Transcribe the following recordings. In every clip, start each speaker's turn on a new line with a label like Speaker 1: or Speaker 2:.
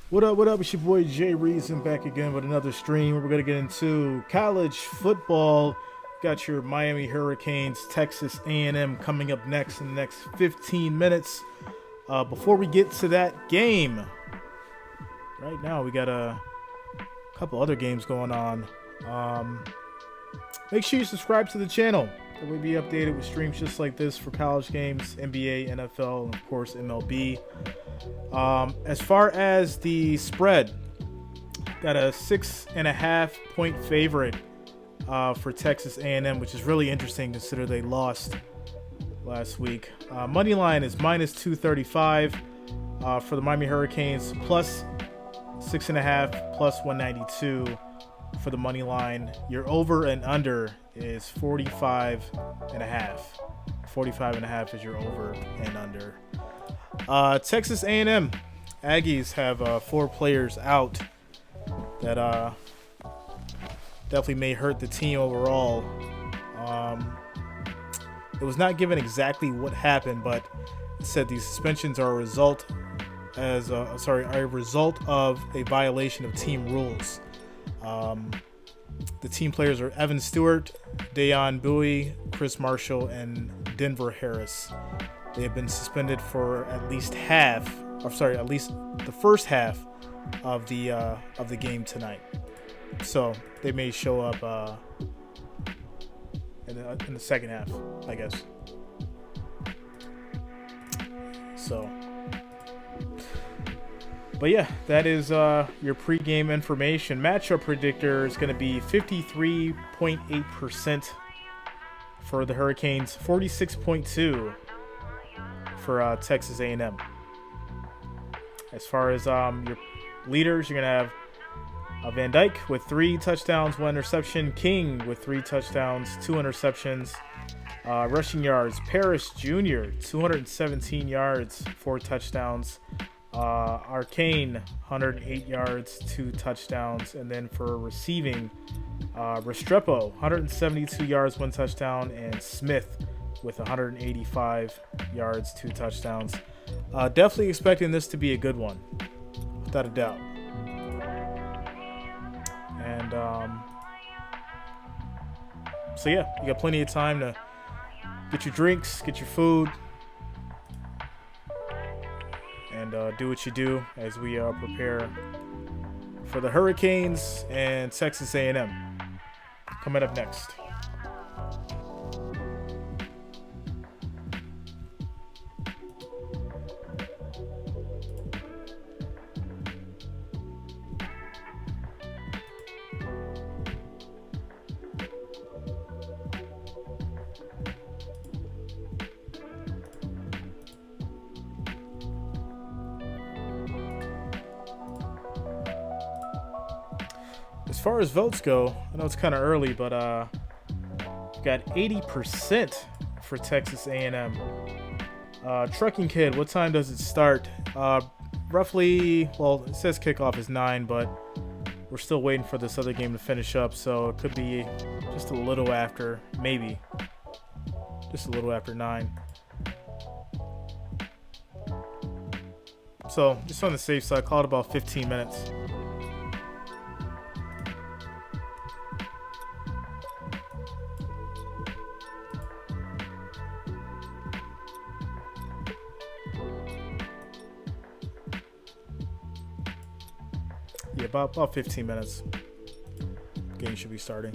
Speaker 1: What up, what up? It's your boy Jay Reason back again with another stream. We're going to get into college football. Got your Miami Hurricanes, Texas A&M coming up next in the next 15 minutes. Before we get to that game, right now we got a couple other games going on. Make sure you subscribe to the channel. That will be updated with streams just like this for college games, NBA, NFL, and of course MLB. As far as the spread, got a 6.5 point favorite for Texas A&M, which is really interesting considering they lost last week. Money line is minus 235 for the Miami Hurricanes, plus 6.5, plus 192 for the money line. Your over and under is 45.5. 45.5 is your over and under. Texas A&M Aggies have 4 players out that definitely may hurt the team overall. It was not given exactly what happened, but it said these suspensions are a result of a violation of team rules. The team players are Evan Stewart, Dayon Bowie, Chris Marshall, and Denver Harris. They have been suspended for at least the first half of the game tonight. So they may show up in the second half, I guess. So, but yeah, that is your pregame information. Matchup predictor is going to be 53.8% for the Hurricanes, 46.2% for Texas A&M. As far as your leaders, you're going to have Van Dyke with 3 touchdowns, 1 interception. King with 3 touchdowns, 2 interceptions. Rushing yards, Parrish Jr., 217 yards, 4 touchdowns. Arcane, 108 yards, 2 touchdowns. And then for receiving, Restrepo, 172 yards, 1 touchdown. And Smith with 185 yards, 2 touchdowns. Definitely expecting this to be a good one, without a doubt. And so yeah, you got plenty of time to get your drinks, get your food, and do what you do as we prepare for the Hurricanes and Texas A&M coming up next. As far as votes go, I know it's kind of early, but we've got 80% for Texas A&M. Trucking Kid, what time does it start? Roughly, well, it says kickoff is 9, but we're still waiting for this other game to finish up, so it could be just a little after, maybe. Just a little after 9. So, just on the safe side, call it about 15 minutes. Yeah, about 15 minutes. Game should be starting.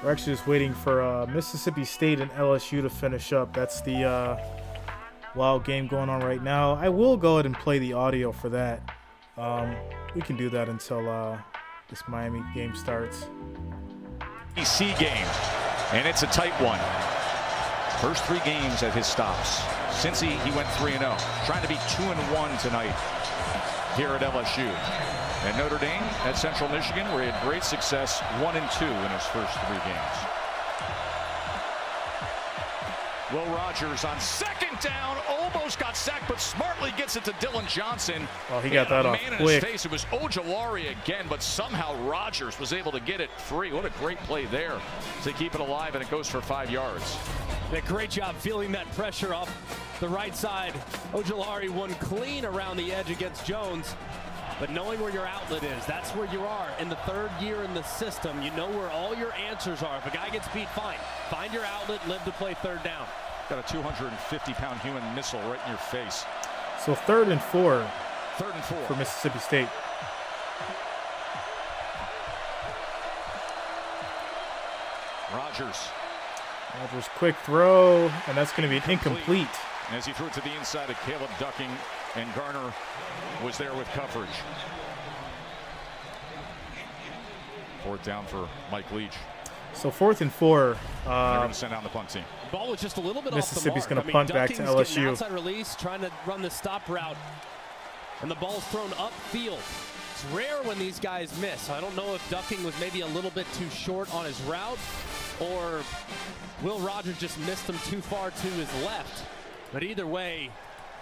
Speaker 1: We're actually just waiting for Mississippi State and LSU to finish up. That's the wild game going on right now. I will go ahead and play the audio for that. We can do that until this Miami game starts.
Speaker 2: EC game, and it's a tight one. First 3 games at his stops. Cincy, he went 3-0. Trying to be 2-1 tonight here at LSU. And Notre Dame at Central Michigan, where he had great success, 1-2 in his first 3 games. Will Rogers on second down, almost got sacked, but smartly gets it to Dylan Johnson.
Speaker 1: Oh, he got that off
Speaker 2: man in
Speaker 1: quick.
Speaker 2: his face. It was Ojulari again, but somehow Rogers was able to get it free. What a great play there to keep it alive, and it goes for 5 yards.
Speaker 3: A great job feeling that pressure off the right side. Ojulari won clean around the edge against Jones. But knowing where your outlet is, that's where you are. In the 3rd year in the system, you know where all your answers are. If a guy gets beat, fine. Find your outlet, live to play 3rd down.
Speaker 2: Got a 250-pound human missile right in your face.
Speaker 1: So 3rd and 4.
Speaker 2: 3rd and 4
Speaker 1: for Mississippi State.
Speaker 2: Rogers,
Speaker 1: quick throw, and that's going to be incomplete.
Speaker 2: As he threw it to the inside of Caleb Ducking, and Garner was there with coverage. 4th down for Mike Leach.
Speaker 1: So 4th and 4.
Speaker 2: They're going to send down the punt team.
Speaker 3: The ball was just a little bit
Speaker 1: Mississippi's
Speaker 3: off the
Speaker 1: going
Speaker 3: mark.
Speaker 1: to punt back to
Speaker 3: Ducking's getting
Speaker 1: LSU.
Speaker 3: Outside release, trying to run the stop route, and the ball's thrown upfield. It's rare when these guys miss. I don't know if Ducking was maybe a little bit too short on his route, or Will Rogers just missed him too far to his left. But either way,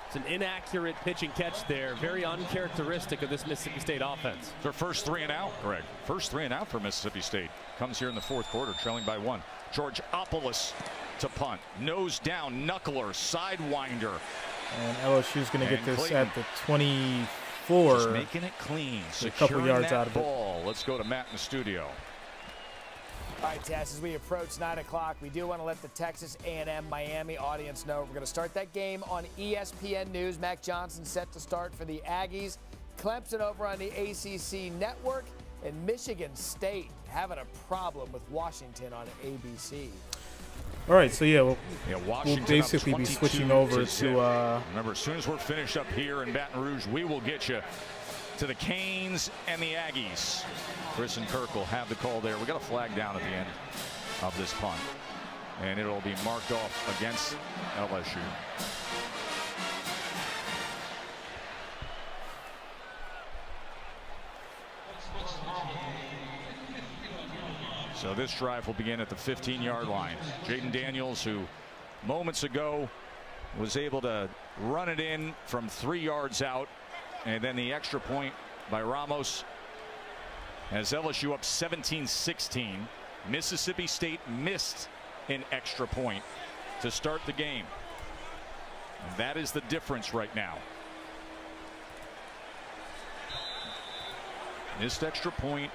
Speaker 3: it's an inaccurate pitch and catch there. Very uncharacteristic of this Mississippi State offense.
Speaker 2: Their first 3 and out, Greg. First 3 and out for Mississippi State. Comes here in the 4th quarter, trailing by 1. George Opolis to punt. Nose down, knuckler, sidewinder.
Speaker 1: And LSU's going to get this
Speaker 2: Clayton
Speaker 1: at the 24.
Speaker 2: just making it clean.
Speaker 1: A couple yards out of it.
Speaker 2: Ball. Let's go to Matt in the studio.
Speaker 4: All right, Tess, as we approach 9 o'clock, we do want to let the Texas A&M Miami audience know we're going to start that game on ESPN News. Mac Johnson set to start for the Aggies. Clemson over on the ACC Network. And Michigan State having a problem with Washington on ABC.
Speaker 1: All right, so we'll
Speaker 2: Washington
Speaker 1: basically be switching over to
Speaker 2: remember, as soon as we're finished up here in Baton Rouge, we will get you to the Canes and the Aggies. Chris and Kirk will have the call there. We got a flag down at the end of this punt, and it'll be marked off against LSU. So this drive will begin at the 15-yard line. Jaden Daniels, who moments ago was able to run it in from 3 yards out, and then the extra point by Ramos has LSU up 17-16. Mississippi State missed an extra point to start the game. And that is the difference right now. Missed extra point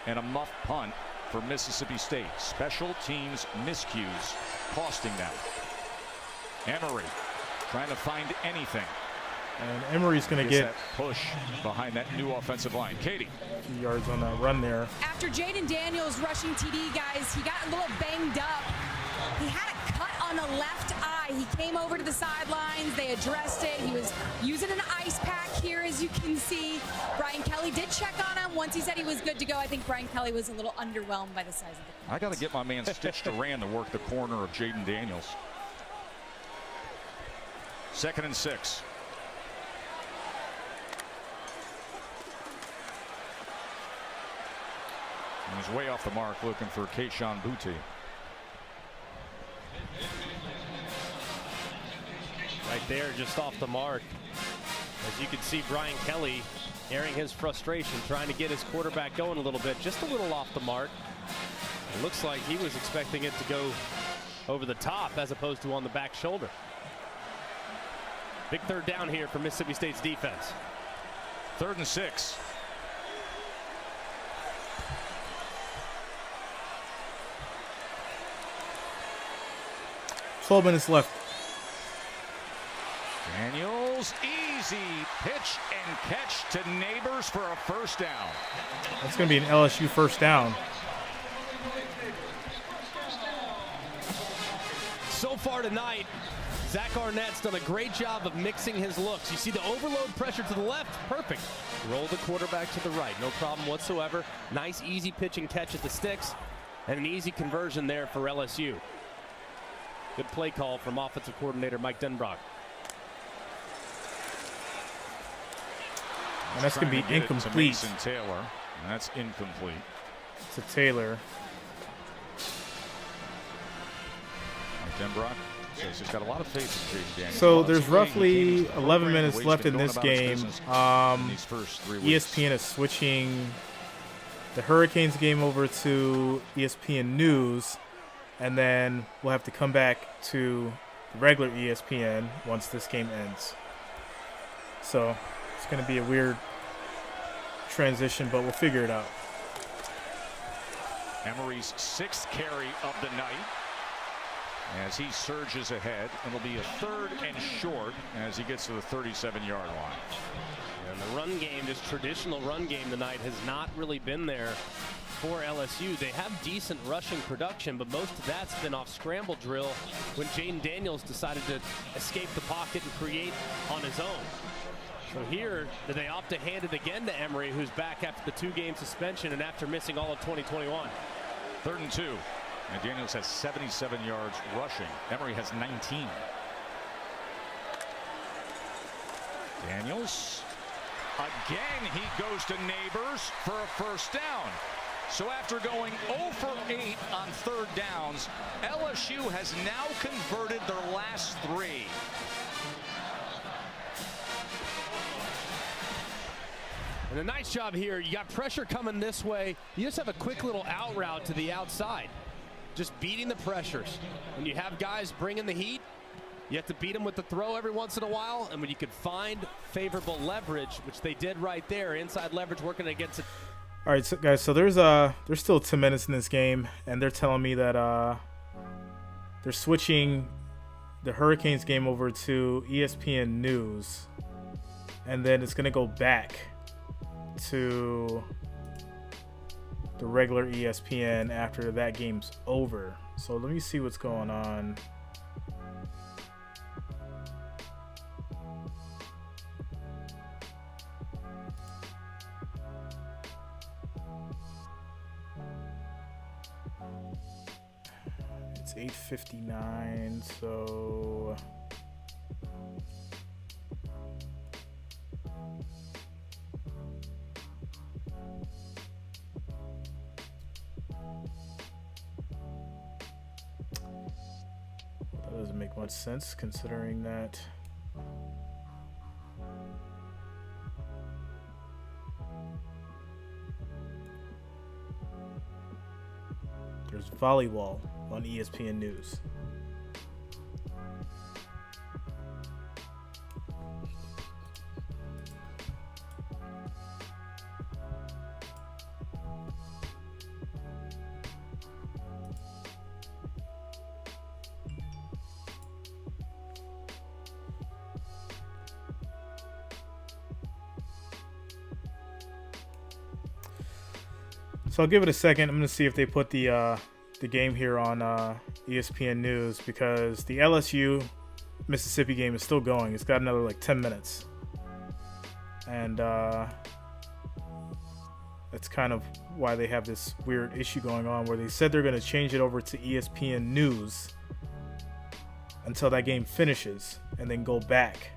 Speaker 2: and a muff punt for Mississippi State. Special teams miscues costing them. Emery trying to find anything.
Speaker 1: And Emery's going to get
Speaker 2: that push behind that new offensive line. Katie.
Speaker 1: 2 yards on that run there.
Speaker 5: After Jaden Daniels rushing TD, guys, he got a little banged up. He had a cut on the left eye. He came over to the sidelines. They addressed it. He was using an ice pack here, as you can see. Brian Kelly did check on him. Once he said he was good to go, I think Brian Kelly was a little underwhelmed by the size of the
Speaker 2: I got to get my man Stitch Duran to work the corner of Jaden Daniels. 2nd and 6. And he's way off the mark, looking for Keishawn Booty.
Speaker 3: Right there, just off the mark. As you can see, Brian Kelly airing his frustration, trying to get his quarterback going a little bit, just a little off the mark. It looks like he was expecting it to go over the top as opposed to on the back shoulder. Big 3rd down here for Mississippi State's defense.
Speaker 2: 3rd and 6.
Speaker 1: $12 minutes left.
Speaker 2: Daniels, easy pitch and catch to Neighbors for a 1st down.
Speaker 1: That's going to be an LSU 1st down.
Speaker 3: So far tonight, Zach Arnett's done a great job of mixing his looks. You see the overload pressure to the left, perfect. Roll the quarterback to the right, no problem whatsoever. Nice, easy pitch and catch at the sticks, and an easy conversion there for LSU. Good play call from offensive coordinator Mike Denbrock.
Speaker 1: And that's going to be incomplete.
Speaker 2: Mason Taylor, and that's incomplete.
Speaker 1: To Taylor.
Speaker 2: Mike Denbrock says he's got a lot of faith in Jaden Daniels.
Speaker 1: So there's roughly 11 minutes left in this game.
Speaker 2: These first 3 weeks.
Speaker 1: ESPN is switching the Hurricanes game over to ESPN News, and then we'll have to come back to the regular ESPN once this game ends. So it's going to be a weird transition, but we'll figure it out.
Speaker 2: Emery's 6th carry of the night as he surges ahead. It'll be a 3rd and short as he gets to the 37-yard line.
Speaker 3: And the run game, this traditional run game tonight, has not really been there for LSU. They have decent rushing production, but most of that's been off scramble drill when Jaden Daniels decided to escape the pocket and create on his own. So here, they opt to hand it again to Emery, who's back after the 2-game suspension and after missing all of 2021.
Speaker 2: 3rd and 2. And Daniels has 77 yards rushing. Emery has 19. Daniels. Again, he goes to Neighbors for a first down. So after going 0 for 8 on 3rd downs, LSU has now converted their last 3.
Speaker 3: And a nice job here. You got pressure coming this way. You just have a quick little out route to the outside. Just beating the pressures. When you have guys bringing the heat, you have to beat them with the throw every once in a while. And when you can find favorable leverage, which they did right there, inside leverage working against it.
Speaker 1: All right, so guys, so there's still 10 minutes in this game, and they're telling me that they're switching the Hurricanes game over to ESPN News, and then it's going to go back to the regular ESPN after that game's over. So let me see what's going on. It's 8:59, so that doesn't make much sense considering that there's volleyball on ESPN News. So I'll give it a second. I'm going to see if they put the game here on ESPN News, because the LSU Mississippi game is still going. It's got another like 10 minutes. And that's kind of why they have this weird issue going on where they said they're going to change it over to ESPN News until that game finishes and then go back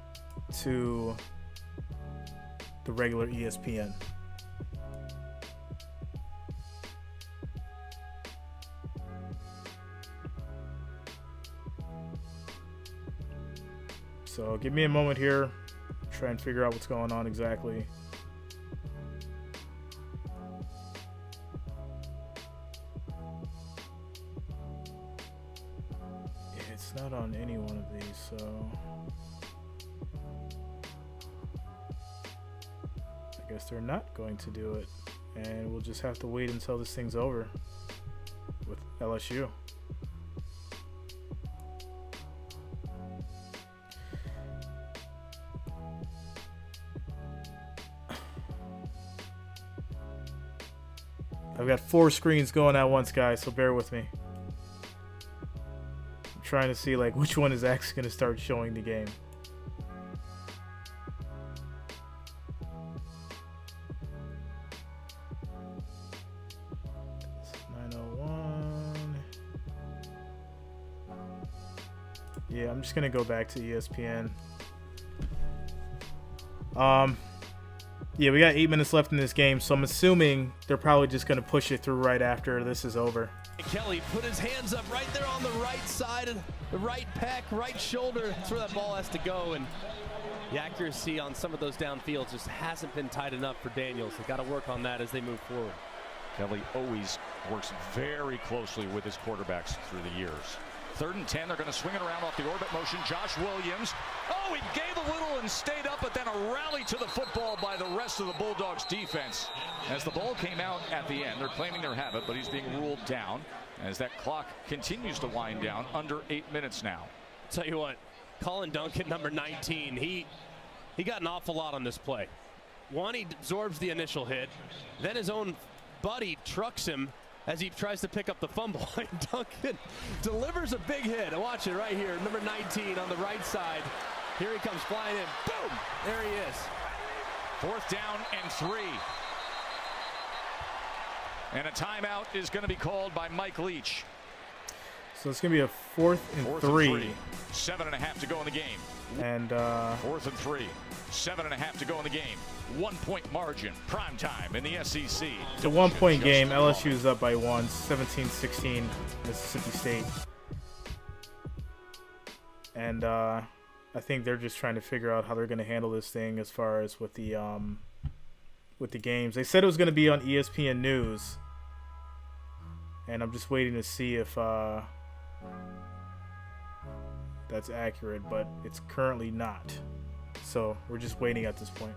Speaker 1: to the regular ESPN. So give me a moment here, try and figure out what's going on exactly. Yeah, it's not on any one of these, so I guess they're not going to do it, and we'll just have to wait until this thing's over with LSU. I've got 4 screens going at once, guys, so bear with me. I'm trying to see like which one is actually going to start showing the game. It's 9:01. Yeah, I'm just going to go back to ESPN. Yeah, we got 8 minutes left in this game, so I'm assuming they're probably just going to push it through right after this is over.
Speaker 3: Kelly put his hands up right there on the right side, the right pec, right shoulder. That's where that ball has to go, and the accuracy on some of those downfields just hasn't been tight enough for Daniels. They've got to work on that as they move forward.
Speaker 2: Kelly always works very closely with his quarterbacks through the years. 3rd and 10, they're going to swing it around off the orbit motion. Josh Williams. Oh, he gave a little and stayed up, but then a rally to the football by the rest of the Bulldogs defense. As the ball came out at the end, they're claiming their habit, but he's being ruled down as that clock continues to wind down. Under 8 minutes now.
Speaker 3: Tell you what, Colin Duncan, number 19, he got an awful lot on this play. One, he absorbs the initial hit. Then his own buddy trucks him as he tries to pick up the fumble. Duncan delivers a big hit. Watch it right here. Number 19 on the right side. Here he comes flying in. Boom! There he is.
Speaker 2: 4th down and 3. And a timeout is going to be called by Mike Leach.
Speaker 1: So it's going to be a 4th and 3.
Speaker 2: 7.5 to go in the game.
Speaker 1: And
Speaker 2: 4th and 3. 7.5 to go in the game. 1-point margin. Prime time in the SEC.
Speaker 1: it's a 1-point game. LSU is up by 1. 17-16 Mississippi State. And I think they're just trying to figure out how they're going to handle this thing as far as with the games. They said it was going to be on ESPN News. And I'm just waiting to see if that's accurate, but it's currently not. So we're just waiting at this point.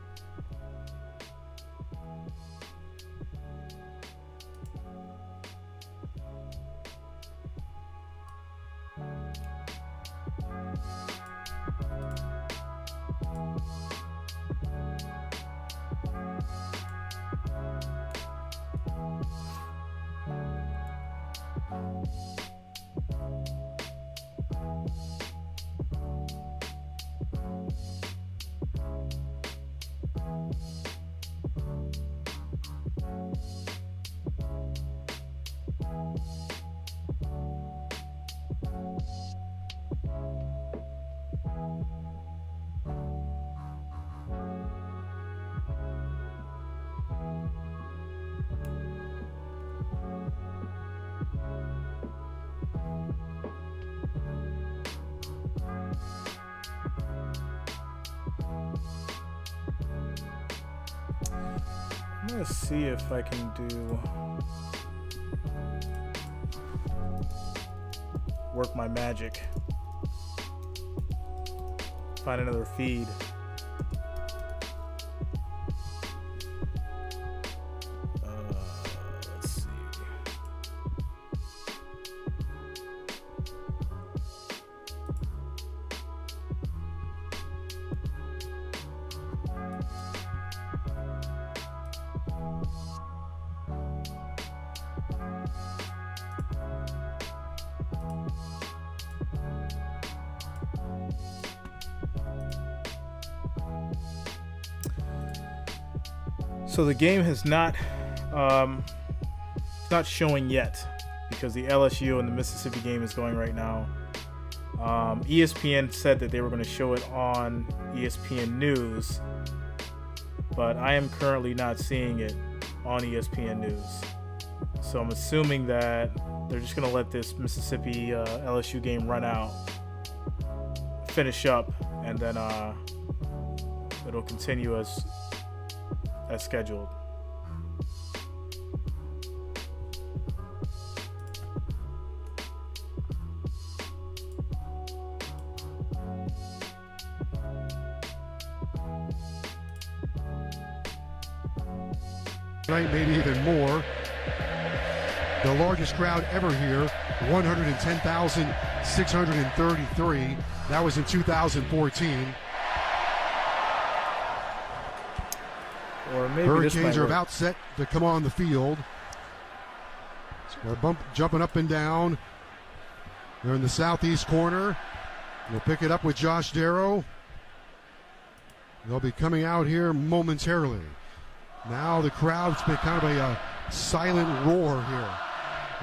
Speaker 1: I'm gonna see if I can work my magic. Find another feed. Let's see. So the game has not showing yet because the LSU and the Mississippi game is going right now. ESPN said that they were going to show it on ESPN News, but I am currently not seeing it on ESPN News. So I'm assuming that they're just going to let this Mississippi LSU game run out, finish up, and then it'll continue as scheduled.
Speaker 6: Tonight, maybe even more. The largest crowd ever here, 110,633. That was in 2014.
Speaker 1: Or maybe
Speaker 6: Hurricanes are about set to come on the field. They're jumping up and down. They're in the southeast corner. They'll pick it up with Josh Darrow. They'll be coming out here momentarily. Now the crowd's been kind of a silent roar here.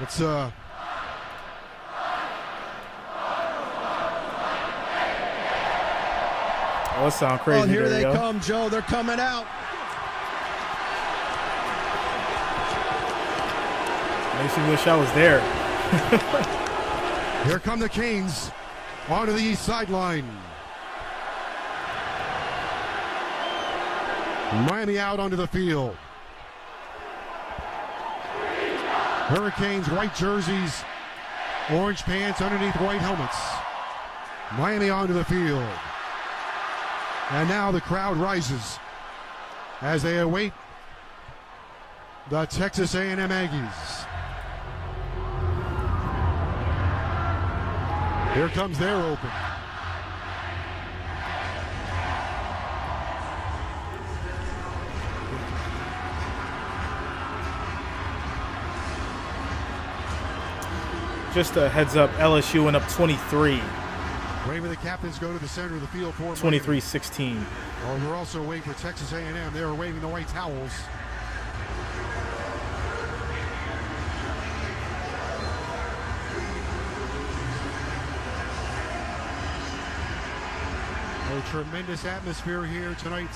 Speaker 6: It's
Speaker 1: Oh, that sounds crazy.
Speaker 7: Oh, here
Speaker 1: there,
Speaker 7: they
Speaker 1: yo.
Speaker 7: come, Joe. They're coming out.
Speaker 1: Makes me wish I was there.
Speaker 6: Here come the Canes onto the east sideline. Miami out onto the field. Hurricanes, white jerseys, orange pants underneath white helmets. Miami onto the field. And now the crowd rises as they await the Texas A&M Aggies. Here comes their open.
Speaker 1: Just a heads up, LSU went up 23.
Speaker 6: Waiting for the captains go to the center of the field for
Speaker 1: 23-16.
Speaker 6: Oh, we're also waiting for Texas A&M. They are waving the white towels. A tremendous atmosphere here tonight.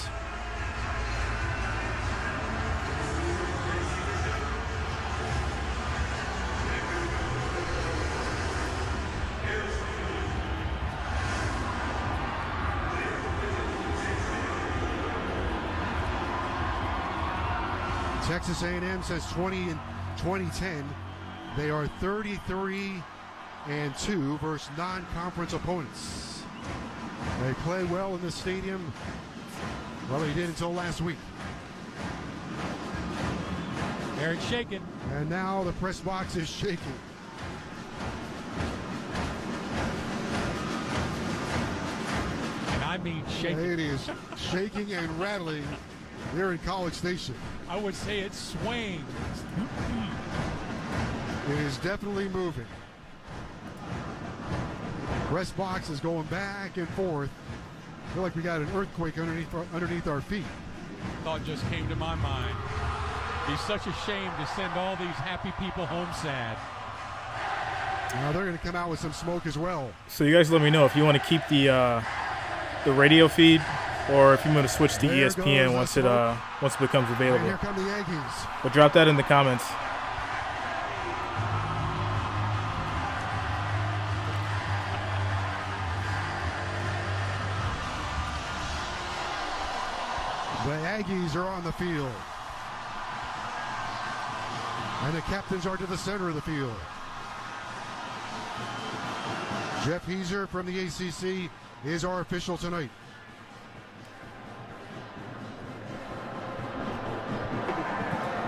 Speaker 6: Texas A&M says 2010, they are 33-2 versus non-conference opponents. They play well in this stadium. Well, they did until last week.
Speaker 8: Eric shaking.
Speaker 6: And now the press box is shaking.
Speaker 8: And I mean shaking.
Speaker 6: It is shaking and rattling here in College Station.
Speaker 8: I would say it's swaying.
Speaker 6: It is definitely moving. Press box is going back and forth. I feel like we got an earthquake underneath our feet.
Speaker 8: Thought just came to my mind. It's such a shame to send all these happy people home sad.
Speaker 6: Now they're going to come out with some smoke as well.
Speaker 1: So you guys let me know if you want to keep the radio feed or if you want to switch to
Speaker 6: There
Speaker 1: ESPN
Speaker 6: goes
Speaker 1: once it becomes
Speaker 6: And
Speaker 1: available.
Speaker 6: here come the Aggies.
Speaker 1: But drop that in the comments.
Speaker 6: The Aggies are on the field. And the captains are to the center of the field. Jeff Heiser from the ACC is our official tonight.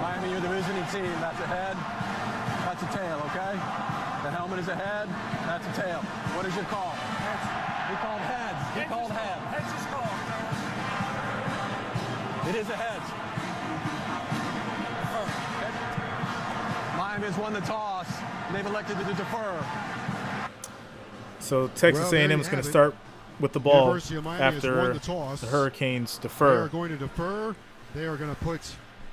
Speaker 9: Miami, you're the visiting team. That's a head. That's a tail, okay? The helmet is a head. That's a tail. What is your call? Heads. He called heads. He called heads. Heads is called. It is a heads. Miami has won the toss. They've elected to defer.
Speaker 1: So Texas
Speaker 6: Well, there
Speaker 1: A&M
Speaker 6: you
Speaker 1: is going
Speaker 6: have
Speaker 1: to
Speaker 6: it.
Speaker 1: start with the ball
Speaker 6: University of Miami has won
Speaker 1: after
Speaker 6: the toss.
Speaker 1: the Hurricanes
Speaker 6: They are
Speaker 1: defer.
Speaker 6: going to defer. They are going to put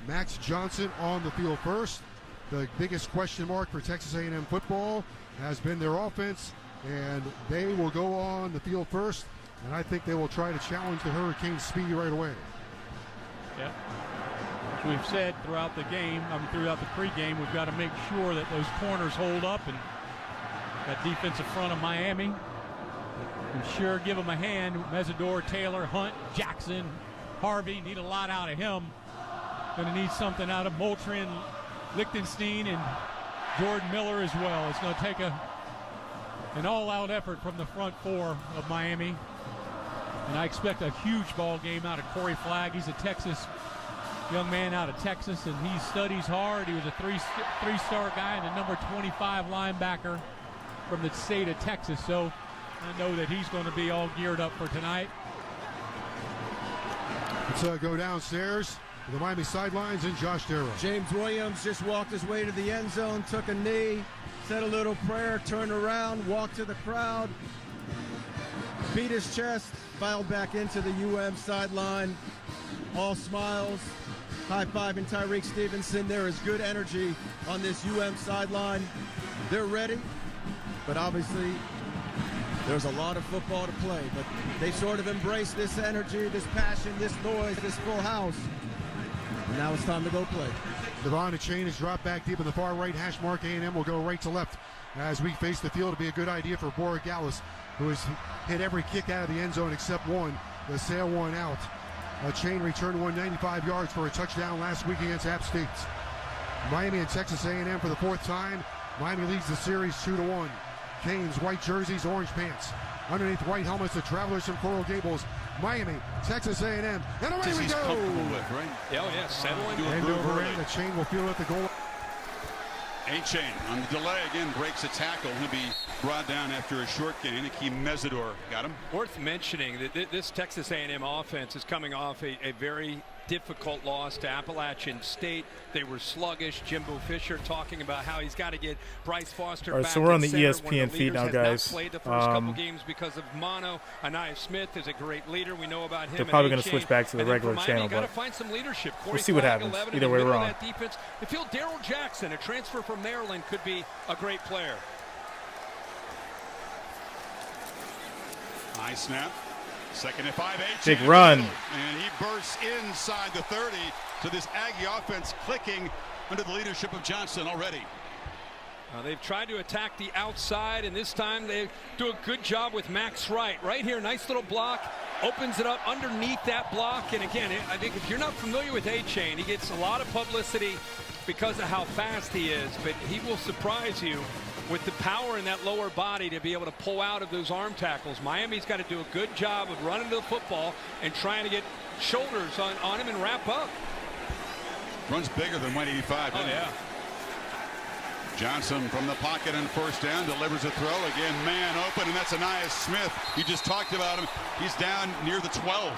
Speaker 6: Max Johnson on the field first. The biggest question mark for Texas A&M football has been their offense, and they will go on the field first, and I think they will try to challenge the Hurricanes' speed right away.
Speaker 8: Yeah. As we've said throughout the game, throughout the pregame, we've got to make sure that those corners hold up and that defensive front of Miami. And sure, give them a hand. Mesidor, Taylor, Hunt, Jackson, Harvey, need a lot out of him. Going to need something out of Moultrie, Lichtenstein, and Jordan Miller as well. It's going to take an all-out effort from the front four of Miami. And I expect a huge ball game out of Corey Flagg. He's a Texas young man out of Texas, and he studies hard. He was a three-star guy and a number 25 linebacker from the state of Texas. So I know that he's going to be all geared up for tonight.
Speaker 6: Let's go downstairs the Miami sidelines, and Josh Darrow.
Speaker 7: James Williams just walked his way to the end zone, took a knee, said a little prayer, turned around, walked to the crowd, beat his chest, filed back into the UM sideline. All smiles, high-fiving Tyreek Stevenson. There is good energy on this UM sideline. They're ready, but obviously there's a lot of football to play. But they sort of embrace this energy, this passion, this noise, this full house. And now it's time to go play.
Speaker 6: Devon, a chain is dropped back deep in the far right hash mark. A&M will go right to left as we face the field. It'll be a good idea for Bora Gallus, who has hit every kick out of the end zone except one, the sail one out. A chain returned 195 yards for a touchdown last week against App State. Miami and Texas A&M for the fourth time. Miami leads the series 2-1. Canes, white jerseys, orange pants. Underneath white helmets, the Travelers from Coral Gables. Miami, Texas A&M, and away we go!
Speaker 10: Comfortable with, right?
Speaker 3: Yeah, yeah, settling.
Speaker 6: End over end, the chain will field at the goal.
Speaker 10: A-Chain on the delay again breaks a tackle. He'll be brought down after a short gain. Akeem Mesidor got him.
Speaker 11: Worth mentioning that this Texas A&M offense is coming off a very difficult loss to Appalachian State. They were sluggish. Jimbo Fisher talking about how he's got to get Bryce Foster
Speaker 1: All right,
Speaker 11: back.
Speaker 1: so we're on the
Speaker 11: center.
Speaker 1: ESPN feed now, guys.
Speaker 11: Played the first couple games because of mono. Anaya Smith is a great leader. We know about him.
Speaker 1: They're probably going to switch back to the regular channel,
Speaker 11: got to
Speaker 1: but
Speaker 11: find some leadership.
Speaker 1: we'll see what happens. Either way, we're on.
Speaker 11: That defense. I feel Daryl Jackson, a transfer from Maryland, could be a great player.
Speaker 10: High snap. Second and 5,
Speaker 1: Big run.
Speaker 10: And he bursts inside the 30. So this Aggie offense clicking under the leadership of Johnson already.
Speaker 11: They've tried to attack the outside, and this time they do a good job with Max Wright. Right here, nice little block. Opens it up underneath that block. And again, I think if you're not familiar with A-Chain, he gets a lot of publicity because of how fast he is, but he will surprise you with the power in that lower body to be able to pull out of those arm tackles. Miami's got to do a good job of running to the football and trying to get shoulders on him and wrap up.
Speaker 10: Runs bigger than 185.
Speaker 11: Oh, yeah.
Speaker 10: Johnson from the pocket and first down, delivers a throw. Again, man open, and that's Anaya Smith. You just talked about him. He's down near the 12.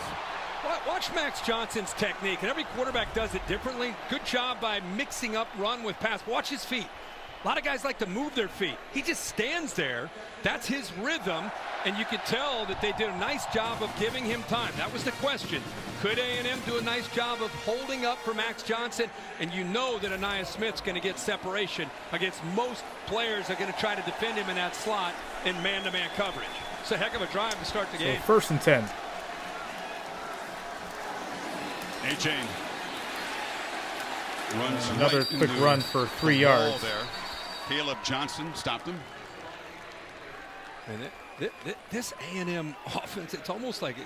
Speaker 11: Watch Max Johnson's technique, and every quarterback does it differently. Good job by mixing up run with pass. Watch his feet. A lot of guys like to move their feet. He just stands there. That's his rhythm, and you could tell that they did a nice job of giving him time. That was the question. Could A&M do a nice job of holding up for Max Johnson? And you know that Anaya Smith's going to get separation against most players that are going to try to defend him in that slot in man-to-man coverage. It's a heck of a drive to start the game.
Speaker 1: First and 10.
Speaker 10: A-Chain runs
Speaker 1: another
Speaker 10: right
Speaker 1: quick run for 3 yards.
Speaker 10: There. Caleb Johnson stopped him.
Speaker 11: And this A&M offense, it's almost like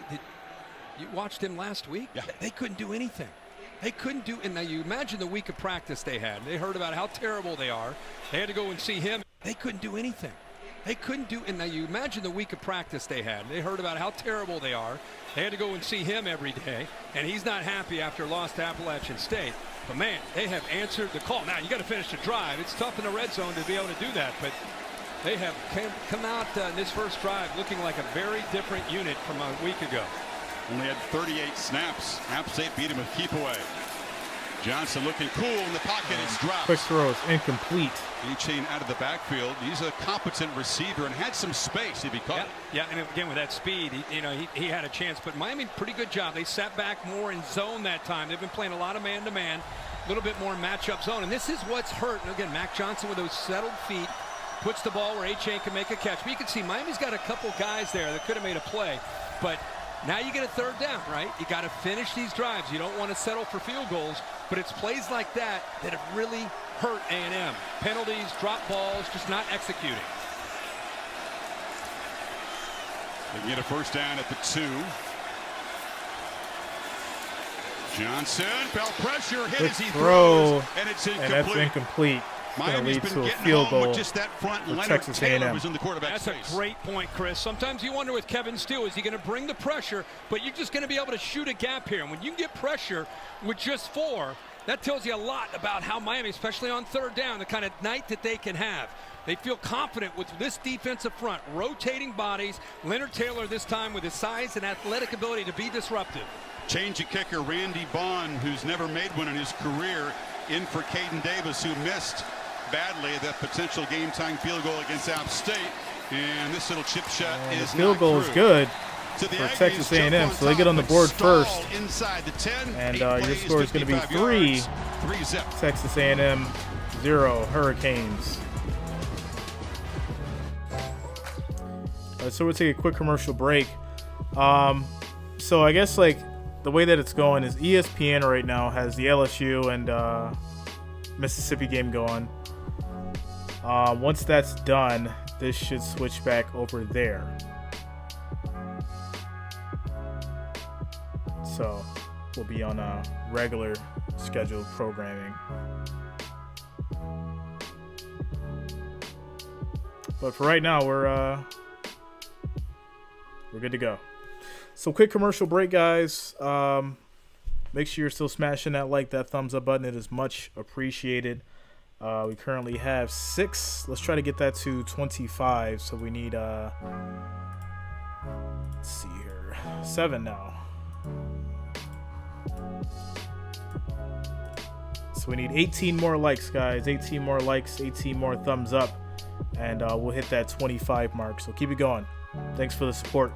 Speaker 11: you watched him last week.
Speaker 10: Yeah.
Speaker 11: They couldn't do anything. They couldn't do, and now you imagine the week of practice they had. They heard about how terrible they are. They had to go and see him. They couldn't do anything. They couldn't do, and now you imagine the week of practice they had. They heard about how terrible they are. They had to go and see him every day, and he's not happy after loss to Appalachian State. But man, they have answered the call. Now you got to finish the drive. It's tough in the red zone to be able to do that, but they have come out in this first drive looking like a very different unit from a week ago.
Speaker 10: Only had 38 snaps. App State beat him with keep away. Johnson looking cool in the pocket. It's dropped.
Speaker 1: Quick throw is incomplete.
Speaker 10: A-Chain out of the backfield. He's a competent receiver and had some space if he caught it.
Speaker 11: Yeah, and again with that speed, he had a chance. But Miami, pretty good job. They sat back more in zone that time. They've been playing a lot of man-to-man, a little bit more matchup zone. And this is what's hurt. And again, Mac Johnson with those settled feet puts the ball where A-Chain can make a catch. But you can see Miami's got a couple guys there that could have made a play. But now you get a third down, right? You got to finish these drives. You don't want to settle for field goals, but it's plays like that that have really hurt A&M. Penalties, drop balls, just not executing.
Speaker 10: They get a first down at the 2. Johnson felt pressure, hit
Speaker 1: Good
Speaker 10: as he
Speaker 1: throw,
Speaker 10: throws, and it's incomplete.
Speaker 1: And that's incomplete.
Speaker 10: Miami's
Speaker 1: lead
Speaker 10: been
Speaker 1: to a
Speaker 10: getting
Speaker 1: field
Speaker 10: home
Speaker 1: goal
Speaker 10: with just that front.
Speaker 1: for
Speaker 10: Leonard
Speaker 1: Texas
Speaker 10: Taylor
Speaker 1: A&M.
Speaker 10: was in the quarterback's
Speaker 11: That's
Speaker 10: face.
Speaker 11: a great point, Chris. Sometimes you wonder with Kevin Steele, is he going to bring the pressure, but you're just going to be able to shoot a gap here. And when you get pressure with just 4, that tells you a lot about how Miami, especially on third down, the kind of night that they can have. They feel confident with this defensive front, rotating bodies. Leonard Taylor this time with his size and athletic ability to be disruptive.
Speaker 10: Change of kicker Randy Bond, who's never made one in his career, in for Caden Davis, who missed badly that potential game-tying field goal against App State. And this little chip shot is
Speaker 1: the field goal is good for Texas A&M, so they get on the board first.
Speaker 10: Inside the 10,
Speaker 1: and your score is going to be 3 Texas A&M, 0 Hurricanes. All right, so we'll take a quick commercial break. So I guess like the way that it's going is ESPN right now has the LSU and Mississippi game going. Once that's done, this should switch back over there. So we'll be on a regular scheduled programming. But for right now, we're good to go. So quick commercial break, guys. Make sure you're still smashing that like, that thumbs up button. It is much appreciated. We currently have 6. Let's try to get that to 25. So we need, let's see here, 7 now. So we need 18 more likes, guys. 18 more likes, 18 more thumbs up, and we'll hit that 25 mark. So keep it going. Thanks for the support.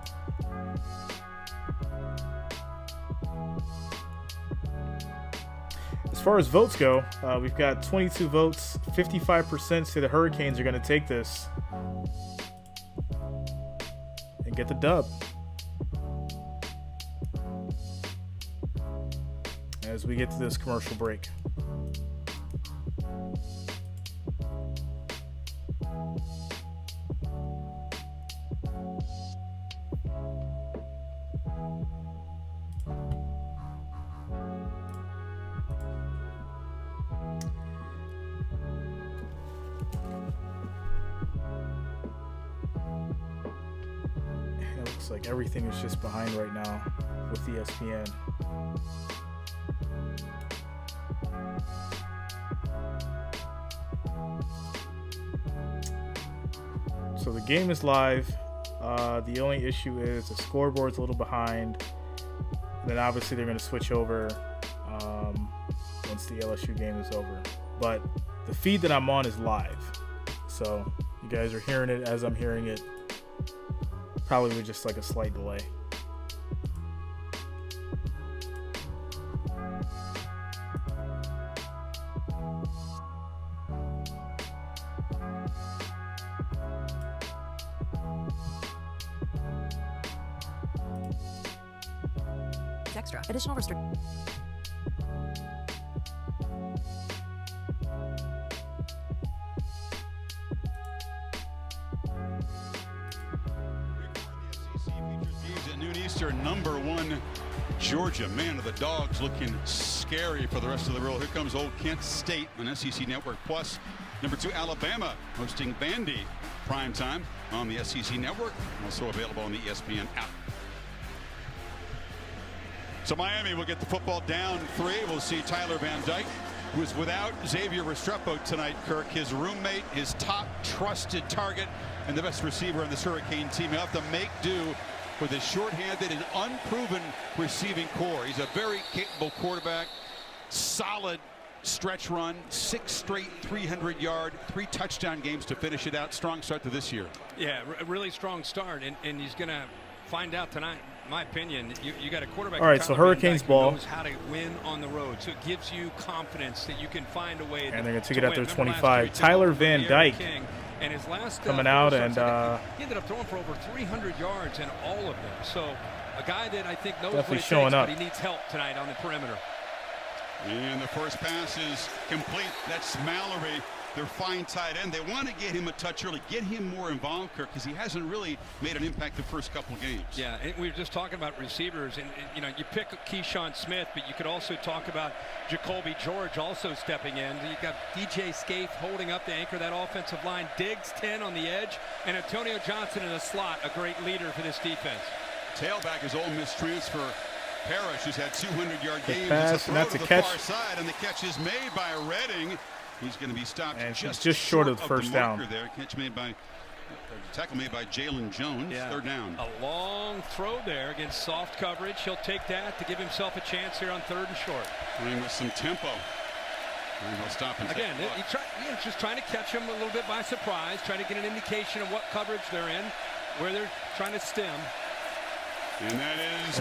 Speaker 1: As far as votes go, we've got 22 votes. 55% say the Hurricanes are going to take this and get the dub. As we get to this commercial break. Looks like everything is just behind right now with ESPN. So the game is live. The only issue is the scoreboard's a little behind. And then obviously they're going to switch over once the LSU game is over. But the feed that I'm on is live. So you guys are hearing it as I'm hearing it. Probably with just like a slight delay.
Speaker 12: Extra. Additional restriction.
Speaker 10: Number 1 Georgia. Man of the Dogs looking scary for the rest of the world. Here comes Old Kent State on SEC Network Plus. Number 2 Alabama hosting Vandy primetime on the SEC Network. Also available on the ESPN app. So Miami will get the football down 3. We'll see Tyler Van Dyke, who is without Xavier Restrepo tonight, Kirk. His roommate, his top trusted target, and the best receiver on this Hurricane team. He'll have to make do with a short-handed and unproven receiving core. He's a very capable quarterback. Solid stretch run, 6 straight 300-yard, 3 touchdown games to finish it out. Strong start to this year.
Speaker 11: Yeah, a really strong start, and he's going to find out tonight. In my opinion, you got a quarterback.
Speaker 1: All right, so Hurricanes ball.
Speaker 11: Knows how to win on the road, so it gives you confidence that you can find a way.
Speaker 1: And they're going to take it out there 25. Tyler Van Dyke.
Speaker 11: And his last
Speaker 1: coming out, and
Speaker 11: he ended up throwing for over 300 yards in all of them. So a guy that I think knows
Speaker 1: definitely
Speaker 11: what it
Speaker 1: showing
Speaker 11: takes,
Speaker 1: up.
Speaker 11: But he needs help tonight on the perimeter.
Speaker 10: And the first pass is complete. That's Mallory, their fine tight end. They want to get him a touch early, get him more involved, Kirk, because he hasn't really made an impact the first couple games.
Speaker 11: Yeah, and we were just talking about receivers, and you know, you pick Keyshawn Smith, but you could also talk about Jacoby George also stepping in. You got DJ Scaife holding up to anchor that offensive line. Diggs 10 on the edge, and Antonio Johnson in the slot, a great leader for this defense.
Speaker 10: Tailback is Ole Miss transfer Parrish, who's had 200-yard games.
Speaker 1: Pass, and that's a catch.
Speaker 10: Far side, and the catch is made by Redding. He's going to be stopped
Speaker 1: and
Speaker 10: just
Speaker 1: short of the first down.
Speaker 10: There. Catch made by Tackle made by Jalen Jones.
Speaker 11: Yeah.
Speaker 10: Third down.
Speaker 11: A long throw there against soft coverage. He'll take that to give himself a chance here on 3rd and short.
Speaker 10: Playing with some tempo. And he'll stop and
Speaker 11: Again, just trying to catch him a little bit by surprise, trying to get an indication of what coverage they're in, where they're trying to stem.
Speaker 10: And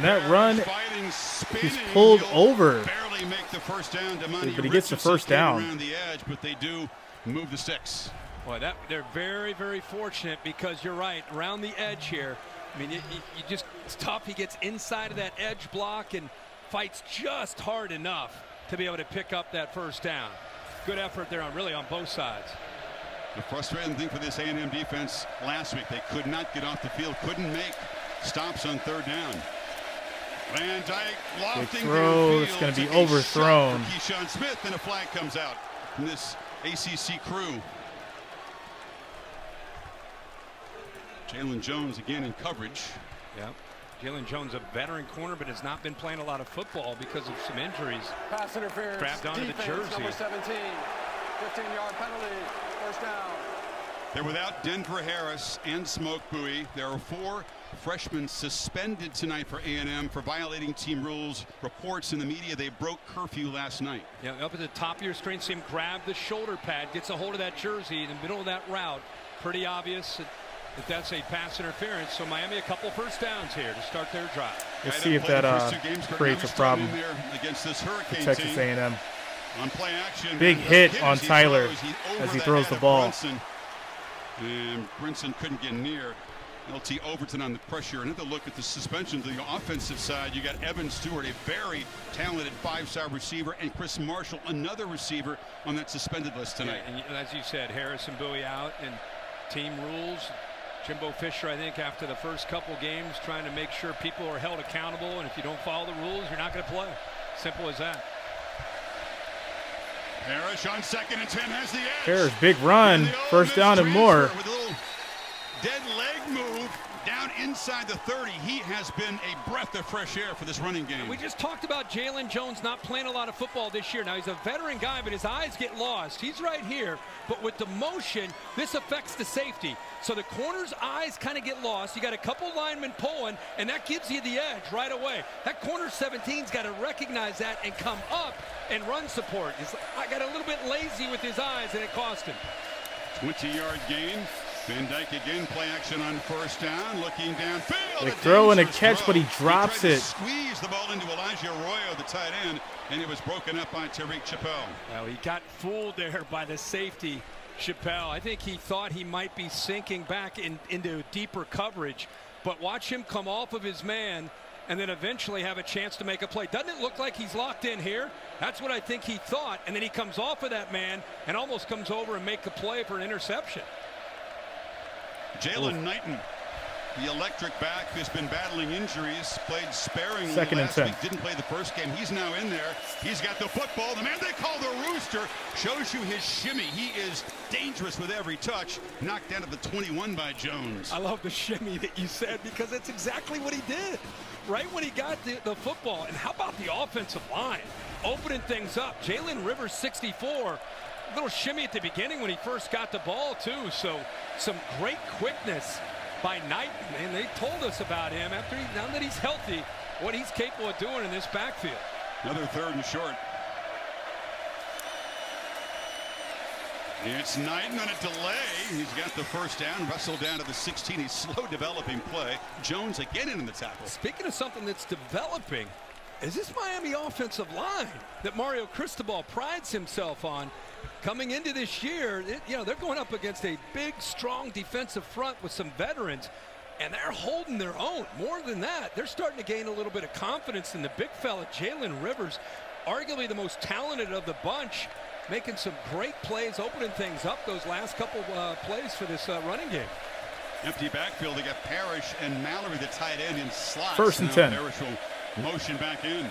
Speaker 1: that run,
Speaker 10: fighting, spinning,
Speaker 1: he's pulled over.
Speaker 10: Barely make the first down.
Speaker 1: But he gets the first down.
Speaker 10: Around the edge, but they do move the sticks.
Speaker 11: Boy, they're very, very fortunate because you're right, around the edge here. I mean, it's tough. He gets inside of that edge block and fights just hard enough to be able to pick up that first down. Good effort there on both sides.
Speaker 10: The frustrating thing for this A&M defense last week, they could not get off the field, couldn't make stops on 3rd down. Van Dyke lofting
Speaker 1: throw. It's going to be overthrown.
Speaker 10: Keyshawn Smith, and a flag comes out from this ACC crew. Jalen Jones again in coverage.
Speaker 11: Yeah. Jalen Jones, a veteran corner, but has not been playing a lot of football because of some injuries.
Speaker 9: Pass interference.
Speaker 11: Strapped onto the jersey.
Speaker 9: Number 17. 15-yard penalty. First down.
Speaker 10: They're without Denver Harris and Smoke Bowie. There are 4 freshmen suspended tonight for A&M for violating team rules. Reports in the media they broke curfew last night.
Speaker 11: Yeah, up at the top of your screen, see him grab the shoulder pad, gets a hold of that jersey in the middle of that route. Pretty obvious that that's a pass interference. So Miami a couple first downs here to start their drive.
Speaker 1: Let's see if that creates a problem
Speaker 10: against this Hurricane
Speaker 1: for Texas
Speaker 10: team.
Speaker 1: A&M.
Speaker 10: On play action,
Speaker 1: big hit on Tyler as he throws the ball.
Speaker 10: And Brinson couldn't get near. LT Overton on the pressure. Another look at the suspensions on the offensive side. You got Evan Stewart, a very talented 5-star receiver, and Chris Marshall, another receiver on that suspended list tonight.
Speaker 11: Yeah, and as you said, Harris and Bowie out, and team rules. Jimbo Fisher, I think, after the first couple games, trying to make sure people are held accountable, and if you don't follow the rules, you're not going to play. Simple as that.
Speaker 10: Harris on 2nd and 10 has the edge.
Speaker 1: Harris, big run, first down and more.
Speaker 10: With a little dead leg move down inside the 30. He has been a breath of fresh air for this running game.
Speaker 11: We just talked about Jalen Jones not playing a lot of football this year. Now, he's a veteran guy, but his eyes get lost. He's right here, but with the motion, this affects the safety. So the corner's eyes kind of get lost. You got a couple linemen pulling, and that gives you the edge right away. That corner 17's got to recognize that and come up and run support. I got a little bit lazy with his eyes, and it cost him.
Speaker 10: 20-yard gain. Van Dyke again, play action on first down, looking downfield.
Speaker 1: They throw and a catch, but he drops it.
Speaker 10: Squeeze the ball into Elijah Arroyo, the tight end, and it was broken up by Tariq Chappelle.
Speaker 11: Well, he got fooled there by the safety, Chappelle. I think he thought he might be sinking back into deeper coverage, but watch him come off of his man and then eventually have a chance to make a play. Doesn't it look like he's locked in here? That's what I think he thought, and then he comes off of that man and almost comes over and make a play for an interception.
Speaker 10: Jalen Knighton, the electric back, who's been battling injuries, played sparingly
Speaker 1: 2nd and
Speaker 10: last
Speaker 1: 10.
Speaker 10: week, didn't play the first game. He's now in there. He's got the football. The man they call the Rooster shows you his shimmy. He is dangerous with every touch. Knocked down at the 21 by Jones.
Speaker 11: I love the shimmy that you said because that's exactly what he did. Right when he got the football. And how about the offensive line? Opening things up. Jalen Rivers, 64. A little shimmy at the beginning when he first got the ball, too. So some great quickness by Knighton. And they told us about him now that he's healthy, what he's capable of doing in this backfield.
Speaker 10: Another 3rd and short. It's Knighton on a delay. He's got the first down, wrestled down to the 16. He's slow developing play. Jones again in the tackle.
Speaker 11: Speaking of something that's developing, is this Miami offensive line that Mario Cristobal prides himself on coming into this year? They're going up against a big, strong defensive front with some veterans, and they're holding their own. More than that, they're starting to gain a little bit of confidence in the big fella, Jalen Rivers, arguably the most talented of the bunch, making some great plays, opening things up those last couple plays for this running game.
Speaker 10: Empty backfield. They got Parrish and Mallory, the tight end, in slots.
Speaker 1: 1st and 10.
Speaker 10: Parrish will motion back in.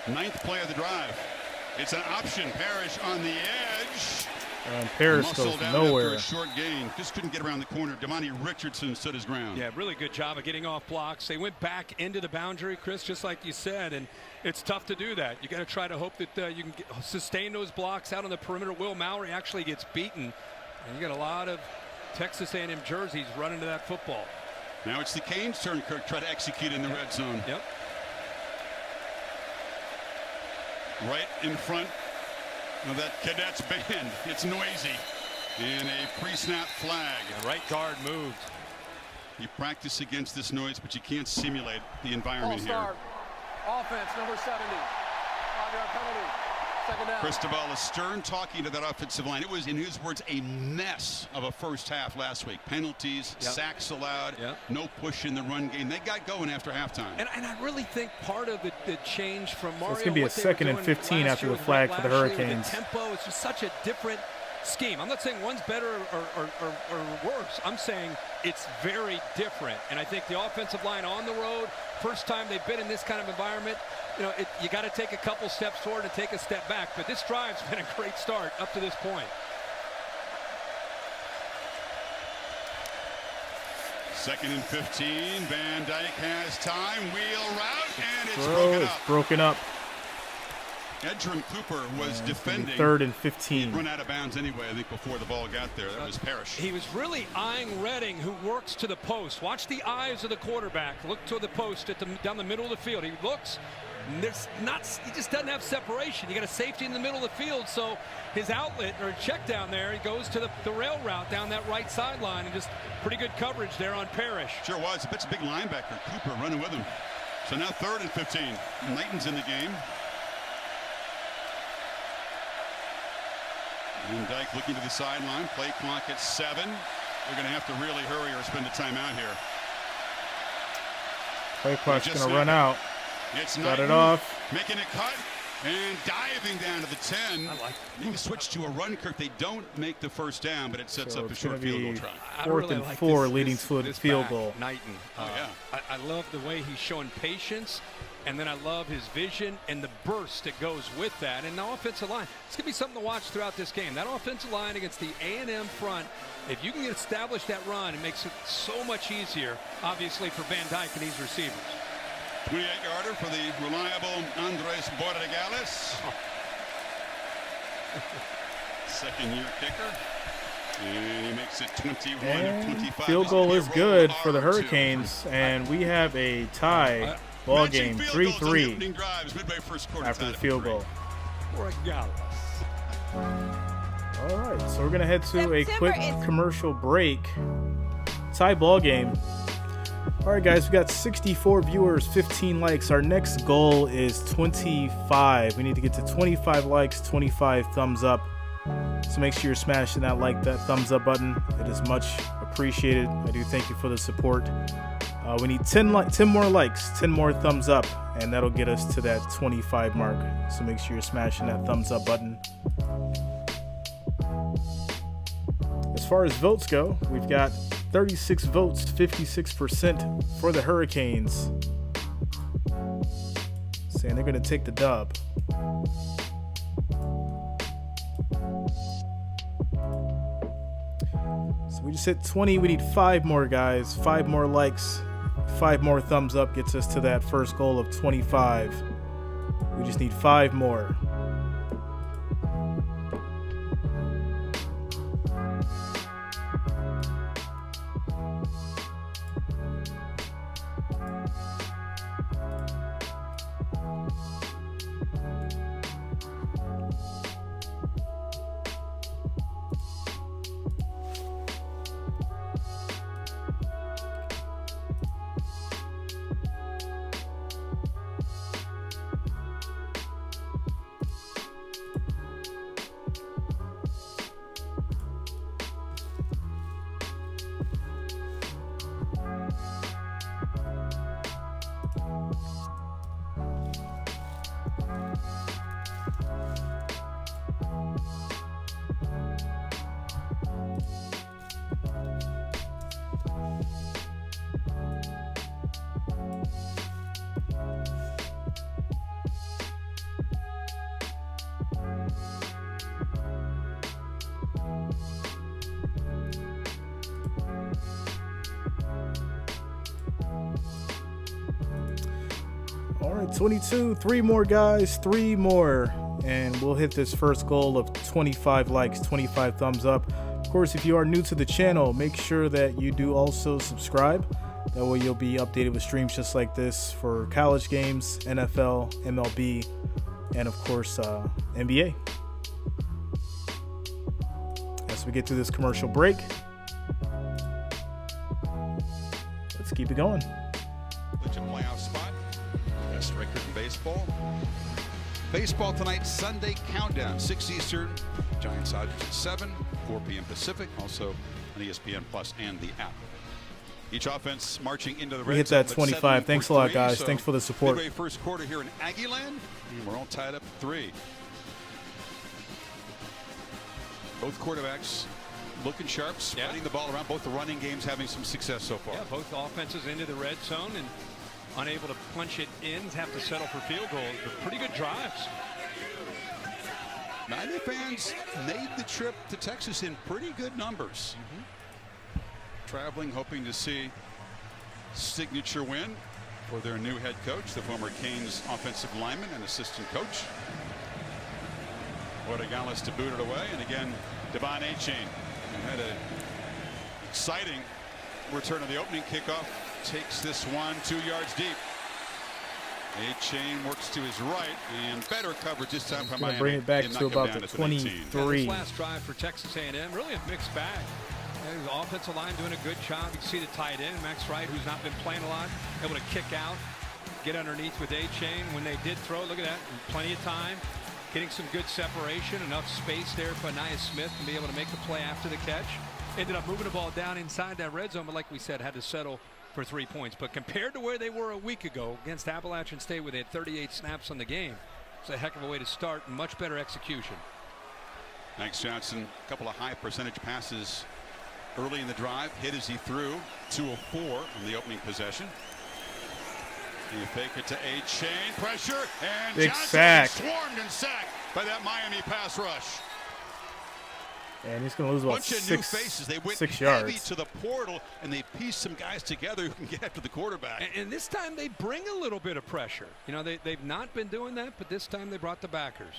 Speaker 10: 9th play of the drive. It's an option. Parrish on the edge.
Speaker 1: And Parrish goes nowhere.
Speaker 10: After a short gain. Just couldn't get around the corner. Damani Richardson stood his ground.
Speaker 11: Yeah, really good job of getting off blocks. They went back into the boundary, Chris, just like you said, and it's tough to do that. You got to try to hope that you can sustain those blocks out on the perimeter. Will Mallory actually gets beaten. And you got a lot of Texas A&M jerseys running to that football.
Speaker 10: Now it's the Canes' turn, Kirk, try to execute in the red zone.
Speaker 11: Yep.
Speaker 10: Right in front of that Cadets band. It's noisy. And a pre-snap flag.
Speaker 11: The right guard moved.
Speaker 10: You practice against this noise, but you can't simulate the environment here.
Speaker 9: Offense, number 70. 5-yard penalty. Second down.
Speaker 10: Cristobal Stern talking to that offensive line. It was, in his words, a mess of a first half last week. Penalties, sacks allowed, no push in the run game. They got going after halftime.
Speaker 11: And I really think part of the change from Mario.
Speaker 1: So it's going to be a 2nd and 15 after the flag for the Hurricanes.
Speaker 11: The tempo is just such a different scheme. I'm not saying one's better or worse. I'm saying it's very different. And I think the offensive line on the road, first time they've been in this kind of environment, you got to take a couple steps forward and take a step back. But this drive's been a great start up to this point.
Speaker 10: Second and 15. Van Dyke has time. Wheel route, and it's
Speaker 1: broken up.
Speaker 10: Edgerrin Cooper was defending.
Speaker 1: 3rd and 15.
Speaker 10: He'd run out of bounds anyway, I think, before the ball got there. That was Parrish.
Speaker 11: He was really eyeing Redding, who works to the post. Watch the eyes of the quarterback. Look to the post down the middle of the field. He looks. He just doesn't have separation. You got a safety in the middle of the field, so his outlet or check down there, he goes to the rail route down that right sideline, and just pretty good coverage there on Parrish.
Speaker 10: Sure was. It's a big linebacker. Cooper running with him. So now 3rd and 15. Knighton's in the game. And Dyke looking to the sideline. Play clock at 7. They're going to have to really hurry or spend a timeout here.
Speaker 1: Play clock's going to run out.
Speaker 10: It's
Speaker 1: got it off.
Speaker 10: Making a cut and diving down to the 10. I like it. You can switch to a run, Kirk. They don't make the first down, but it sets up a short field goal try.
Speaker 1: 4th and 4 leading to a field goal.
Speaker 11: Knighton. I love the way he's showing patience. And then I love his vision and the burst that goes with that. And the offensive line, it's going to be something to watch throughout this game. That offensive line against the A&M front, if you can establish that run, it makes it so much easier, obviously, for Van Dyke and these receivers.
Speaker 10: 28-yarder for the reliable Andres Borregales. Second-year kicker. And he makes it 21 of 25.
Speaker 1: Field goal is good for the Hurricanes, and we have a tie. Ball game 3-3 after the field goal. All right, so we're going to head to a quick commercial break. Tie ball game. All right, guys, we got 64 viewers, 15 likes. Our next goal is 25. We need to get to 25 likes, 25 thumbs up. So make sure you're smashing that thumbs up button. It is much appreciated. I do thank you for the support. We need 10 more likes, 10 more thumbs up, and that'll get us to that 25 mark. So make sure you're smashing that thumbs up button. As far as votes go, we've got 36 votes, 56% for the Hurricanes. Saying they're going to take the dub. So we just hit 20. We need 5 more, guys. 5 more likes. 5 more thumbs up gets us to that first goal of 25. We just need 5 more. All right, 22, 3 more, guys, 3 more, and we'll hit this first goal of 25 likes, 25 thumbs up. Of course, if you are new to the channel, make sure that you do also subscribe. That way you'll be updated with streams just like this for college games, NFL, MLB, and of course, NBA. As we get to this commercial break, let's keep it going.
Speaker 10: Playoff spot. Best record in baseball. Baseball tonight, Sunday countdown, 6 Eastern. Giants Dodgers at 7, 4 p.m. Pacific. Also on ESPN Plus and the app. Each offense marching into the red
Speaker 1: We hit that
Speaker 10: zone,
Speaker 1: 25. Thanks a lot, guys.
Speaker 10: So
Speaker 1: Thanks for the support.
Speaker 10: Midway first quarter here in Aggie land. We're all tied up at 3. Both quarterbacks looking sharp, spreading the ball around. Both the running games having some success so far.
Speaker 11: Yeah, both offenses into the red zone and unable to punch it in, have to settle for field goals, but pretty good drives.
Speaker 10: Miami fans made the trip to Texas in pretty good numbers. Traveling, hoping to see signature win for their new head coach, the former Canes offensive lineman and assistant coach. Ortegales to boot it away, and again, Devon A-Chain had an exciting return on the opening kickoff. Takes this one 2 yards deep. A-Chain works to his right, and better coverage this time from Miami.
Speaker 1: Bring it back to about the 23.
Speaker 11: This last drive for Texas A&M, really a mixed bag. The offensive line doing a good job. You can see the tight end, Max Wright, who's not been playing a lot, able to kick out, get underneath with A-Chain. When they did throw, look at that, plenty of time, getting some good separation, enough space there for Anaya Smith to be able to make the play after the catch. Ended up moving the ball down inside that red zone, but like we said, had to settle for 3 points. But compared to where they were a week ago against Appalachian State, where they had 38 snaps on the game, it's a heck of a way to start and much better execution.
Speaker 10: Max Johnson, a couple of high percentage passes early in the drive, hit as he threw, 2 of 4 on the opening possession. You fake it to A-Chain, pressure, and
Speaker 1: big
Speaker 10: Johnson
Speaker 1: sack.
Speaker 10: Swarmed and sacked by that Miami pass rush.
Speaker 1: And he's going to lose about
Speaker 10: Bunch of new faces. They went
Speaker 1: 6
Speaker 10: heavy
Speaker 1: yards.
Speaker 10: to the portal, and they pieced some guys together who can get after the quarterback.
Speaker 11: And this time they bring a little bit of pressure. You know, they've not been doing that, but this time they brought the backers.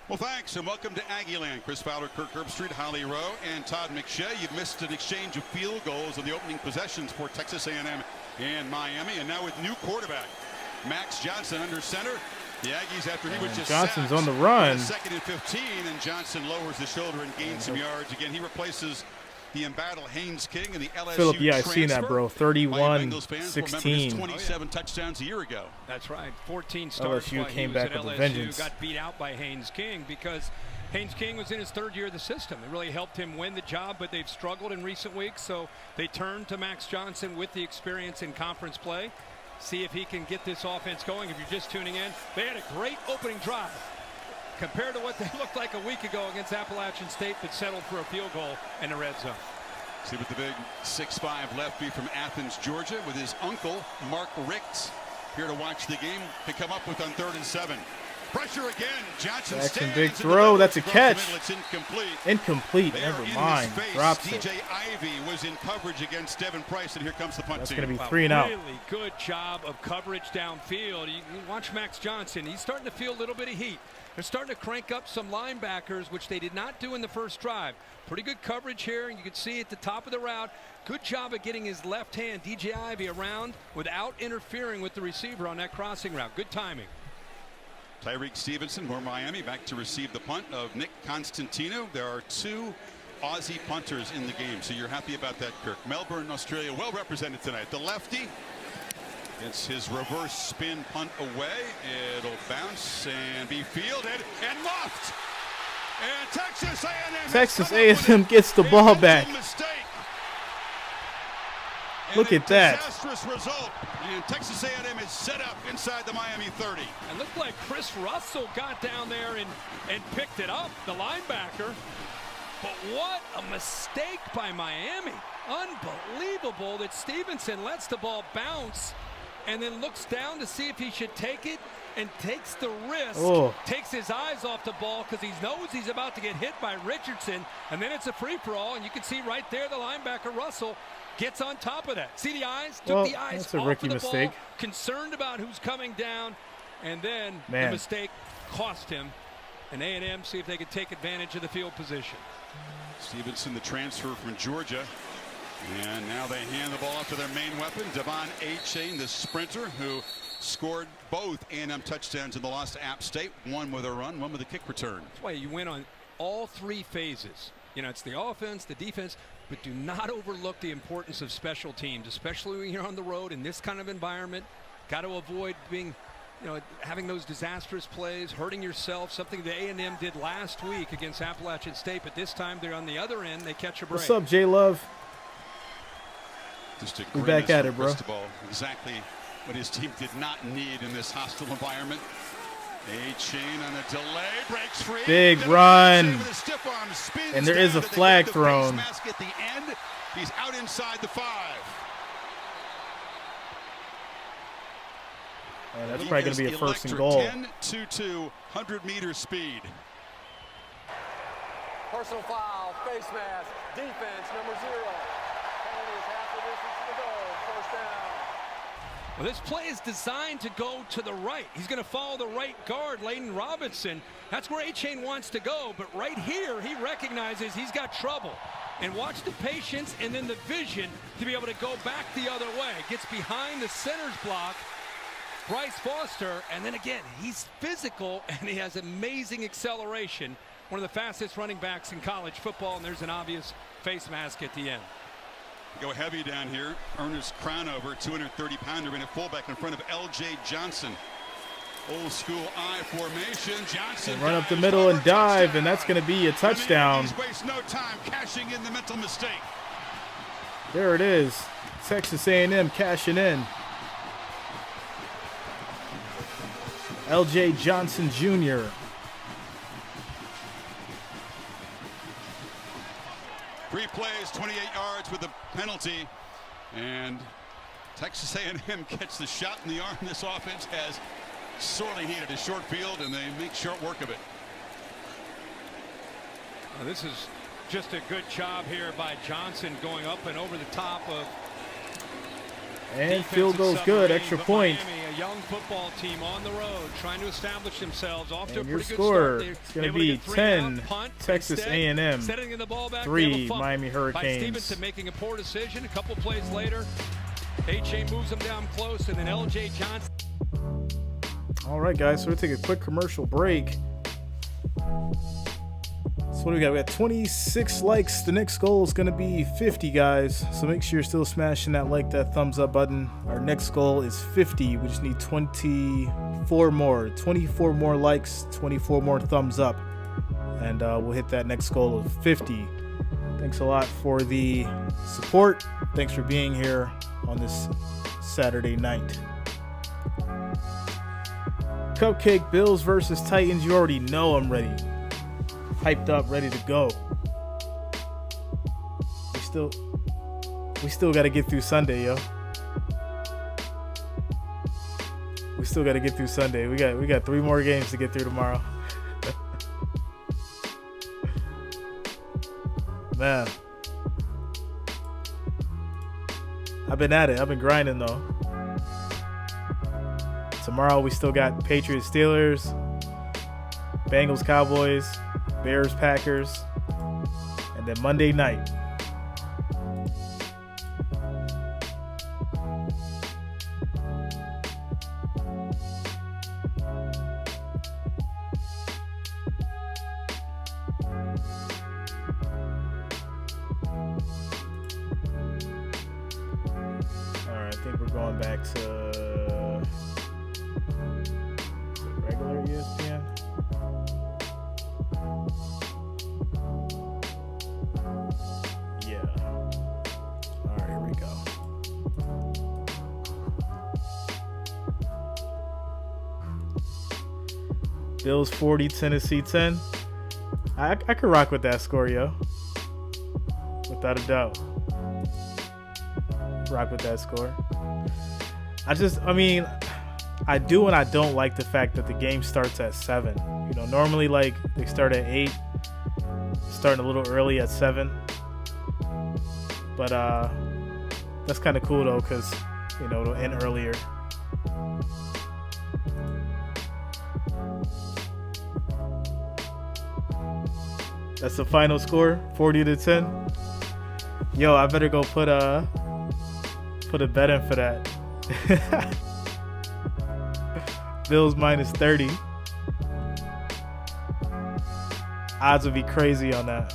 Speaker 10: Well, thanks, and welcome to Aggieland. Chris Fowler, Kirk Herbstreit, Holly Rowe, and Todd McShay. You've missed an exchange of field goals in the opening possessions for Texas A&M and Miami. And now with new quarterback, Max Johnson under center. The Aggies, after he was just
Speaker 1: Johnson's
Speaker 10: sacked
Speaker 1: on the run.
Speaker 10: 2nd and 15, and Johnson lowers the shoulder and gains some yards. Again, he replaces the embattled Haynes King and the LSU
Speaker 1: Philip, yeah, I've seen that,
Speaker 10: transfer.
Speaker 1: bro.
Speaker 10: Miami Bengals fans
Speaker 1: 31-16.
Speaker 10: remember his 27 touchdowns a year ago.
Speaker 11: That's right. 14 starts
Speaker 1: LSU
Speaker 11: while
Speaker 1: came
Speaker 11: he was
Speaker 1: back
Speaker 11: at
Speaker 1: with a
Speaker 11: LSU.
Speaker 1: vengeance.
Speaker 11: Got beat out by Haynes King because Haynes King was in his 3rd year of the system. It really helped him win the job, but they've struggled in recent weeks, so they turned to Max Johnson with the experience in conference play. See if he can get this offense going. If you're just tuning in, they had a great opening drive compared to what they looked like a week ago against Appalachian State, but settled for a field goal in the red zone.
Speaker 10: See what the big 6'5" lefty from Athens, Georgia, with his uncle, Mark Richt, here to watch the game, to come up with on 3rd and 7. Pressure again. Johnson
Speaker 1: Jackson,
Speaker 10: stands
Speaker 1: big
Speaker 10: in the
Speaker 1: throw.
Speaker 10: middle.
Speaker 1: That's a catch.
Speaker 10: It's incomplete.
Speaker 1: Incomplete.
Speaker 10: They are
Speaker 1: Never
Speaker 10: in
Speaker 1: mind.
Speaker 10: his face.
Speaker 1: Drops it.
Speaker 10: DJ Ivey was in coverage against Devin Price, and here comes the punt
Speaker 1: That's
Speaker 10: team.
Speaker 1: going to be 3 and out.
Speaker 11: Really good job of coverage downfield. You watch Max Johnson. He's starting to feel a little bit of heat. They're starting to crank up some linebackers, which they did not do in the first drive. Pretty good coverage here, and you can see at the top of the route. Good job of getting his left hand, DJ Ivey, around without interfering with the receiver on that crossing route. Good timing.
Speaker 10: Tyreek Stevenson, for Miami, back to receive the punt of Nick Constantino. There are 2 Aussie punters in the game, so you're happy about that, Kirk. Melbourne, Australia, well represented tonight. The lefty gets his reverse spin punt away. It'll bounce and be fielded and muffed. And Texas A&M
Speaker 1: gets the ball back.
Speaker 10: Mistake.
Speaker 1: Look at that.
Speaker 10: Disastrous result. And Texas A&M is set up inside the Miami 30.
Speaker 11: It looked like Chris Russell got down there and picked it up, the linebacker. But what a mistake by Miami. Unbelievable that Stevenson lets the ball bounce and then looks down to see if he should take it and takes the risk, takes his eyes off the ball because he knows he's about to get hit by Richardson, and then it's a free-for-all, and you can see right there the linebacker Russell gets on top of that. See the eyes?
Speaker 1: Well,
Speaker 11: Took the eyes
Speaker 1: that's a
Speaker 11: off
Speaker 1: rookie
Speaker 11: of the
Speaker 1: mistake.
Speaker 11: ball, concerned about who's coming down, and then
Speaker 1: Man.
Speaker 11: the mistake cost him. And A&M see if they can take advantage of the field position.
Speaker 10: Stevenson, the transfer from Georgia. And now they hand the ball off to their main weapon, Devon A-Chain, the sprinter, who scored both A&M touchdowns in the loss to App State. One with a run, one with a kick return.
Speaker 11: That's why you win on all three phases. You know, it's the offense, the defense, but do not overlook the importance of special teams, especially when you're on the road in this kind of environment. Got to avoid being, you know, having those disastrous plays, hurting yourself, something that A&M did last week against Appalachian State, but this time they're on the other end, they catch a break.
Speaker 1: What's up, J-Love?
Speaker 10: Just a
Speaker 1: We back at it, bro.
Speaker 10: Cristobal. Exactly what his team did not need in this hostile environment. A-Chain on a delay, breaks free.
Speaker 1: Big run. And there is a flag thrown.
Speaker 10: At the end, he's out inside the 5.
Speaker 1: Man, that's probably going to be a first and goal.
Speaker 10: 10-2-2, 100-meter speed.
Speaker 9: Personal foul, face mask, defense, number 0. Penalty is half the distance to the goal. First down.
Speaker 11: Well, this play is designed to go to the right. He's going to follow the right guard, Layden Robinson. That's where A-Chain wants to go, but right here, he recognizes he's got trouble. And watch the patience and then the vision to be able to go back the other way. Gets behind the center's block, Bryce Foster, and then again, he's physical and he has amazing acceleration. One of the fastest running backs in college football, and there's an obvious face mask at the end.
Speaker 10: Go heavy down here. Ernest Crownover, 230-pounder in at fullback in front of L.J. Johnson. Old school I formation. Johnson
Speaker 1: Run up the middle and dive, and that's going to be a touchdown.
Speaker 10: Waste no time cashing in the mental mistake.
Speaker 1: There it is. Texas A&M cashing in. L.J. Johnson Jr.
Speaker 10: Three plays, 28 yards with the penalty, and Texas A&M gets the shot in the arm. This offense has sorely needed a short field, and they make short work of it.
Speaker 11: Well, this is just a good job here by Johnson going up and over the top of.
Speaker 1: And field goal's good, extra point.
Speaker 11: Miami, a young football team on the road trying to establish themselves off to a
Speaker 1: And your
Speaker 11: pretty
Speaker 1: score
Speaker 11: good
Speaker 1: is
Speaker 11: start.
Speaker 1: going to be 10 Texas A&M, 3 Miami Hurricanes.
Speaker 11: By Stevenson making a poor decision. A couple plays later, A-Chain moves them down close, and then L.J. Johnson.
Speaker 1: All right, guys, so we'll take a quick commercial break. So what do we got? We got 26 likes. The next goal is going to be 50, guys. So make sure you're still smashing that thumbs up button. Our next goal is 50. We just need 24 more. 24 more likes, 24 more thumbs up. And we'll hit that next goal of 50. Thanks a lot for the support. Thanks for being here on this Saturday night. Cupcake, Bills versus Titans. You already know I'm ready. Hyped up, ready to go. We still got to get through Sunday, yo. We still got to get through Sunday. We got 3 more games to get through tomorrow. Man, I've been at it. I've been grinding though. Tomorrow we still got Patriots, Steelers, Bengals, Cowboys, Bears, Packers, and then Monday night. All right, I think we're going back to regular ESPN. Bills 40, Tennessee 10. I could rock with that score, yo. Without a doubt. Rock with that score. I do and I don't like the fact that the game starts at 7. You know, normally like they start at 8. Starting a little early at 7. But That's kind of cool though, because it'll end earlier. That's the final score, 40-10. Yo, I better go put a bet in for that. Bills minus 30. Odds would be crazy on that.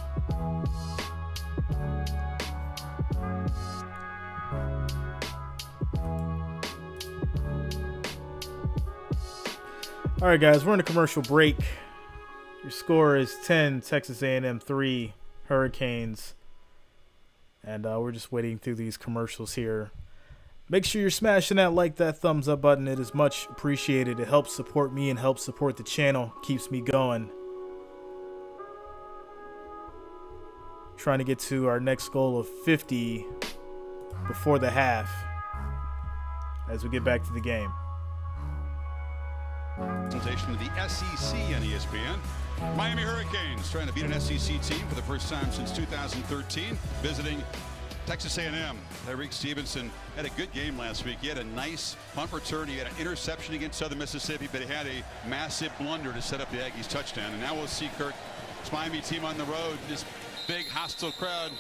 Speaker 1: All right, guys, we're in a commercial break. Your score is 10, Texas A&M 3, Hurricanes. And we're just waiting through these commercials here. Make sure you're smashing that thumbs up button. It is much appreciated. It helps support me and helps support the channel. Keeps me going. Trying to get to our next goal of 50 before the half as we get back to the game.
Speaker 10: Presentation of the SEC on ESPN. Miami Hurricanes trying to beat an SEC team for the first time since 2013, visiting Texas A&M. Tyreek Stevenson had a good game last week. He had a nice punt return. He had an interception against Southern Mississippi, but he had a massive blunder to set up the Aggies touchdown. And now we'll see Kirk, this Miami team on the road, this big hostile crowd.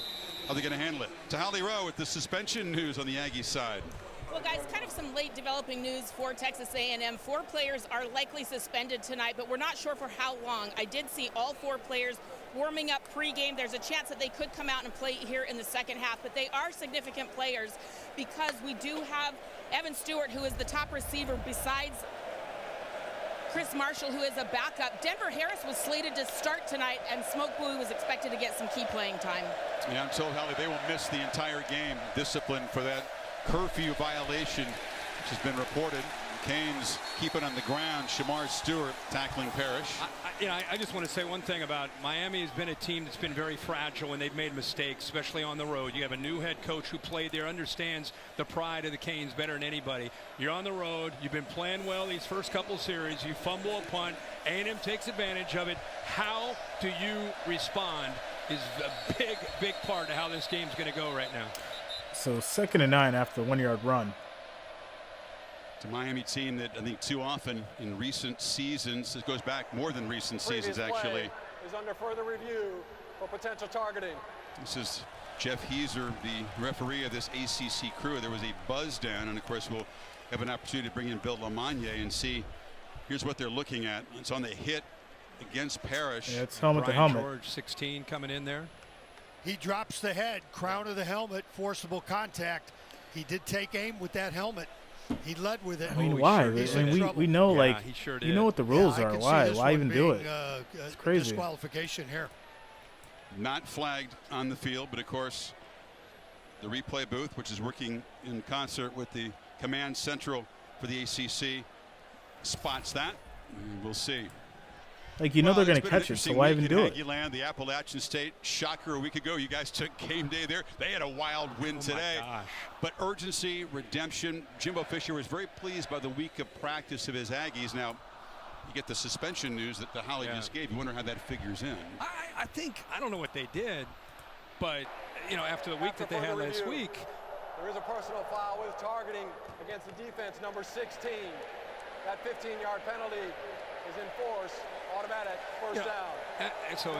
Speaker 10: How are they going to handle it? To Holly Rowe with the suspension news on the Aggies side.
Speaker 13: Well, guys, kind of some late developing news for Texas A&M. 4 players are likely suspended tonight, but we're not sure for how long. I did see all 4 players warming up pregame. There's a chance that they could come out and play here in the second half, but they are significant players because we do have Evan Stewart, who is the top receiver besides Chris Marshall, who is a backup. Denver Harris was slated to start tonight, and Smoke Bowie was expected to get some key playing time.
Speaker 10: Yeah, I'm told, Holly, they will miss the entire game. Discipline for that curfew violation, which has been reported. Canes keep it on the ground. Shamar Stewart tackling Parrish.
Speaker 11: I just want to say one thing about Miami. Has been a team that's been very fragile when they've made mistakes, especially on the road. You have a new head coach who played there, understands the pride of the Canes better than anybody. You're on the road. You've been playing well these first couple series. You fumble a punt. A&M takes advantage of it. How do you respond is a big part of how this game's going to go right now.
Speaker 1: So 2nd and 9 after the 1-yard run.
Speaker 10: It's a Miami team that I think too often in recent seasons, it goes back more than recent seasons actually,
Speaker 9: is under further review for potential targeting.
Speaker 10: This is Jeff Heiser, the referee of this ACC crew. There was a buzz down, and of course we'll have an opportunity to bring in Bill Lamagne and see. Here's what they're looking at. It's on the hit against Parrish.
Speaker 1: Yeah, it's helmet to
Speaker 11: Brian
Speaker 1: helmet.
Speaker 11: George, 16, coming in there.
Speaker 14: He drops the head, crown of the helmet, forcible contact. He did take aim with that helmet. He led with it.
Speaker 1: I mean, why? I mean, we know,
Speaker 11: yeah,
Speaker 1: like,
Speaker 11: sure
Speaker 1: you know what the rules are. Why even do it? It's crazy.
Speaker 14: Disqualification here.
Speaker 10: Not flagged on the field, but of course, the replay booth, which is working in concert with the command central for the ACC, spots that. And we'll see.
Speaker 1: Like, they're going to catch it, so why even do it?
Speaker 10: Land, the Appalachian State shocker a week ago. You guys took game day there. They had a wild win today. But urgency, redemption. Jimbo Fisher was very pleased by the week of practice of his Aggies. Now, you get the suspension news that the Holly just gave. You wonder how that figures in.
Speaker 11: I think, I don't know what they did, but, after the week that they had last week.
Speaker 9: There is a personal foul with targeting against the defense, number 16. That 15-yard penalty is in force. Automatic first down.
Speaker 11: So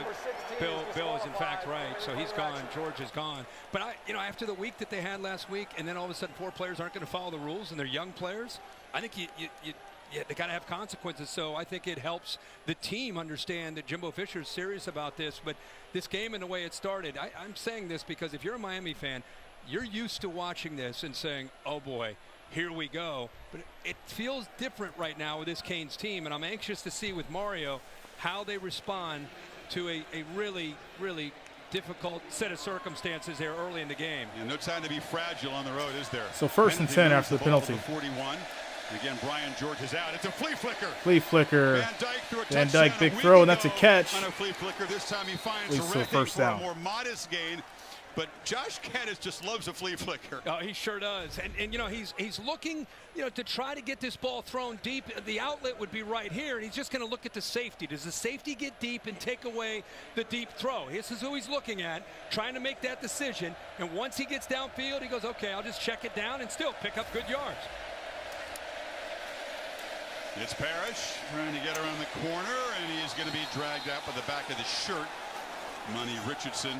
Speaker 11: Bill is in fact right. So he's gone. George is gone. But after the week that they had last week, and then all of a sudden 4 players aren't going to follow the rules, and they're young players. I think they got to have consequences. So I think it helps the team understand that Jimbo Fisher is serious about this. But this game and the way it started, I'm saying this because if you're a Miami fan, you're used to watching this and saying, "Oh boy, here we go." But it feels different right now with this Canes team, and I'm anxious to see with Mario how they respond to a really, really difficult set of circumstances there early in the game.
Speaker 10: Yeah, no time to be fragile on the road, is there?
Speaker 1: So 1st and 10 after the penalty.
Speaker 10: 41. Again, Brian George is out. It's a flea flicker.
Speaker 1: Flea flicker.
Speaker 10: Van Dyke
Speaker 1: big throw, and that's a catch.
Speaker 10: On a flea flicker, this time he finds
Speaker 1: leads to a
Speaker 10: Reddick
Speaker 1: first
Speaker 10: for a
Speaker 1: down.
Speaker 10: more modest gain. But Josh Caddis just loves a flea flicker.
Speaker 11: Oh, he sure does. And you know, he's looking, you know, to try to get this ball thrown deep. The outlet would be right here, and he's just going to look at the safety. Does the safety get deep and take away the deep throw? This is who he's looking at, trying to make that decision. And once he gets downfield, he goes, okay, I'll just check it down and still pick up good yards.
Speaker 10: It's Parrish trying to get around the corner, and he is going to be dragged out by the back of the shirt. Money Richardson,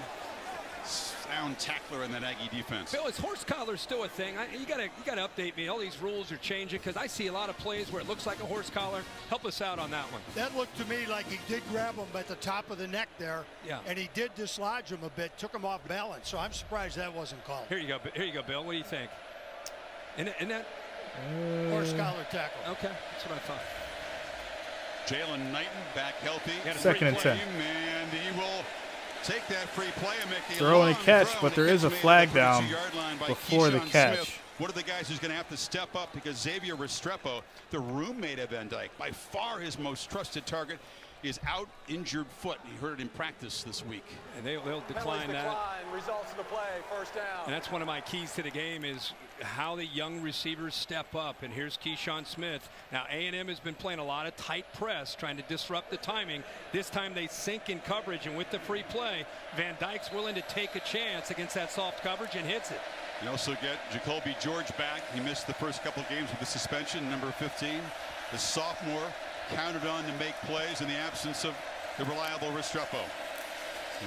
Speaker 10: sound tackler in that Aggie defense.
Speaker 11: Bill, is horse collar still a thing? You gotta update me. All these rules are changing because I see a lot of plays where it looks like a horse collar. Help us out on that one.
Speaker 14: That looked to me like he did grab him at the top of the neck there.
Speaker 11: Yeah.
Speaker 14: And he did dislodge him a bit, took him off balance. So I'm surprised that wasn't called.
Speaker 11: Here you go. Here you go, Bill. What do you think? And that
Speaker 14: horse collar tackle.
Speaker 11: Okay, that's what I thought.
Speaker 10: Jalen Knighton back healthy.
Speaker 1: 2nd and 10.
Speaker 10: And he will take that free play and make a
Speaker 1: Throw and
Speaker 10: long
Speaker 1: catch,
Speaker 10: throw,
Speaker 1: but
Speaker 10: and
Speaker 1: there
Speaker 10: it
Speaker 1: is a
Speaker 10: gets
Speaker 1: flag
Speaker 10: made at
Speaker 1: down
Speaker 10: the 32-yard line by
Speaker 1: before the
Speaker 10: Keyshawn
Speaker 1: catch.
Speaker 10: Smith. One of the guys who's going to have to step up because Xavier Restrepo, the roommate of Van Dyke, by far his most trusted target, is out injured foot. He heard it in practice this week.
Speaker 11: And they'll decline that.
Speaker 9: Results of the play, first down.
Speaker 11: And that's one of my keys to the game is how the young receivers step up. And here's Keyshawn Smith. Now A&M has been playing a lot of tight press, trying to disrupt the timing. This time they sink in coverage, and with the free play, Van Dyke's willing to take a chance against that soft coverage and hits it.
Speaker 10: You also get Jacoby George back. He missed the first couple games with the suspension, number 15. The sophomore counted on to make plays in the absence of the reliable Restrepo.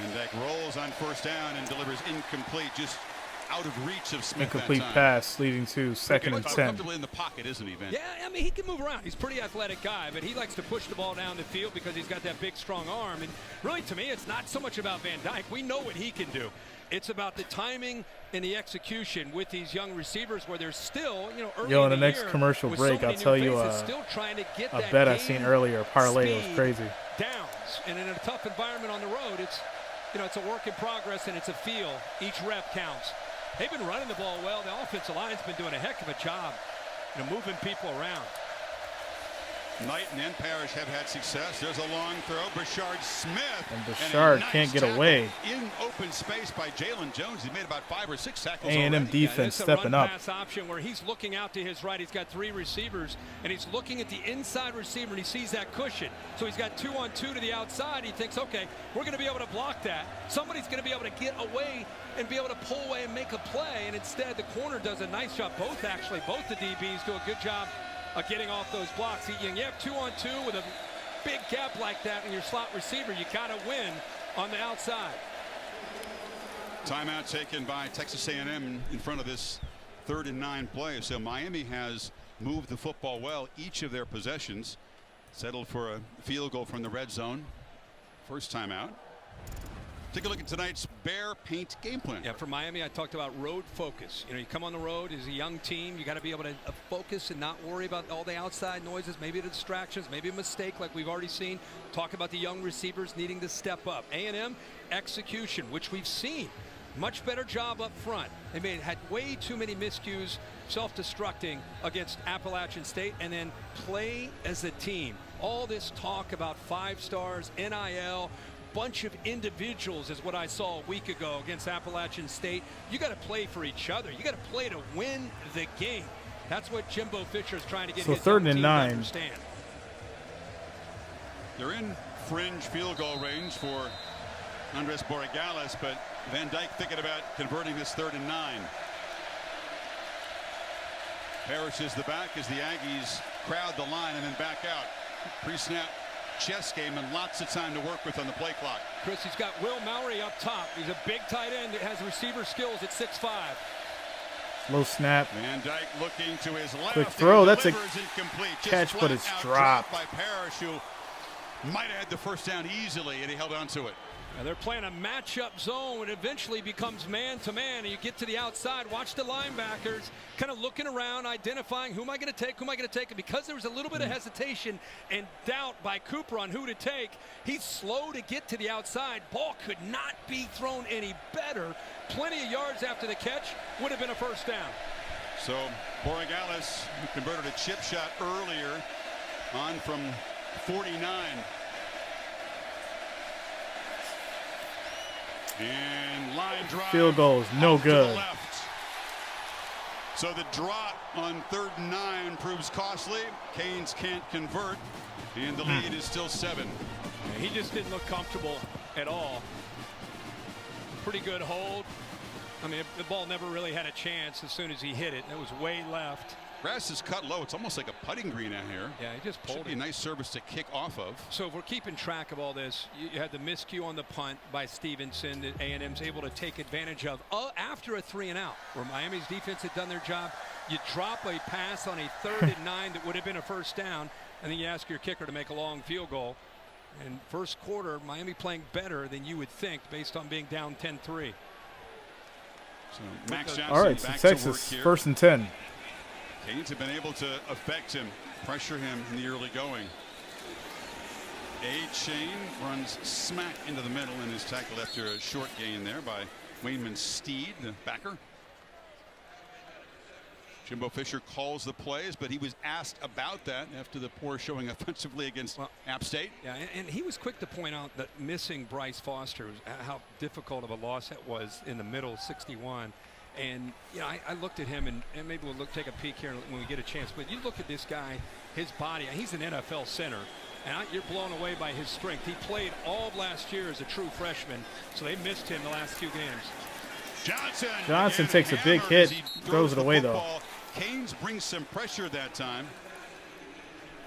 Speaker 10: And Dyke rolls on first down and delivers incomplete, just out of reach of Smith.
Speaker 1: Incomplete pass leading to 2nd and 10.
Speaker 10: Comfortably in the pocket, isn't he, Van?
Speaker 11: Yeah, I mean, he can move around. He's a pretty athletic guy, but he likes to push the ball down the field because he's got that big, strong arm. And really, to me, it's not so much about Van Dyke. We know what he can do. It's about the timing and the execution with these young receivers where they're still, you know, early
Speaker 1: Yo,
Speaker 11: in
Speaker 1: in the next
Speaker 11: year,
Speaker 1: commercial
Speaker 11: with
Speaker 1: break,
Speaker 11: so
Speaker 1: I'll
Speaker 11: many
Speaker 1: tell
Speaker 11: new
Speaker 1: you
Speaker 11: faces still trying to get
Speaker 1: a
Speaker 11: that
Speaker 1: bet I
Speaker 11: game
Speaker 1: seen earlier, a parlay. It was
Speaker 11: speed
Speaker 1: crazy.
Speaker 11: downs. And in a tough environment on the road, it's, you know, it's a work in progress and it's a feel. Each rep counts. They've been running the ball well. The offensive line's been doing a heck of a job, you know, moving people around.
Speaker 10: Knighton and Parrish have had success. There's a long throw. Bashard Smith.
Speaker 1: And Bashard can't get away.
Speaker 10: In open space by Jalen Jones. He made about 5 or 6 tackles
Speaker 1: A&M
Speaker 10: already.
Speaker 1: defense stepping up.
Speaker 11: Pass option where he's looking out to his right. He's got 3 receivers, and he's looking at the inside receiver, and he sees that cushion. So he's got 2-on-2 to the outside. He thinks, okay, we're going to be able to block that. Somebody's going to be able to get away and be able to pull away and make a play. And instead, the corner does a nice job. Both the DBs do a good job of getting off those blocks. You have 2-on-2 with a big gap like that in your slot receiver. You got to win on the outside.
Speaker 10: Timeout taken by Texas A&M in front of this 3rd and 9 play. So Miami has moved the football well. Each of their possessions settled for a field goal from the red zone. First timeout. Take a look at tonight's Bear Paint game plan.
Speaker 11: Yeah, for Miami, I talked about road focus. You know, you come on the road as a young team, you got to be able to focus and not worry about all the outside noises, maybe the distractions, maybe a mistake like we've already seen. Talk about the young receivers needing to step up. A&M execution, which we've seen. Much better job up front. They had way too many miscues, self-destructing against Appalachian State, and then play as a team. All this talk about 5 stars, NIL, bunch of individuals is what I saw a week ago against Appalachian State. You got to play for each other. You got to play to win the game. That's what Jimbo Fisher is trying to get his
Speaker 1: 3rd and 9.
Speaker 11: to understand.
Speaker 10: They're in fringe field goal range for Andres Borregales, but Van Dyke thinking about converting this 3rd and 9. Parrish is the back as the Aggies crowd the line and then back out. Pre-snap chess game and lots of time to work with on the play clock.
Speaker 11: Chris, he's got Will Mowry up top. He's a big tight end that has receiver skills at 6'5".
Speaker 1: Low snap.
Speaker 10: Van Dyke looking to his left.
Speaker 1: Quick throw. That's a
Speaker 10: incomplete.
Speaker 1: catch, but it's dropped.
Speaker 10: By Parrish, who might have had the first down easily, and he held on to it.
Speaker 11: And they're playing a matchup zone and eventually becomes man-to-man. And you get to the outside, watch the linebackers kind of looking around, identifying who am I going to take, And because there was a little bit of hesitation and doubt by Cooper on who to take, he's slow to get to the outside. Ball could not be thrown any better. Plenty of yards after the catch, would have been a first down.
Speaker 10: So Borregales converted a chip shot earlier on from 49. And line
Speaker 1: field goal is no good.
Speaker 10: So the drop on 3rd and 9 proves costly. Canes can't convert, and the lead is still 7.
Speaker 11: He just didn't look comfortable at all. Pretty good hold. I mean, the ball never really had a chance as soon as he hit it. It was way left.
Speaker 10: Grass is cut low. It's almost like a putting green out here.
Speaker 11: Yeah, he just pulled
Speaker 10: Should be
Speaker 11: it.
Speaker 10: a nice surface to kick off of.
Speaker 11: So if we're keeping track of all this, you had the miscue on the punt by Stevenson that A&M's able to take advantage of after a 3 and out, where Miami's defense had done their job. You drop a pass on a 3rd and 9 that would have been a 1st down, and then you ask your kicker to make a long field goal. And first quarter, Miami playing better than you would think based on being down 10-3.
Speaker 10: So Max Johnson
Speaker 1: all right, so
Speaker 10: back
Speaker 1: Texas,
Speaker 10: to work here.
Speaker 1: 1st and 10.
Speaker 10: Canes have been able to affect him, pressure him in the early going. A-Chain runs smack into the middle and is tackled after a short gain there by Wayman Steed, the backer. Jimbo Fisher calls the plays, but he was asked about that after the poor showing offensively against App State.
Speaker 11: Yeah, and he was quick to point out that missing Bryce Foster, how difficult of a loss that was in the middle, 61. And you know, I looked at him, and maybe we'll take a peek here when we get a chance. But you look at this guy, his body. He's an NFL center, and you're blown away by his strength. He played all of last year as a true freshman, so they missed him the last 2 games.
Speaker 10: Johnson
Speaker 1: takes a big hit, throws it away though.
Speaker 10: Canes brings some pressure that time.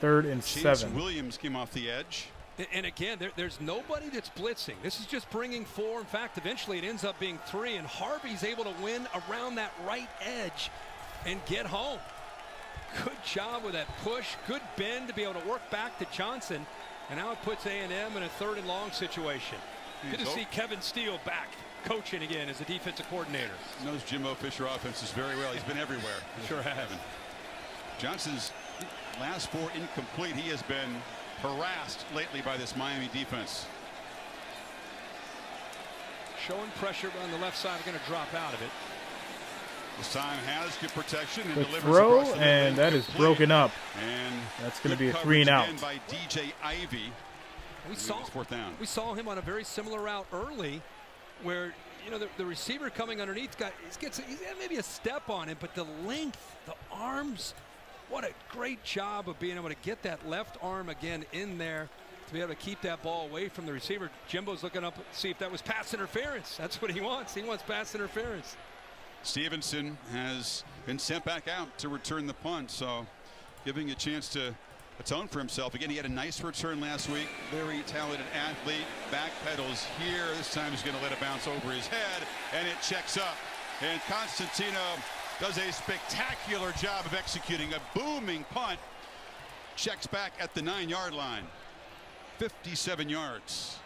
Speaker 1: 3rd and
Speaker 10: Chase
Speaker 1: 7.
Speaker 10: Williams came off the edge.
Speaker 11: And again, there's nobody that's blitzing. This is just bringing 4. In fact, eventually it ends up being 3, and Harvey's able to win around that right edge and get home. Good job with that push. Good bend to be able to work back to Johnson. And now it puts A&M in a 3rd and long situation. Good to see Kevin Steele back coaching again as a defensive coordinator.
Speaker 10: Knows Jimbo Fisher offenses very well. He's been everywhere.
Speaker 11: Sure has.
Speaker 10: Johnson's last 4 incomplete. He has been harassed lately by this Miami defense.
Speaker 11: Showing pressure on the left side. Going to drop out of it.
Speaker 10: This time has good protection and
Speaker 1: Good
Speaker 10: delivers
Speaker 1: throw,
Speaker 10: across the
Speaker 1: and
Speaker 10: middle,
Speaker 1: that is
Speaker 10: complete.
Speaker 1: broken up.
Speaker 10: And
Speaker 1: that's going to be a 3
Speaker 10: coverage
Speaker 1: and out.
Speaker 10: again by DJ Ivey.
Speaker 11: We saw
Speaker 10: 4th down.
Speaker 11: We saw him on a very similar route early, where you know the receiver coming underneath he's got maybe a step on it, but the length, the arms, what a great job of being able to get that left arm again in there to be able to keep that ball away from the receiver. Jimbo's looking up to see if that was pass interference. That's what he wants. He wants pass interference.
Speaker 10: Stevenson has been sent back out to return the punt, so giving a chance to atone for himself. Again, he had a nice return last week. Very talented athlete. Back pedals here. This time he's going to let it bounce over his head, and it checks up. And Constantino does a spectacular job of executing a booming punt. Checks back at the 9-yard line. 57 yards.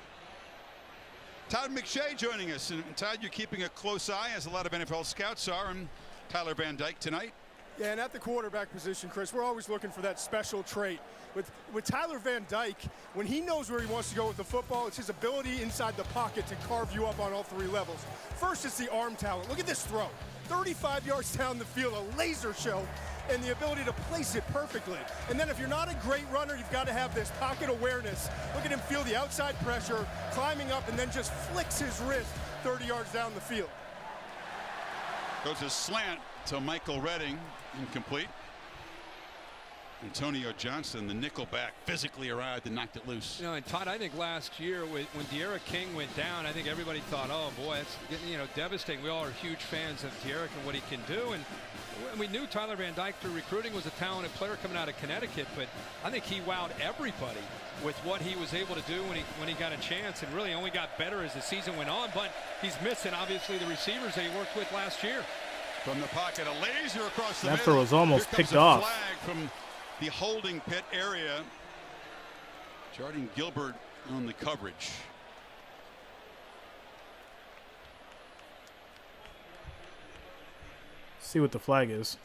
Speaker 10: Todd McShay joining us. And Todd, you're keeping a close eye, as a lot of NFL scouts are, on Tyler Van Dyke tonight.
Speaker 15: Yeah, and at the quarterback position, Chris, we're always looking for that special trait. With Tyler Van Dyke, when he knows where he wants to go with the football, it's his ability inside the pocket to carve you up on all 3 levels. First, it's the arm talent. Look at this throw. 35 yards down the field, a laser show, and the ability to place it perfectly. And then if you're not a great runner, you've got to have this pocket awareness. Look at him feel the outside pressure, climbing up, and then just flicks his wrist 30 yards down the field.
Speaker 10: Goes a slant to Michael Redding, incomplete. Antonio Johnson, the nickelback, physically arrived and knocked it loose.
Speaker 11: You know, and Todd, I think last year when De'Ara King went down, I think everybody thought, oh boy, it's devastating. We all are huge fans of De'Ara and what he can do, and we knew Tyler Van Dyke through recruiting was a talented player coming out of Connecticut, but I think he wowed everybody with what he was able to do when he got a chance, and really only got better as the season went on. But he's missing obviously the receivers that he worked with last year.
Speaker 10: From the pocket, a laser across the
Speaker 1: That
Speaker 10: middle.
Speaker 1: throw was almost
Speaker 10: Here comes
Speaker 1: picked
Speaker 10: a
Speaker 1: off.
Speaker 10: Flag from the holding pit area. Jardine Gilbert on the coverage.
Speaker 1: See what the flag is.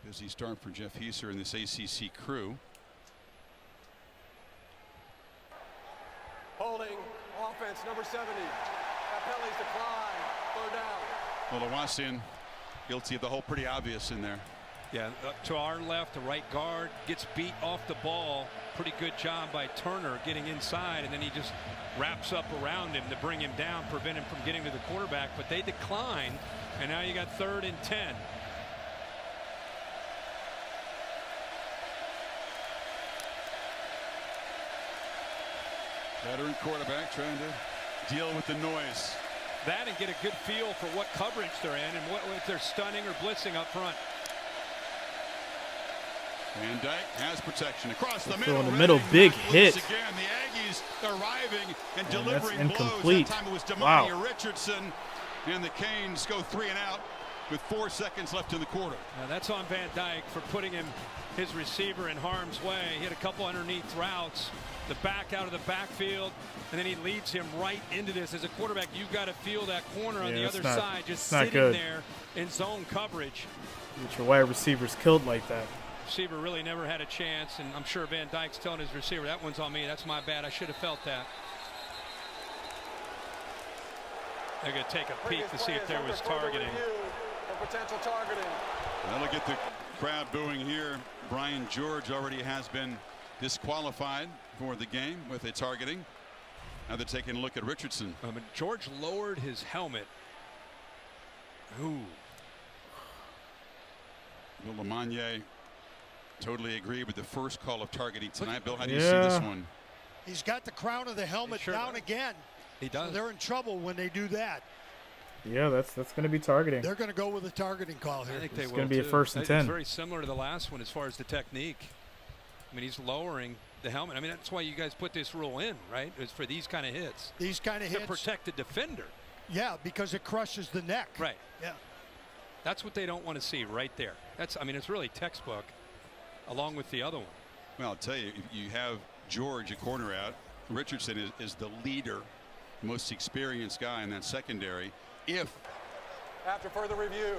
Speaker 10: Busy start for Jeff Heiser and this ACC crew.
Speaker 9: Holding offense number 70. That penalty's decline. 3rd down.
Speaker 10: Oluwaseun guilty of the hole, pretty obvious in there.
Speaker 11: Yeah, to our left, the right guard gets beat off the ball. Pretty good job by Turner getting inside, and then he just wraps up around him to bring him down, prevent him from getting to the quarterback. But they decline, and now you got 3rd and 10.
Speaker 10: Veteran quarterback trying to deal with the noise.
Speaker 11: That and get a good feel for what coverage they're in and what if they're stunning or blitzing up front.
Speaker 10: Van Dyke has protection across the
Speaker 1: Throw
Speaker 10: middle.
Speaker 1: in the middle, big hit.
Speaker 10: Again, the Aggies arriving and
Speaker 1: Man,
Speaker 10: delivering
Speaker 1: that's
Speaker 10: blows.
Speaker 1: incomplete.
Speaker 10: That time it was Damani
Speaker 1: Wow.
Speaker 10: Richardson, and the Canes go 3 and out with 4 seconds left in the quarter.
Speaker 11: Now that's on Van Dyke for putting his receiver in harm's way. He had a couple underneath routes, the back out of the backfield, and then he leads him right into this. As a quarterback, you've got to feel that corner on the other side, just sitting there in zone coverage.
Speaker 1: Get your wide receivers killed like that.
Speaker 11: Receiver really never had a chance, and I'm sure Van Dyke's telling his receiver, that one's on me, that's my bad, I should have felt that. They're going to take a peek to see if there was targeting.
Speaker 9: Potential targeting.
Speaker 10: Now look at the crowd booing here. Brian George already has been disqualified for the game with a targeting. Now they're taking a look at Richardson.
Speaker 11: George lowered his helmet. Ooh.
Speaker 10: Bill LeMonnier totally agree with the first call of targeting tonight. Bill, how do you see this one?
Speaker 14: He's got the crown of the helmet down again.
Speaker 11: He does.
Speaker 14: So they're in trouble when they do that.
Speaker 1: Yeah, that's going to be targeting.
Speaker 14: They're going to go with a targeting call here.
Speaker 11: I think they will.
Speaker 1: It's going to be a 1st and 10.
Speaker 11: It's very similar to the last one as far as the technique. I mean, he's lowering the helmet. I mean, that's why you guys put this rule in, right? It's for these kind of hits.
Speaker 14: These kind of hits.
Speaker 11: To protect the defender.
Speaker 14: Yeah, because it crushes the neck.
Speaker 11: Right.
Speaker 14: Yeah.
Speaker 11: That's what they don't want to see right there. I mean, it's really textbook along with the other one.
Speaker 10: Well, I'll tell you, if you have George a corner out, Richardson is the leader, most experienced guy in that secondary. If
Speaker 9: after further review,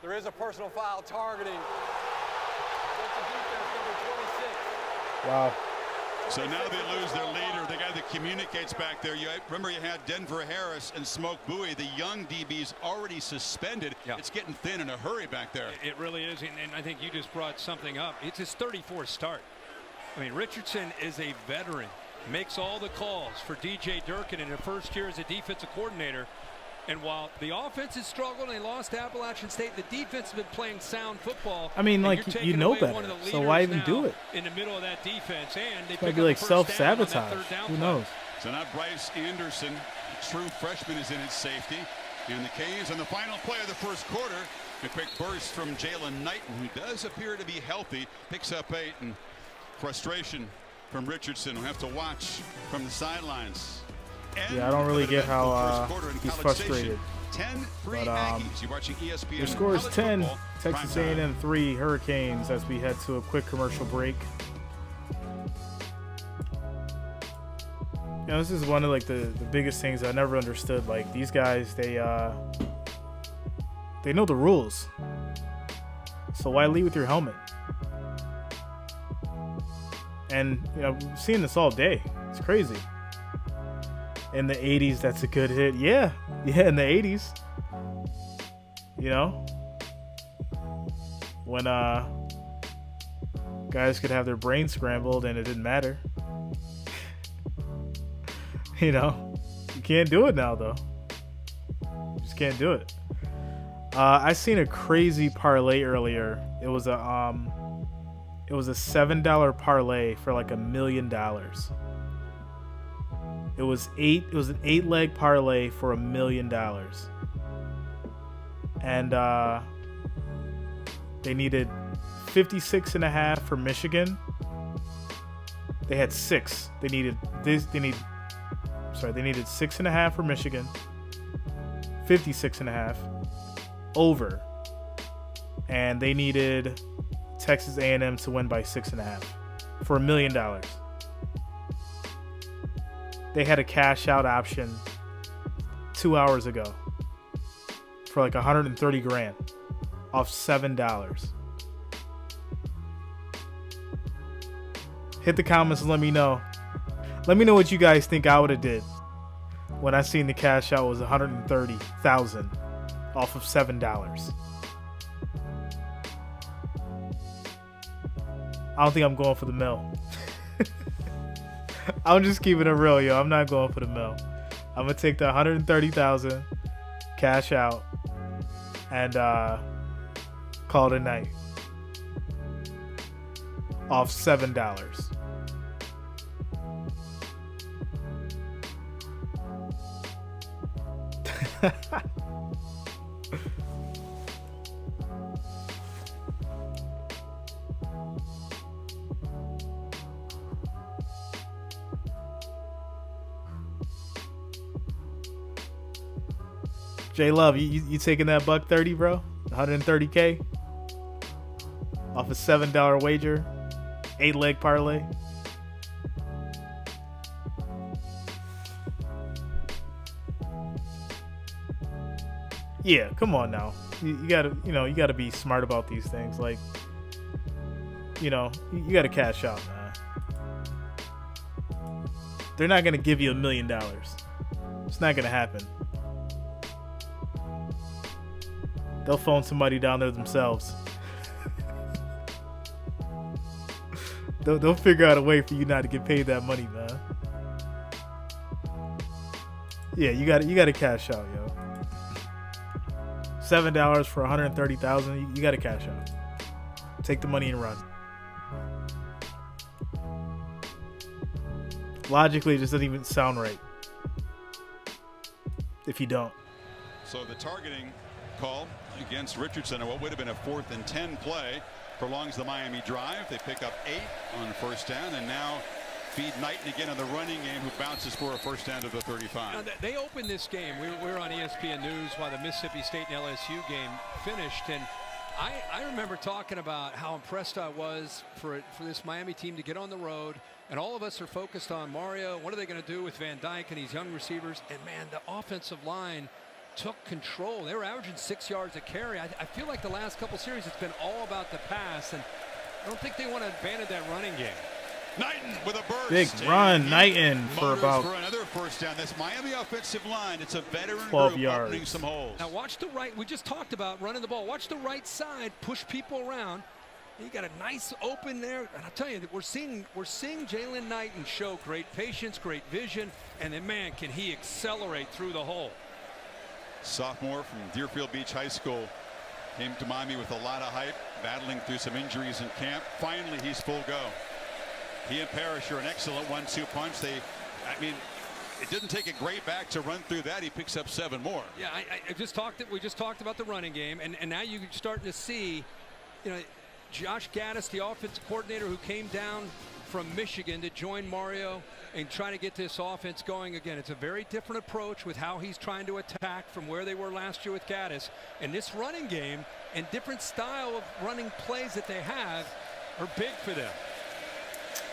Speaker 9: there is a personal foul targeting.
Speaker 1: Wow.
Speaker 10: So now they lose their leader, the guy that communicates back there. Remember you had Denver Harris and Smoke Bowie, the young DBs already suspended.
Speaker 11: Yeah.
Speaker 10: It's getting thin in a hurry back there.
Speaker 11: It really is, and I think you just brought something up. It's his 34th start. I mean, Richardson is a veteran, makes all the calls for DJ Durkin in her first year as a defensive coordinator. And while the offense has struggled and they lost to Appalachian State, the defense has been playing sound football.
Speaker 1: I mean, like, you know better, so why even do it?
Speaker 11: In the middle of that defense, and they
Speaker 1: might be like self-sabotage. Who knows?
Speaker 10: So now Bryce Anderson, true freshman, is in at safety. And the Canes on the final play of the first quarter, a quick burst from Jalen Knighton, who does appear to be healthy, picks up 8, and frustration from Richardson. We'll have to watch from the sidelines.
Speaker 1: Yeah, I don't really get how he's frustrated.
Speaker 10: 10-3
Speaker 1: but
Speaker 10: Aggies. You're watching ESPN.
Speaker 1: Your score is 10,
Speaker 10: football,
Speaker 1: Texas A&M 3, Hurricanes, as we head to a quick commercial break. You know, this is one of like the biggest things I never understood. Like, these guys, they know the rules. So why lead with your helmet? And, you know, I'm seeing this all day. It's crazy. In the 80s, that's a good hit. Yeah, in the 80s. You know? When guys could have their brains scrambled and it didn't matter. You know? You can't do it now, though. You just can't do it. I seen a crazy parlay earlier. It was a $7 parlay for like $1 million. It was an 8-leg parlay for $1 million. And they needed 56.5 for Michigan. They had 6. They needed 6.5 for Michigan. 56.5 over. And they needed Texas A&M to win by 6.5 for $1 million. They had a cash out option 2 hours ago for like $130,000 off $7. Hit the comments and let me know. Let me know what you guys think I would have did when I seen the cash out was $130,000 off of $7. I don't think I'm going for the mill. I'm just keeping it real, yo. I'm not going for the mill. I'm gonna take the 130,000, cash out, and call it a night. Off $7. J Love, you taking that $130, bro? 130K off a $7 wager, 8-leg parlay. Yeah, come on now. You gotta be smart about these things. Like, you gotta cash out, man. They're not gonna give you $1 million. It's not gonna happen. They'll phone somebody down there themselves. They'll figure out a way for you not to get paid that money, man. Yeah, you gotta cash out, yo. $7 for 130,000. You gotta cash out. Take the money and run. Logically, it just doesn't even sound right if you don't.
Speaker 10: So the targeting call against Richardson, or what would have been a 4th and 10 play, prolongs the Miami drive. They pick up 8 on first down, and now feed Knighton again on the running game, who bounces for a first down to the 35.
Speaker 11: Now, they opened this game. We were on ESPN News while the Mississippi State and LSU game finished, and I remember talking about how impressed I was for this Miami team to get on the road, and all of us are focused on Mario. What are they going to do with Van Dyke and these young receivers? And man, the offensive line took control. They were averaging 6 yards a carry. I feel like the last couple series it's been all about the pass, and I don't think they want to abandon that running game.
Speaker 10: Knighton with a burst.
Speaker 1: Big run, Knighton for about
Speaker 10: for another first down. This Miami offensive line, it's a veteran
Speaker 1: 12
Speaker 10: group
Speaker 1: yards.
Speaker 10: opening some holes.
Speaker 11: Now watch the right. We just talked about running the ball. Watch the right side, push people around. You got a nice open there, and I'll tell you that we're seeing Jalen Knighton show great patience, great vision, and then man, can he accelerate through the hole.
Speaker 10: Sophomore from Deerfield Beach High School, came to Miami with a lot of hype, battling through some injuries in camp. Finally, he's full go. He and Parrish are an excellent 1-2 punch. It didn't take a great back to run through that. He picks up 7 more.
Speaker 11: Yeah, we just talked about the running game, and now you're starting to see, Josh Gaddis, the offensive coordinator who came down from Michigan to join Mario and try to get this offense going again. It's a very different approach with how he's trying to attack from where they were last year with Gaddis. And this running game and different style of running plays that they have are big for them.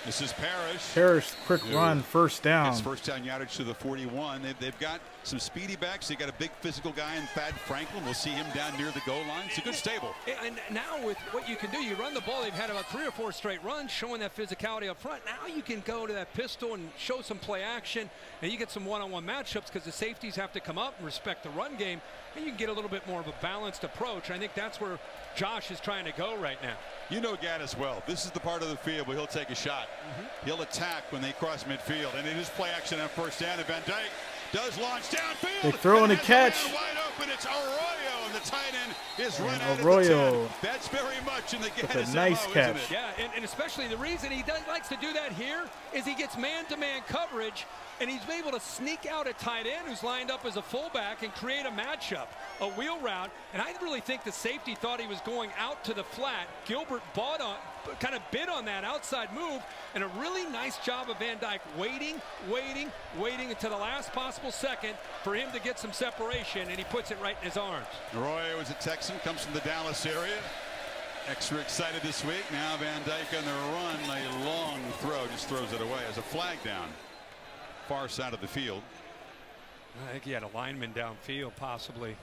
Speaker 10: This is Parrish.
Speaker 1: Parrish, quick run, first down.
Speaker 10: It's first down yardage to the 41. They've got some speedy backs. They got a big physical guy in Thad Franklin. We'll see him down near the goal line. It's a good stable.
Speaker 11: And now with what you can do, you run the ball. They've had about 3 or 4 straight runs showing that physicality up front. Now you can go to that pistol and show some play action, and you get some one-on-one matchups because the safeties have to come up and respect the run game, and you can get a little bit more of a balanced approach. I think that's where Josh is trying to go right now.
Speaker 10: You know Gaddis well. This is the part of the field where he'll take a shot. He'll attack when they cross midfield, and it is play action on first down. And Van Dyke does launch downfield.
Speaker 1: They throw in a catch.
Speaker 10: Wide open. It's Arroyo, and the tight end is run out
Speaker 1: Arroyo.
Speaker 10: of the 10. That's very much in the Gaddis
Speaker 1: a nice
Speaker 10: MO,
Speaker 1: catch.
Speaker 10: isn't it?
Speaker 11: Yeah, and especially the reason he likes to do that here is he gets man-to-man coverage, and he's able to sneak out a tight end who's lined up as a fullback and create a matchup, a wheel route. And I really think the safety thought he was going out to the flat. Gilbert kind of bid on that outside move, and a really nice job of Van Dyke waiting until the last possible second for him to get some separation, and he puts it right in his arms.
Speaker 10: Arroyo is a Texan, comes from the Dallas area. Extra excited this week. Now Van Dyke on the run, a long throw, just throws it away as a flag down. Far side of the field.
Speaker 11: I think he had a lineman downfield possibly,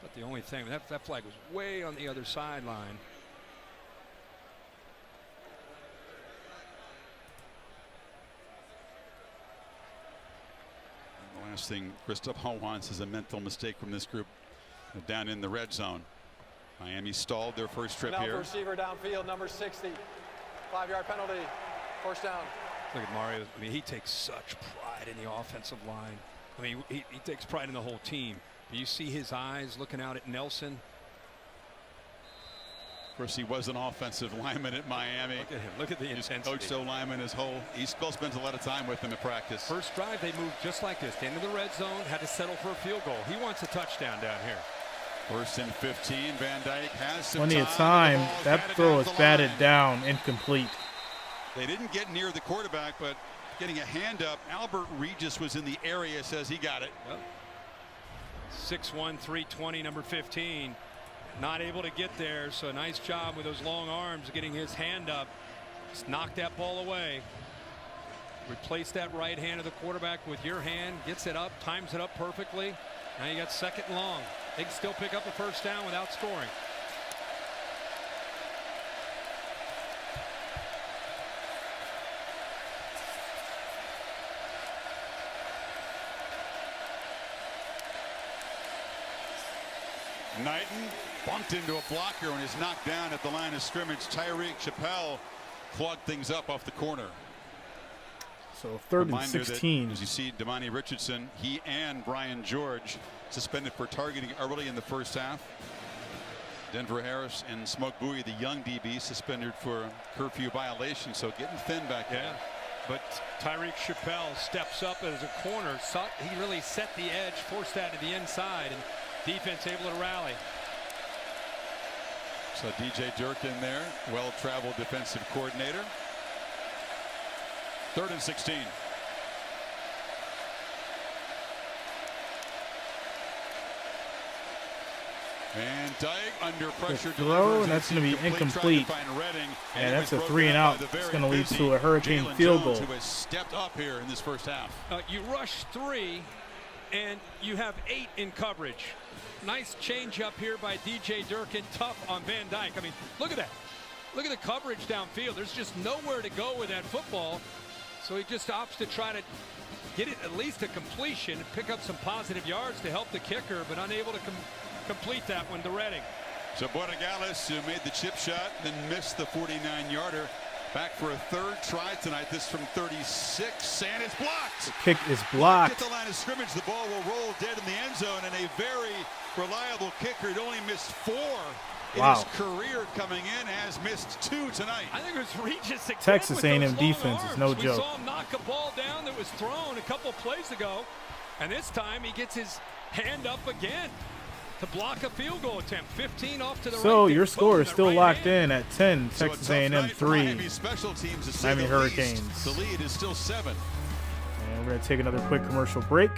Speaker 11: but the only thing, that flag was way on the other sideline.
Speaker 10: The last thing Cristobal wants is a mental mistake from this group down in the red zone. Miami stalled their first trip
Speaker 9: now
Speaker 10: here.
Speaker 9: Receiver downfield, number 60. 5-yard penalty. First down.
Speaker 11: Look at Mario. I mean, he takes such pride in the offensive line. I mean, he takes pride in the whole team. You see his eyes looking out at Nelson.
Speaker 10: Of course, he was an offensive lineman at Miami.
Speaker 11: Look at him. Look at the intensity.
Speaker 10: Coach so lineman his whole. He still spends a lot of time with him at practice.
Speaker 11: First drive, they moved just like this. Into the red zone, had to settle for a field goal. He wants a touchdown down here.
Speaker 10: First and 15. Van Dyke has some
Speaker 1: Plenty of time. That throw is batted down, incomplete.
Speaker 10: They didn't get near the quarterback, but getting a hand up. Albert Regis was in the area, says he got it.
Speaker 11: Yep. 6'1", 320, number 15. Not able to get there, so nice job with those long arms getting his hand up. Just knocked that ball away. Replace that right hand of the quarterback with your hand. Gets it up, times it up perfectly. Now you got 2nd and long. They can still pick up a first down without scoring.
Speaker 10: Knighton bumped into a blocker and is knocked down at the line of scrimmage. Tyreek Chappelle clogged things up off the corner.
Speaker 1: So 3rd and 16.
Speaker 10: That, as you see, Damani Richardson, he and Brian George suspended for targeting early in the first half. Denver Harris and Smoke Bowie, the young DB, suspended for curfew violation. So getting thin back there.
Speaker 11: But Tyreek Chappelle steps up as a corner. He really set the edge, forced that to the inside, and defense able to rally.
Speaker 10: So DJ Durkin there, well-traveled defensive coordinator. 3rd and 16. Van Dyke under pressure.
Speaker 1: Throw, and that's going to be incomplete. And that's a 3 and out. It's going to lead to a Hurricane field goal.
Speaker 10: Who has stepped up here in this first half.
Speaker 11: You rush 3, and you have 8 in coverage. Nice change up here by DJ Durkin. Tough on Van Dyke. I mean, look at that. Look at the coverage downfield. There's just nowhere to go with that football. So he just opts to try to get it at least to completion and pick up some positive yards to help the kicker, but unable to complete that one to Redding.
Speaker 10: So Borregales, who made the chip shot, then missed the 49-yarder. Back for a 3rd try tonight. This from 36, and it's blocked.
Speaker 1: The kick is blocked.
Speaker 10: At the line of scrimmage, the ball will roll dead in the end zone, and a very reliable kicker. He'd only missed 4 in his career coming in, has missed 2 tonight.
Speaker 11: I think it was Regis again.
Speaker 1: Texas A&M defense is no joke.
Speaker 11: We saw him knock a ball down that was thrown a couple plays ago, and this time he gets his hand up again to block a field goal attempt. 15 off to the right.
Speaker 1: So your score is still locked in at 10. Texas A&M 3. Miami Hurricanes.
Speaker 10: The lead is still 7.
Speaker 1: And we're going to take another quick commercial break.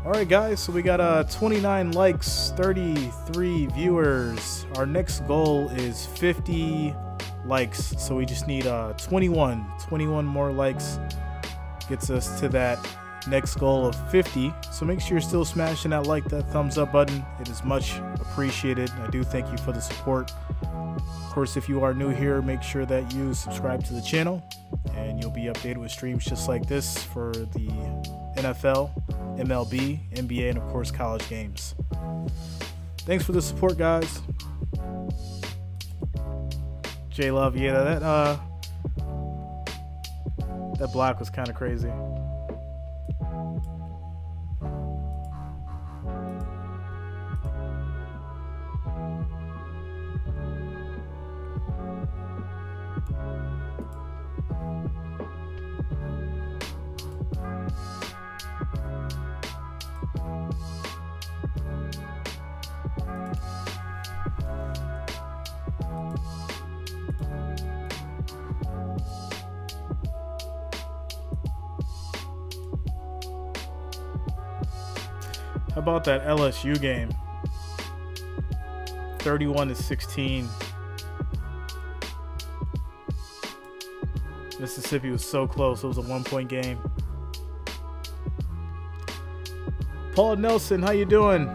Speaker 1: All right, guys. So we got 29 likes, 33 viewers. Our next goal is 50 likes. So we just need 21 more likes. Gets us to that next goal of 50. So make sure you're still smashing that that thumbs up button. It is much appreciated. I do thank you for the support. Of course, if you are new here, make sure that you subscribe to the channel and you'll be updated with streams just like this for the NFL, MLB, NBA, and of course college games. Thanks for the support, guys. J Love, yeah, that block was kind of crazy. How about that LSU game? 31-16. Mississippi was so close. It was a 1-point game. Paul Nelson, how you doing?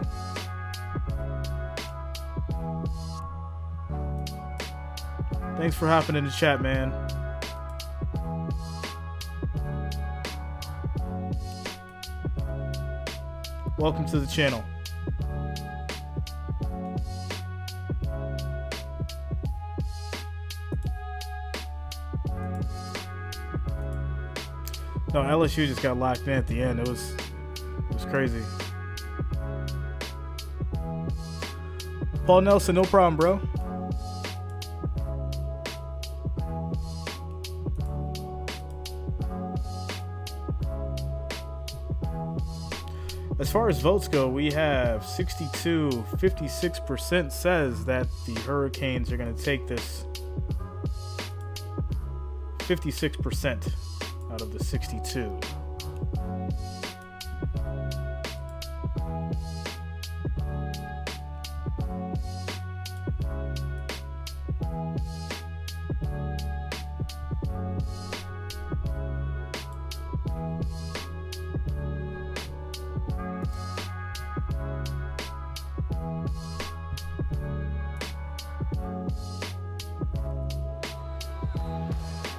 Speaker 1: Thanks for hopping in the chat, man. Welcome to the channel. No, LSU just got locked in at the end. It was crazy. Paul Nelson, no problem, bro. As far as votes go, we have 62, 56% says that the Hurricanes are going to take this. 56% out of the 62.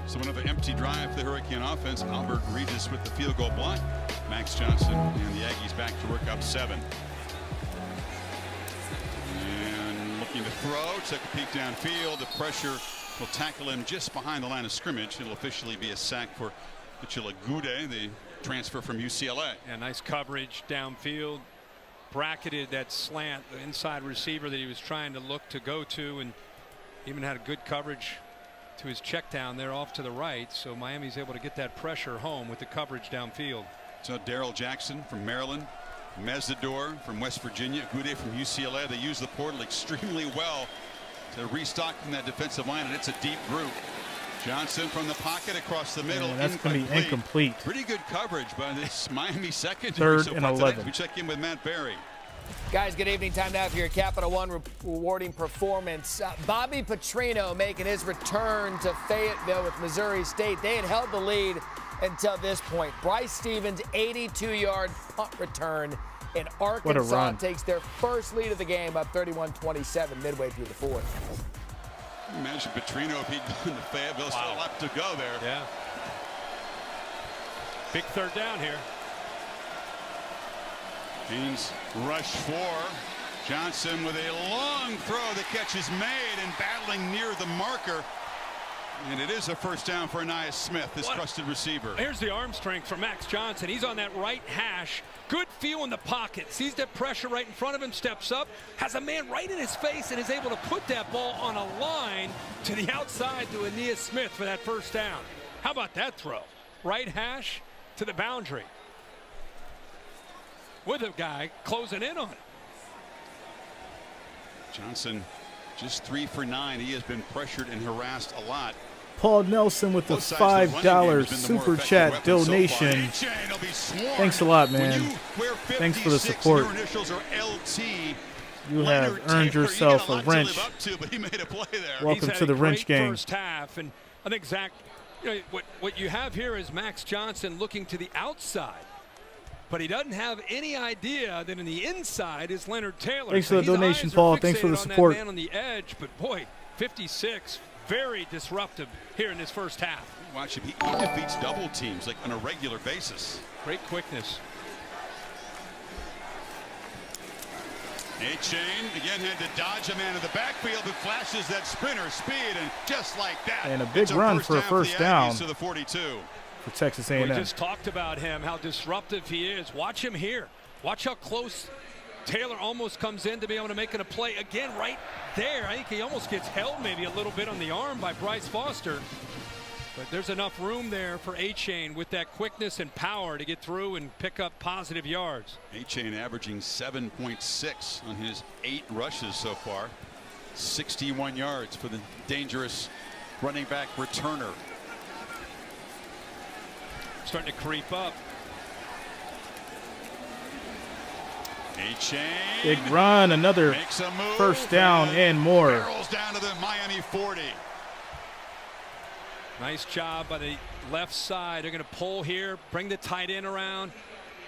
Speaker 10: So another empty drive for the Hurricane offense. Albert Regis with the field goal block. Max Johnson and the Aggies back to work up 7. And looking to throw. Took a peek downfield. The pressure will tackle him just behind the line of scrimmage. It'll officially be a sack for Gude, the transfer from UCLA.
Speaker 11: Yeah, nice coverage downfield. Bracketed that slant, the inside receiver that he was trying to look to go to, and even had a good coverage to his check down there off to the right. So Miami's able to get that pressure home with the coverage downfield.
Speaker 10: So Darrell Jackson from Maryland, Mesidor from West Virginia, Gude from UCLA. They use the portal extremely well to restock from that defensive line, and it's a deep group. Johnson from the pocket across the middle.
Speaker 1: Yeah, that's going to be incomplete.
Speaker 10: Pretty good coverage by this Miami secondary.
Speaker 1: Third and 11.
Speaker 10: We check in with Matt Berry.
Speaker 4: Guys, good evening. Time now for your Capital One rewarding performance. Bobby Petrino making his return to Fayetteville with Missouri State. They had held the lead until this point. Bryce Stevens, 82-yard punt return, and Arkansas takes their first lead of the game up 31-27 midway through the fourth.
Speaker 10: Imagine Petrino if he'd gone to Fayetteville. Still a lot to go there.
Speaker 11: Yeah. Big third down here.
Speaker 10: Haynes rush 4. Johnson with a long throw. The catch is made and battling near the marker. And it is a first down for Anais Smith, this trusted receiver.
Speaker 11: Here's the arm strength for Max Johnson. He's on that right hash. Good feel in the pocket. Sees that pressure right in front of him, steps up, has a man right in his face, and is able to put that ball on a line to the outside to Anais Smith for that first down. How about that throw? Right hash to the boundary, with a guy closing in on it.
Speaker 10: Johnson just 3 for 9. He has been pressured and harassed a lot.
Speaker 1: Paul Nelson with the $5 super chat donation. Thanks a lot, man. Thanks for the support. You have earned yourself a wrench. Welcome to the wrench game.
Speaker 11: First half, and I think Zach, what you have here is Max Johnson looking to the outside. But he doesn't have any idea that in the inside is Leonard Taylor.
Speaker 1: Thanks for the donation, Paul. Thanks for the support.
Speaker 11: Man on the edge, but boy, 56, very disruptive here in this first half.
Speaker 10: Watch him. He defeats double teams like on a regular basis.
Speaker 11: Great quickness.
Speaker 10: A-Chain again had to dodge a man in the backfield, but flashes that sprinter speed, and just like that.
Speaker 1: And a big run for a first down.
Speaker 10: To the 42.
Speaker 1: For Texas A&M.
Speaker 11: We just talked about him, how disruptive he is. Watch him here. Watch how close Taylor almost comes in to be able to make it a play. Again, right there. I think he almost gets held maybe a little bit on the arm by Bryce Foster. But there's enough room there for A-Chain with that quickness and power to get through and pick up positive yards.
Speaker 10: A-Chain averaging 7.6 on his 8 rushes so far. 61 yards for the dangerous running back returner.
Speaker 11: Starting to creep up.
Speaker 10: A-Chain.
Speaker 1: Big run, another first down and more.
Speaker 10: Barrels down to the Miami 40.
Speaker 11: Nice job by the left side. They're going to pull here, bring the tight end around.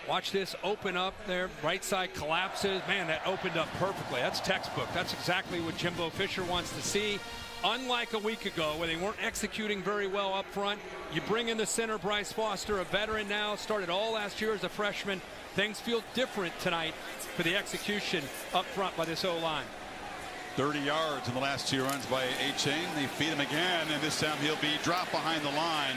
Speaker 11: Watch this open up there. Right side collapses. Man, that opened up perfectly. That's textbook. That's exactly what Jimbo Fisher wants to see. Unlike a week ago where they weren't executing very well up front, you bring in the center, Bryce Foster, a veteran now, started all last year as a freshman. Things feel different tonight for the execution up front by this O-line.
Speaker 10: 30 yards in the last 2 runs by A-Chain. They feed him again, and this time he'll be dropped behind the line.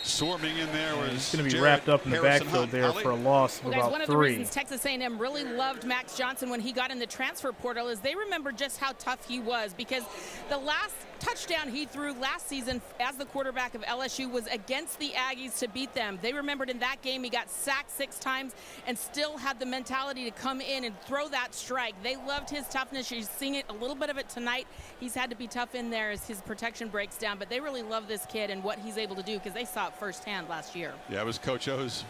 Speaker 10: Swarming in there was
Speaker 1: he's going to be
Speaker 10: Jared
Speaker 1: wrapped up in the
Speaker 10: Harrison
Speaker 1: backfield
Speaker 10: Hunt.
Speaker 1: there
Speaker 10: Holly?
Speaker 1: for a loss of
Speaker 13: Well, guys,
Speaker 1: about
Speaker 13: one of the
Speaker 1: 3.
Speaker 13: reasons Texas A&M really loved Max Johnson when he got in the transfer portal is they remember just how tough he was, because the last touchdown he threw last season as the quarterback of LSU was against the Aggies to beat them. They remembered in that game he got sacked 6 times and still had the mentality to come in and throw that strike. They loved his toughness. You're seeing it, a little bit of it tonight. He's had to be tough in there as his protection breaks down, but they really love this kid and what he's able to do because they saw it firsthand last year.
Speaker 10: Yeah, it was Coach O's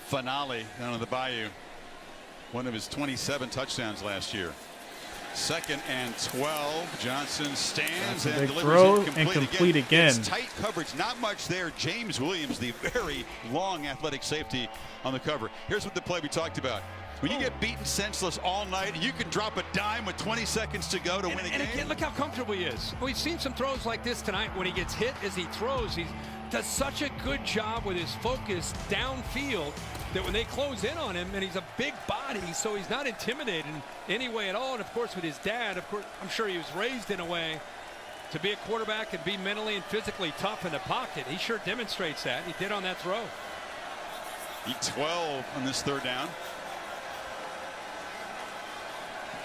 Speaker 10: finale down in the Bayou. One of his 27 touchdowns last year. 2nd and 12. Johnson stands and delivers
Speaker 1: throw
Speaker 10: it
Speaker 1: and complete again.
Speaker 10: It's tight coverage, not much there. James Williams, the very long athletic safety on the cover. Here's what the play we talked about. When you get beaten senseless all night, you can drop a dime with 20 seconds to go to win a game.
Speaker 11: And again, look how comfortable he is. We've seen some throws like this tonight. When he gets hit as he throws, he does such a good job with his focus downfield that when they close in on him, and he's a big body, so he's not intimidated in any way at all. And of course, with his dad, of course, I'm sure he was raised in a way to be a quarterback and be mentally and physically tough in the pocket. He sure demonstrates that. He did on that throw.
Speaker 10: He 12 on this 3rd down.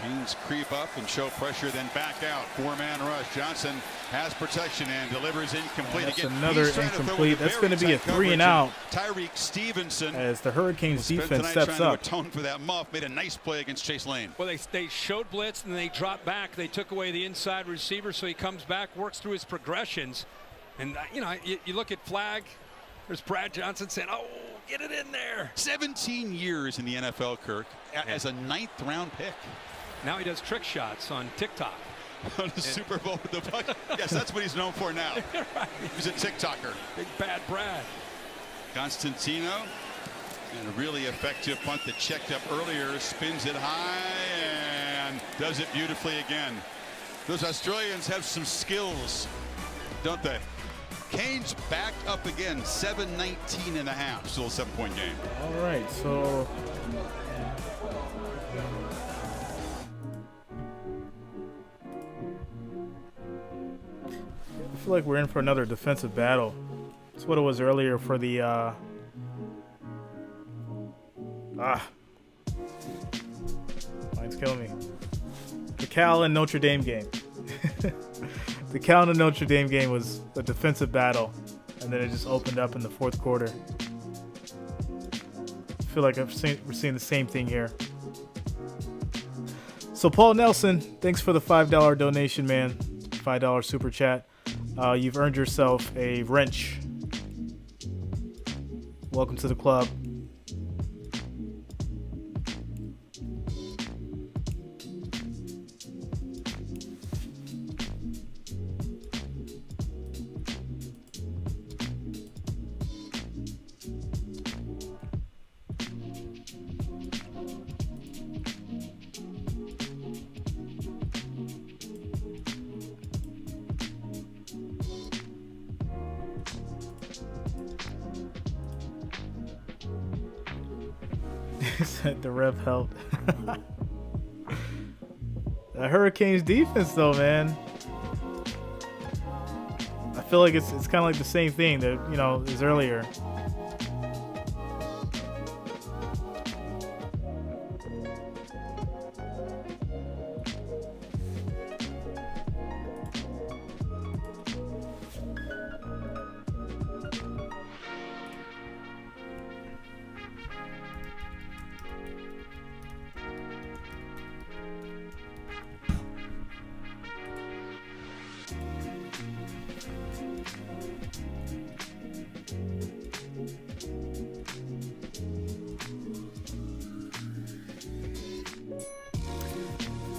Speaker 10: Canes creep up and show pressure, then back out. 4-man rush. Johnson has protection and delivers incomplete.
Speaker 1: That's
Speaker 10: again,
Speaker 1: another incomplete. That's going to be a 3 and out.
Speaker 10: Tyreek Stevenson,
Speaker 1: as the Hurricanes defense steps
Speaker 10: trying
Speaker 1: up.
Speaker 10: to atone for that muff, made a nice play against Chase Lane.
Speaker 11: Well, they showed blitz and they dropped back. They took away the inside receiver, so he comes back, works through his progressions. And, you know, you look at flag. There's Brad Johnson saying, oh, get it in there.
Speaker 10: 17 years in the NFL, Kirk, as a 9th-round pick.
Speaker 11: Now he does trick shots on TikTok.
Speaker 10: On the Super Bowl with the Bucs. Yes, that's what he's known for now.
Speaker 11: Right.
Speaker 10: He's a TikToker.
Speaker 11: Big bad Brad.
Speaker 10: Constantino. And a really effective punt that checked up earlier. Spins it high and does it beautifully again. Those Australians have some skills, don't they? Canes backed up again. 7-19 and a half. Still a 7-point game.
Speaker 1: All right, so I feel like we're in for another defensive battle. That's what it was earlier for the mine's killing me. The Cal and Notre Dame game. The Cal and Notre Dame game was a defensive battle, and then it just opened up in the 4th quarter. I feel like we're seeing the same thing here. So Paul Nelson, thanks for the $5 donation, man. $5 super chat. You've earned yourself a wrench. Welcome to the club. The ref helped. The Hurricanes defense, though, man. I feel like it's kind of like the same thing that, you know, as earlier.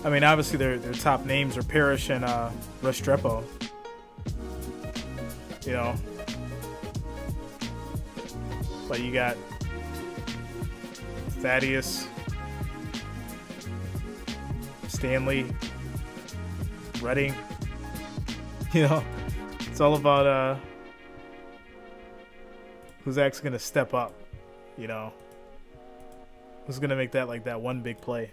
Speaker 1: I mean, obviously their top names are Parrish and Restrepo. You know, but you got Thaddeus, Stanley, Redding. You know, it's all about who's actually going to step up. You know, who's going to make that like that one big play.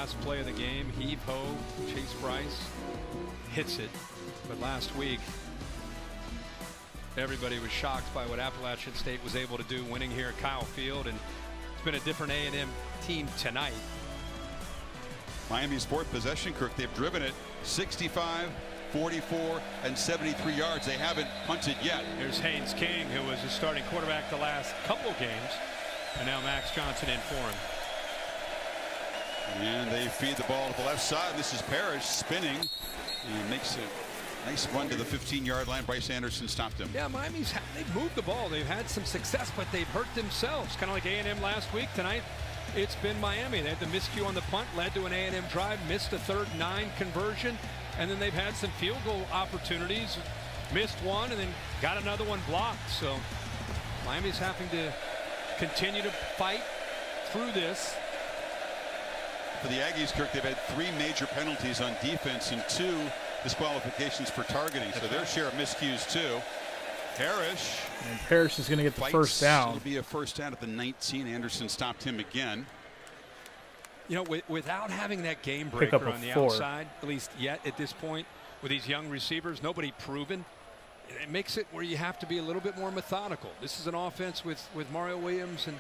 Speaker 11: last play of the game. Heave-ho, Chase Bryce hits it. But last week, everybody was shocked by what Appalachian State was able to do winning here at Kyle Field, and it's been a different A&M team tonight.
Speaker 10: Miami's fourth possession, Kirk, they've driven it 65, 44, and 73 yards. They haven't punted yet.
Speaker 11: Here's Haynes King, who was the starting quarterback the last couple games, and now Max Johnson in for him.
Speaker 10: And they feed the ball to the left side. This is Parrish spinning and makes a nice run to the 15-yard line. Bryce Anderson stopped him.
Speaker 11: Yeah, they've moved the ball. They've had some success, but they've hurt themselves. Kind of like A&M last week. Tonight, it's been Miami. They had the miscue on the punt, led to an A&M drive, missed a 3rd-9 conversion, and then they've had some field goal opportunities, missed one, and then got another one blocked. So Miami's having to continue to fight through this.
Speaker 10: For the Aggies, Kirk, they've had 3 major penalties on defense and 2 disqualifications for targeting. So their share of miscues too. Parrish.
Speaker 1: And Parrish is going to get the first down.
Speaker 10: It'll be a first down at the 19. Anderson stopped him again.
Speaker 11: You know, without having that game breaker on the outside, at least yet at this point, with these young receivers, nobody proven, it makes it where you have to be a little bit more methodical. This is an offense with Mario Williams and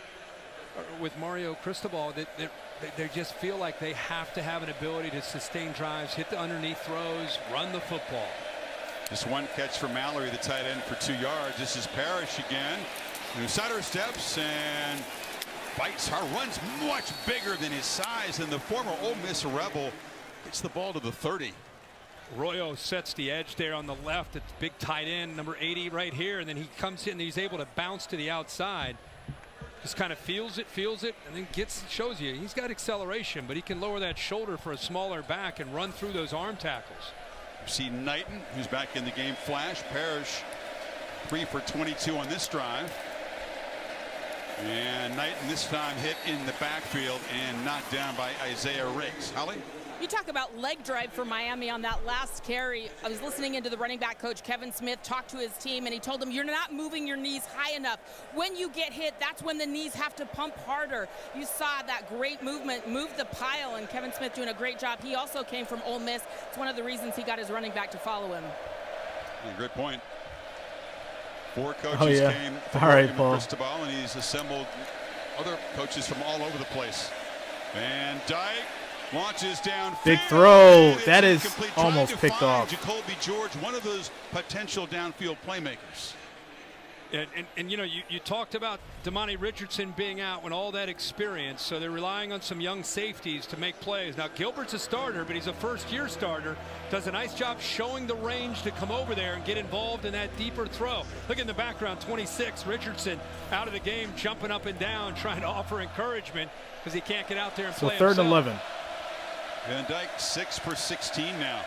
Speaker 11: with Mario Cristobal that they just feel like they have to have an ability to sustain drives, hit the underneath throws, run the football.
Speaker 10: Just one catch for Mallory, the tight end, for 2 yards. This is Parrish again. Insider steps and fights hard, runs much bigger than his size, and the former Ole Miss Rebel gets the ball to the 30.
Speaker 11: Royo sets the edge there on the left. It's big tight end, number 80 right here, and then he comes in and he's able to bounce to the outside. Just kind of feels it, and then shows you he's got acceleration, but he can lower that shoulder for a smaller back and run through those arm tackles.
Speaker 10: You see Knighton, who's back in the game, flash. Parrish 3 for 22 on this drive. And Knighton this time hit in the backfield and knocked down by Isaiah Riggs. Holly?
Speaker 13: You talk about leg drive for Miami on that last carry. I was listening into the running back coach, Kevin Smith, talk to his team, and he told them you're not moving your knees high enough. When you get hit, that's when the knees have to pump harder. You saw that great movement, move the pile, and Kevin Smith doing a great job. He also came from Ole Miss. It's one of the reasons he got his running back to follow him.
Speaker 10: Yeah, great point. 4 coaches came from Cristobal, and he's assembled other coaches from all over the place. Van Dyke launches down.
Speaker 1: Big throw. That is almost picked off.
Speaker 10: Jacoby George, one of those potential downfield playmakers.
Speaker 11: And you know, you talked about Damani Richardson being out and all that experience, so they're relying on some young safeties to make plays. Now Gilbert's a starter, but he's a first-year starter. Does a nice job showing the range to come over there and get involved in that deeper throw. Look in the background, 26, Richardson out of the game, jumping up and down, trying to offer encouragement because he can't get out there and play himself.
Speaker 1: So 3rd and 11.
Speaker 10: Van Dyke 6 for 16 now.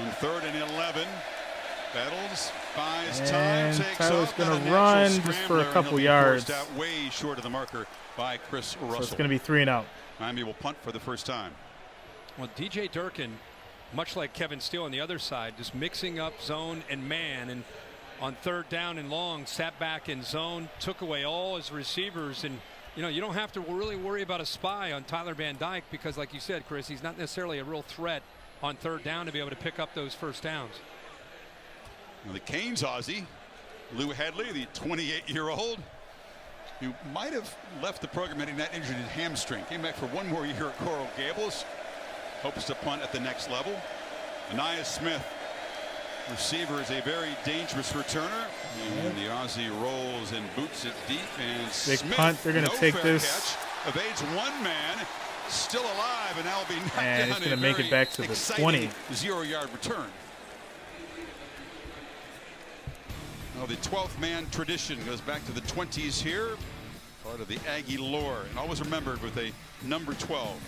Speaker 10: On 3rd and 11. Battles, buys time, takes
Speaker 1: Tyler's
Speaker 10: off.
Speaker 1: going to run just for a couple yards.
Speaker 10: Out way short of the marker by Chris Russell.
Speaker 1: So it's going to be 3 and out.
Speaker 10: Miami will punt for the first time.
Speaker 11: Well, DJ Durkin, much like Kevin Steele on the other side, just mixing up zone and man, and on 3rd down and long, sat back in zone, took away all his receivers, and you know, you don't have to really worry about a spy on Tyler Van Dyke because, like you said, Chris, he's not necessarily a real threat on 3rd down to be able to pick up those first downs.
Speaker 10: Now the Canes Aussie, Lou Headley, the 28-year-old, who might have left the program having that injured his hamstring. Came back for one more year at Coral Gables. Hopes to punt at the next level. Anaya Smith, receiver, is a very dangerous returner. And the Aussie rolls and boots it deep. And
Speaker 1: big
Speaker 10: Smith,
Speaker 1: punt. They're going to take this.
Speaker 10: Catch, evades one man, still alive, and now will be knocked down.
Speaker 1: And he's going to make it back to the 20.
Speaker 10: 0-yard return. Well, the 12th man tradition goes back to the 20s here. Part of the Aggie lore, and always remembered with a number 12.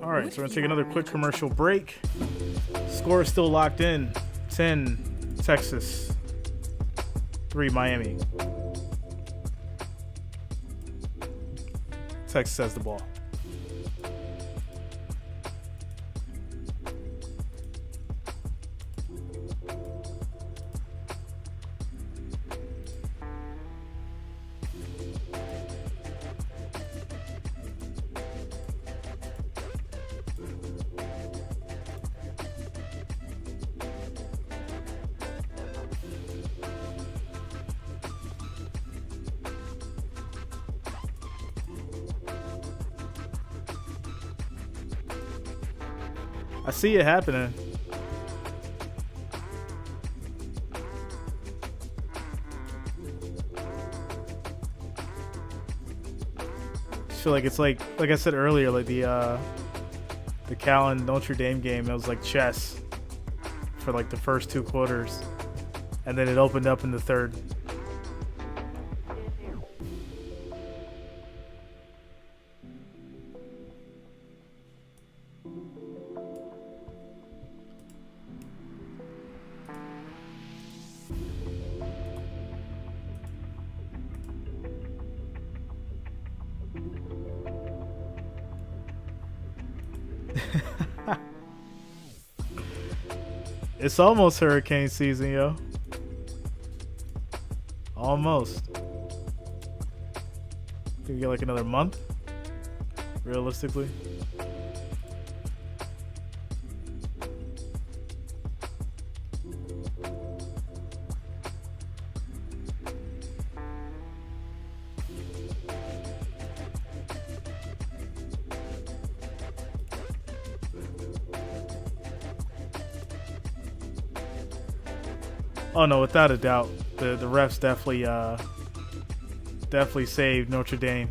Speaker 1: All right, so we're going to take another quick commercial break. Score is still locked in. 10 Texas, 3 Miami. Texas has the ball. I see it happening. I feel like it's like I said earlier, like the Cal and Notre Dame game. It was like chess for like the first 2 quarters, and then it opened up in the third. It's almost hurricane season, yo. Almost. Think we get like another month, realistically. Oh no, without a doubt, the refs definitely saved Notre Dame.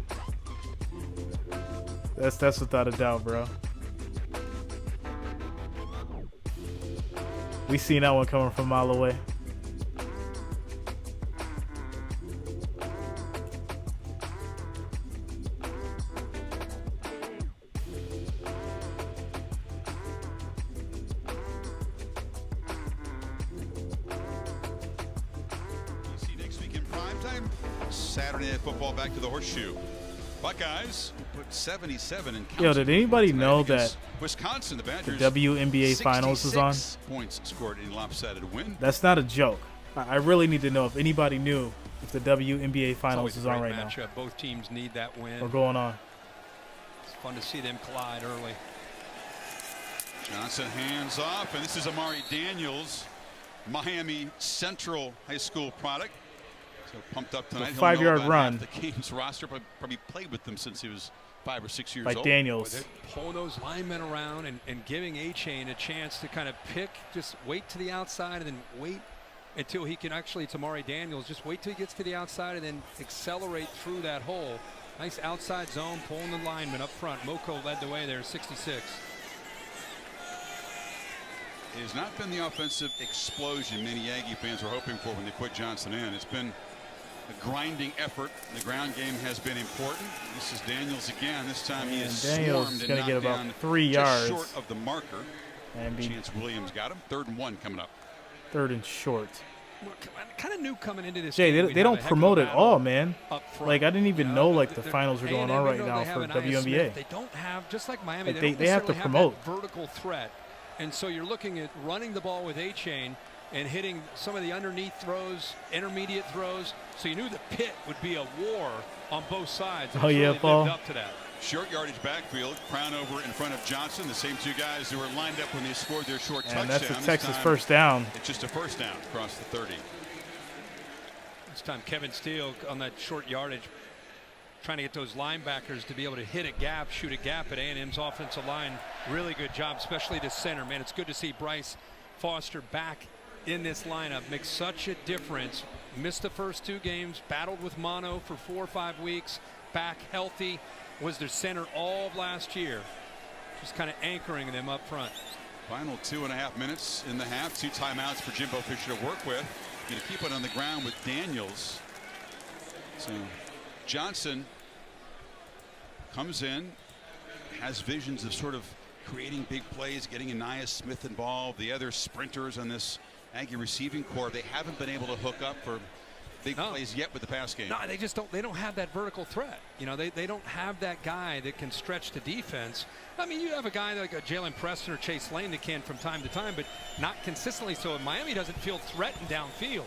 Speaker 1: That's without a doubt, bro. We seen that one coming from a mile away.
Speaker 10: Saturday Night Football back to the Horseshoe. Buckeyes put 77 in.
Speaker 1: Yo, did anybody know that
Speaker 10: Wisconsin, the Badgers,
Speaker 1: the WNBA Finals is on?
Speaker 10: Points scored in lopsided win.
Speaker 1: That's not a joke. I really need to know if anybody knew if the WNBA Finals is on right now.
Speaker 11: Both teams need that win.
Speaker 1: Or going on.
Speaker 11: It's fun to see them collide early.
Speaker 10: Johnson hands off, and this is Amari Daniels, Miami Central High School product. So pumped up tonight.
Speaker 1: A 5-yard run.
Speaker 10: The game's roster, but probably played with them since he was 5 or 6 years
Speaker 1: by
Speaker 10: old.
Speaker 1: Daniels.
Speaker 11: Boy, they're pulling those linemen around and giving A-Chain a chance to kind of pick, just wait to the outside and then wait until he can actually, it's Amari Daniels, just wait till he gets to the outside and then accelerate through that hole. Nice outside zone, pulling the lineman up front. Moko led the way there, 66.
Speaker 10: It has not been the offensive explosion many Aggie fans were hoping for when they put Johnson in. It's been a grinding effort. The ground game has been important. This is Daniels again. This time he is
Speaker 1: Daniels
Speaker 10: swarmed
Speaker 1: going to get about 3
Speaker 10: just
Speaker 1: yards.
Speaker 10: short of the marker.
Speaker 1: And
Speaker 10: Chance Williams got him. 3rd and 1 coming up.
Speaker 1: 3rd and short.
Speaker 11: Kind of new coming into this
Speaker 1: Jay,
Speaker 11: game.
Speaker 1: they don't promote it all, man. Like, I didn't even know like the finals were going on right now for WNBA.
Speaker 11: They don't have, just like Miami,
Speaker 1: Like,
Speaker 11: they
Speaker 1: have to promote
Speaker 11: vertical threat. And so you're looking at running the ball with A-Chain and hitting some of the underneath throws, intermediate throws. So you knew the pit would be a war on both sides.
Speaker 1: Oh yeah,
Speaker 11: really
Speaker 1: Paul.
Speaker 11: lived up to that.
Speaker 10: Short yardage backfield. Crown over in front of Johnson. The same 2 guys who were lined up when they scored their short touchdown.
Speaker 1: And that's a Texas first down.
Speaker 10: It's just a first down across the 30.
Speaker 11: This time Kevin Steele on that short yardage, trying to get those linebackers to be able to hit a gap, shoot a gap at A&M's offensive line. Really good job, especially the center. Man, it's good to see Bryce Foster back in this lineup. Makes such a difference. Missed the first 2 games, battled with mono for 4 or 5 weeks, back healthy, was their center all of last year. Just kind of anchoring them up front.
Speaker 10: Final 2.5 minutes in the half. 2 timeouts for Jimbo Fisher to work with. Going to keep it on the ground with Daniels. So Johnson comes in, has visions of sort of creating big plays, getting Anaya Smith involved. The other sprinters on this Aggie receiving corps, they haven't been able to hook up for big plays yet with the pass game.
Speaker 11: No, they just don't. They don't have that vertical threat. You know, they don't have that guy that can stretch the defense. I mean, you have a guy like a Jalen Preston or Chase Lane that can from time to time, but not consistently. So Miami doesn't feel threatened downfield.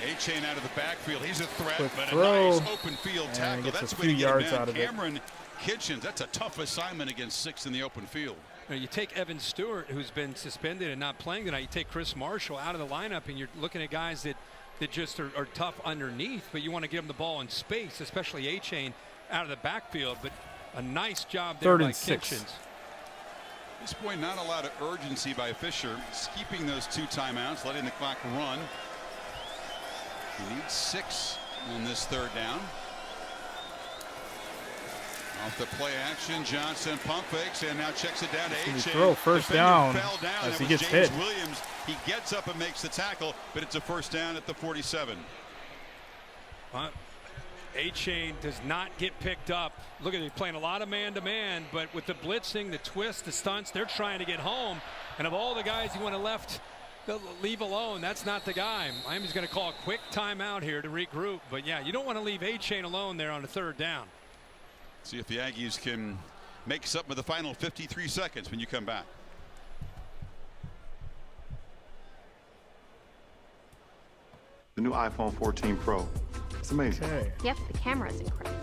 Speaker 10: A-Chain out of the backfield. He's a threat,
Speaker 1: Quick
Speaker 10: but
Speaker 1: throw.
Speaker 10: a nice open field tackle.
Speaker 1: Gets
Speaker 10: That's
Speaker 1: a
Speaker 10: the way
Speaker 1: few
Speaker 10: to get him
Speaker 1: yards
Speaker 10: in.
Speaker 1: out of it.
Speaker 10: Cameron Kitchens, that's a tough assignment against 6 in the open field.
Speaker 11: You take Evan Stewart, who's been suspended and not playing tonight. You take Chris Marshall out of the lineup, and you're looking at guys that just are tough underneath, but you want to give them the ball in space, especially A-Chain out of the backfield. But a nice job there
Speaker 1: 3rd
Speaker 11: by
Speaker 1: and 6.
Speaker 11: Kitchens.
Speaker 10: At this point, not a lot of urgency by Fisher. He's keeping those 2 timeouts, letting the clock run. He needs 6 on this 3rd down. Off the play action, Johnson pump fakes and now checks it down to A-Chain.
Speaker 1: Throw first down as he gets hit.
Speaker 10: Williams, he gets up and makes the tackle, but it's a first down at the 47.
Speaker 11: A-Chain does not get picked up. Look at it, playing a lot of man-to-man, but with the blitzing, the twist, the stunts, they're trying to get home. And of all the guys you want to leave alone, that's not the guy. Miami's going to call a quick timeout here to regroup. But yeah, you don't want to leave A-Chain alone there on the 3rd down.
Speaker 10: See if the Aggies can make something with the final 53 seconds when you come back.
Speaker 16: The new iPhone 14 Pro. It's amazing.
Speaker 1: Okay.
Speaker 12: Yep, the camera is incredible.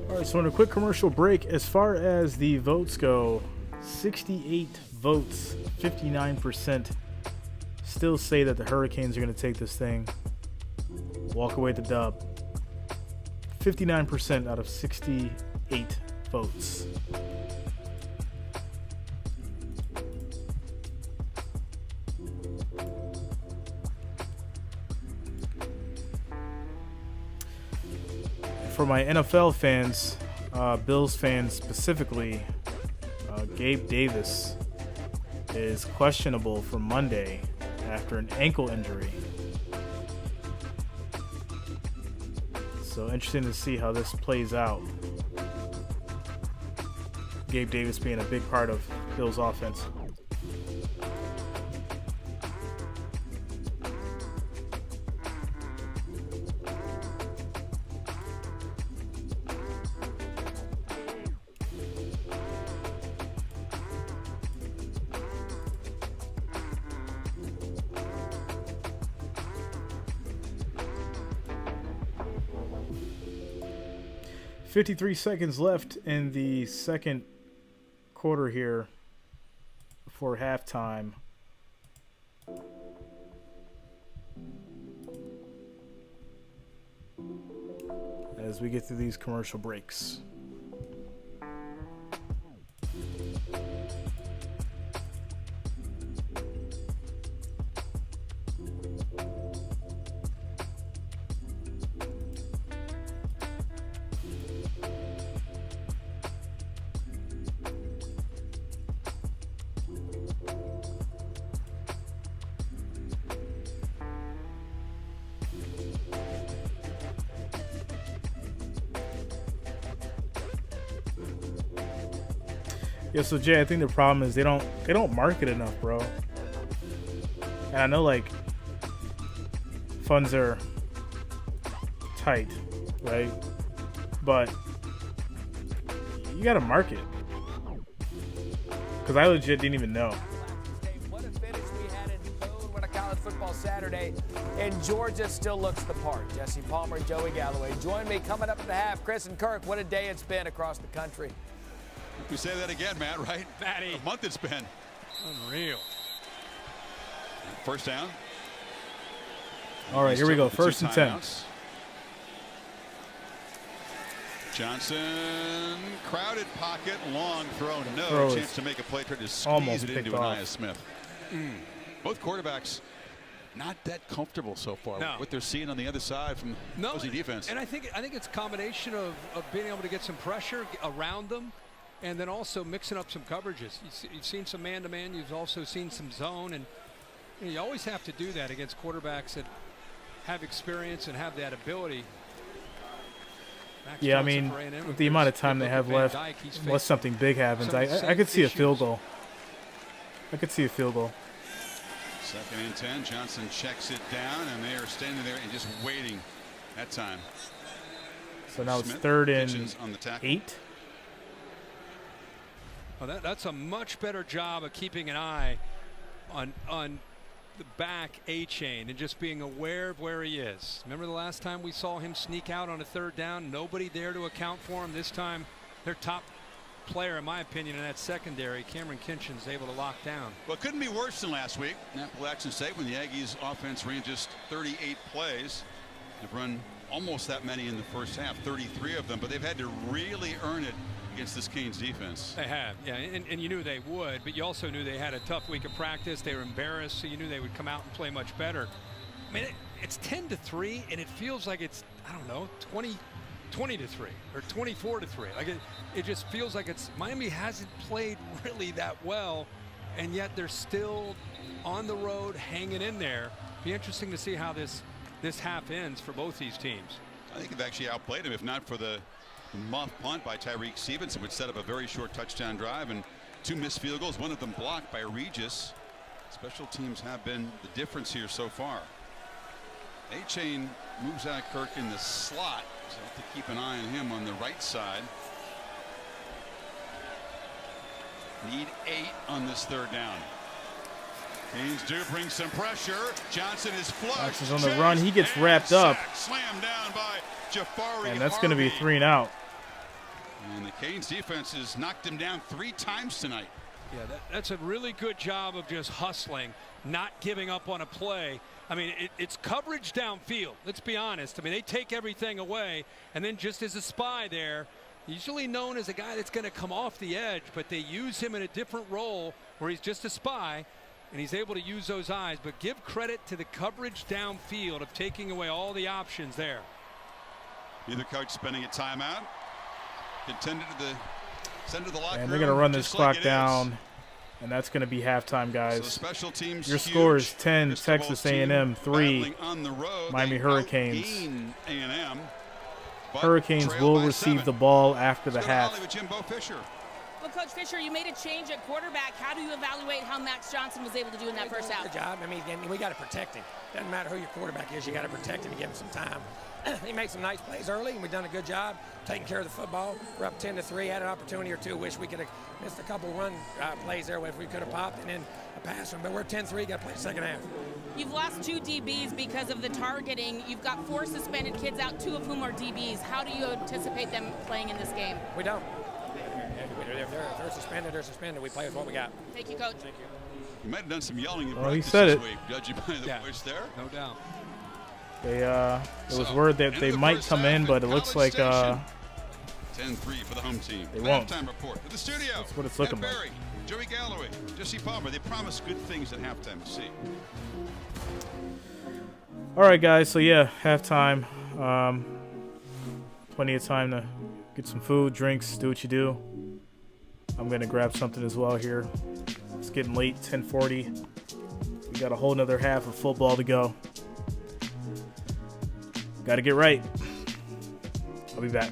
Speaker 1: All right, so on a quick commercial break, as far as the votes go, 68 votes, 59% still say that the Hurricanes are going to take this thing, walk away with the dub. 59% out of 68 votes. For my NFL fans, Bills fans specifically, Gabe Davis is questionable for Monday after an ankle injury. So interesting to see how this plays out. Gabe Davis being a big part of Bills offense. .53 seconds left in the second quarter here before halftime. As we get through these commercial breaks. Yeah, so Jay, I think the problem is they don't market enough, bro. And I know like funds are tight, right? But you gotta market. Because I legit didn't even know.
Speaker 4: What a finish we had in Boone when a college football Saturday, and Georgia still looks the part. Jesse Palmer, Joey Galloway join me coming up at the half. Chris and Kirk, what a day it's been across the country.
Speaker 10: We say that again, Matt, right?
Speaker 11: Matty.
Speaker 10: A month it's been.
Speaker 11: Unreal.
Speaker 10: First down.
Speaker 1: All right, here we go. First and 10.
Speaker 10: Johnson, crowded pocket, long throw, no chance to make a play. Tried to squeeze it into Aniyah Smith. Both quarterbacks not that comfortable so far.
Speaker 11: No.
Speaker 10: What they're seeing on the other side from the opposing defense.
Speaker 11: And I think it's a combination of being able to get some pressure around them, and then also mixing up some coverages. You've seen some man-to-man. You've also seen some zone, and you always have to do that against quarterbacks that have experience and have that ability.
Speaker 1: Yeah, I mean, with the amount of time they have left, unless something big happens, I could see a field goal. I could see a field goal.
Speaker 10: 2nd and 10. Johnson checks it down, and they are standing there and just waiting that time.
Speaker 1: So now
Speaker 10: Smith
Speaker 1: it's 3rd
Speaker 10: pitches on
Speaker 1: and
Speaker 10: the tackle.
Speaker 1: 8.
Speaker 11: Well, that's a much better job of keeping an eye on the back A-chain and just being aware of where he is. Remember the last time we saw him sneak out on a 3rd down? Nobody there to account for him. This time, their top player, in my opinion, in that secondary, Cameron Kinchin's able to lock down.
Speaker 10: Well, it couldn't be worse than last week in Appalachian State when the Aggies offense ran just 38 plays. They've run almost that many in the first half, 33 of them, but they've had to really earn it against this Canes defense.
Speaker 11: They have, yeah, and you knew they would, but you also knew they had a tough week of practice. They were embarrassed, so you knew they would come out and play much better. I mean, it's 10-3, and it feels like it's, I don't know, 20-3 or 24-3. Like it just feels like it's Miami hasn't played really that well, and yet they're still on the road hanging in there. Be interesting to see how this half ends for both these teams.
Speaker 10: I think they've actually outplayed them, if not for the muff punt by Tyreek Stevenson, which set up a very short touchdown drive, and 2 missed field goals, one of them blocked by Regis. Special teams have been the difference here so far. A-Chain moves out Kirk in the slot, so have to keep an eye on him on the right side. Need 8 on this 3rd down. Canes do bring some pressure. Johnson is flushed.
Speaker 1: Johnson's on the run. He gets wrapped up.
Speaker 10: Slammed down by Jafari.
Speaker 1: And that's going to be 3 and out.
Speaker 10: And the Canes defense has knocked him down 3 times tonight.
Speaker 11: Yeah, that's a really good job of just hustling, not giving up on a play. I mean, it's coverage downfield. Let's be honest. I mean, they take everything away, and then just as a spy there, usually known as a guy that's going to come off the edge, but they use him in a different role where he's just a spy, and he's able to use those eyes. But give credit to the coverage downfield of taking away all the options there.
Speaker 10: Either coach spending a timeout, contended to send to the locker room.
Speaker 1: And they're going to run this clock down, and that's going to be halftime, guys.
Speaker 10: So special teams
Speaker 1: Your
Speaker 10: huge.
Speaker 1: score is 10,
Speaker 10: Cristobal
Speaker 1: Texas
Speaker 10: team
Speaker 1: A&M 3,
Speaker 10: on the road.
Speaker 1: Miami
Speaker 10: They
Speaker 1: Hurricanes.
Speaker 10: outgain A&M, but
Speaker 1: Hurricanes
Speaker 10: trail
Speaker 1: will
Speaker 10: by
Speaker 1: receive
Speaker 10: 7.
Speaker 1: the ball after the
Speaker 10: Let's go to
Speaker 1: half.
Speaker 10: Hollywood, Jimbo Fisher.
Speaker 13: Well, Coach Fisher, you made a change at quarterback. How do you evaluate how Max Johnson was able to do in that first half?
Speaker 17: Good job. I mean, we got to protect him. Doesn't matter who your quarterback is, you got to protect him and give him some time. He made some nice plays early, and we've done a good job taking care of the football. We're up 10-3. Had an opportunity or two. Wish we could have missed a couple run plays there if we could have popped and then a pass one. But we're 10-3. Got to play the second half.
Speaker 13: You've lost 2 DBs because of the targeting. You've got 4 suspended kids out, 2 of whom are DBs. How do you anticipate them playing in this game?
Speaker 17: We don't. If they're suspended, they're suspended. We play with what we got.
Speaker 13: Thank you, Coach.
Speaker 17: Thank you.
Speaker 10: You might have done some yelling in
Speaker 1: Well, he
Speaker 10: practice
Speaker 1: said
Speaker 10: this
Speaker 1: it.
Speaker 10: week, judging by the voice there.
Speaker 11: No doubt.
Speaker 1: They there was word that they might come in, but it looks like
Speaker 10: 10-3 for the home team.
Speaker 1: They won't.
Speaker 10: Halftime report to the studio.
Speaker 1: That's what it's looking
Speaker 10: Ed
Speaker 1: like.
Speaker 10: Berry, Joey Galloway, Jesse Palmer. They promise good things at halftime. We'll see.
Speaker 1: All right, guys. So, yeah, halftime. Plenty of time to get some food, drinks, do what you do. I'm going to grab something as well here. It's getting late, 10:40. We got a whole nother half of football to go. Got to get right. I'll be back.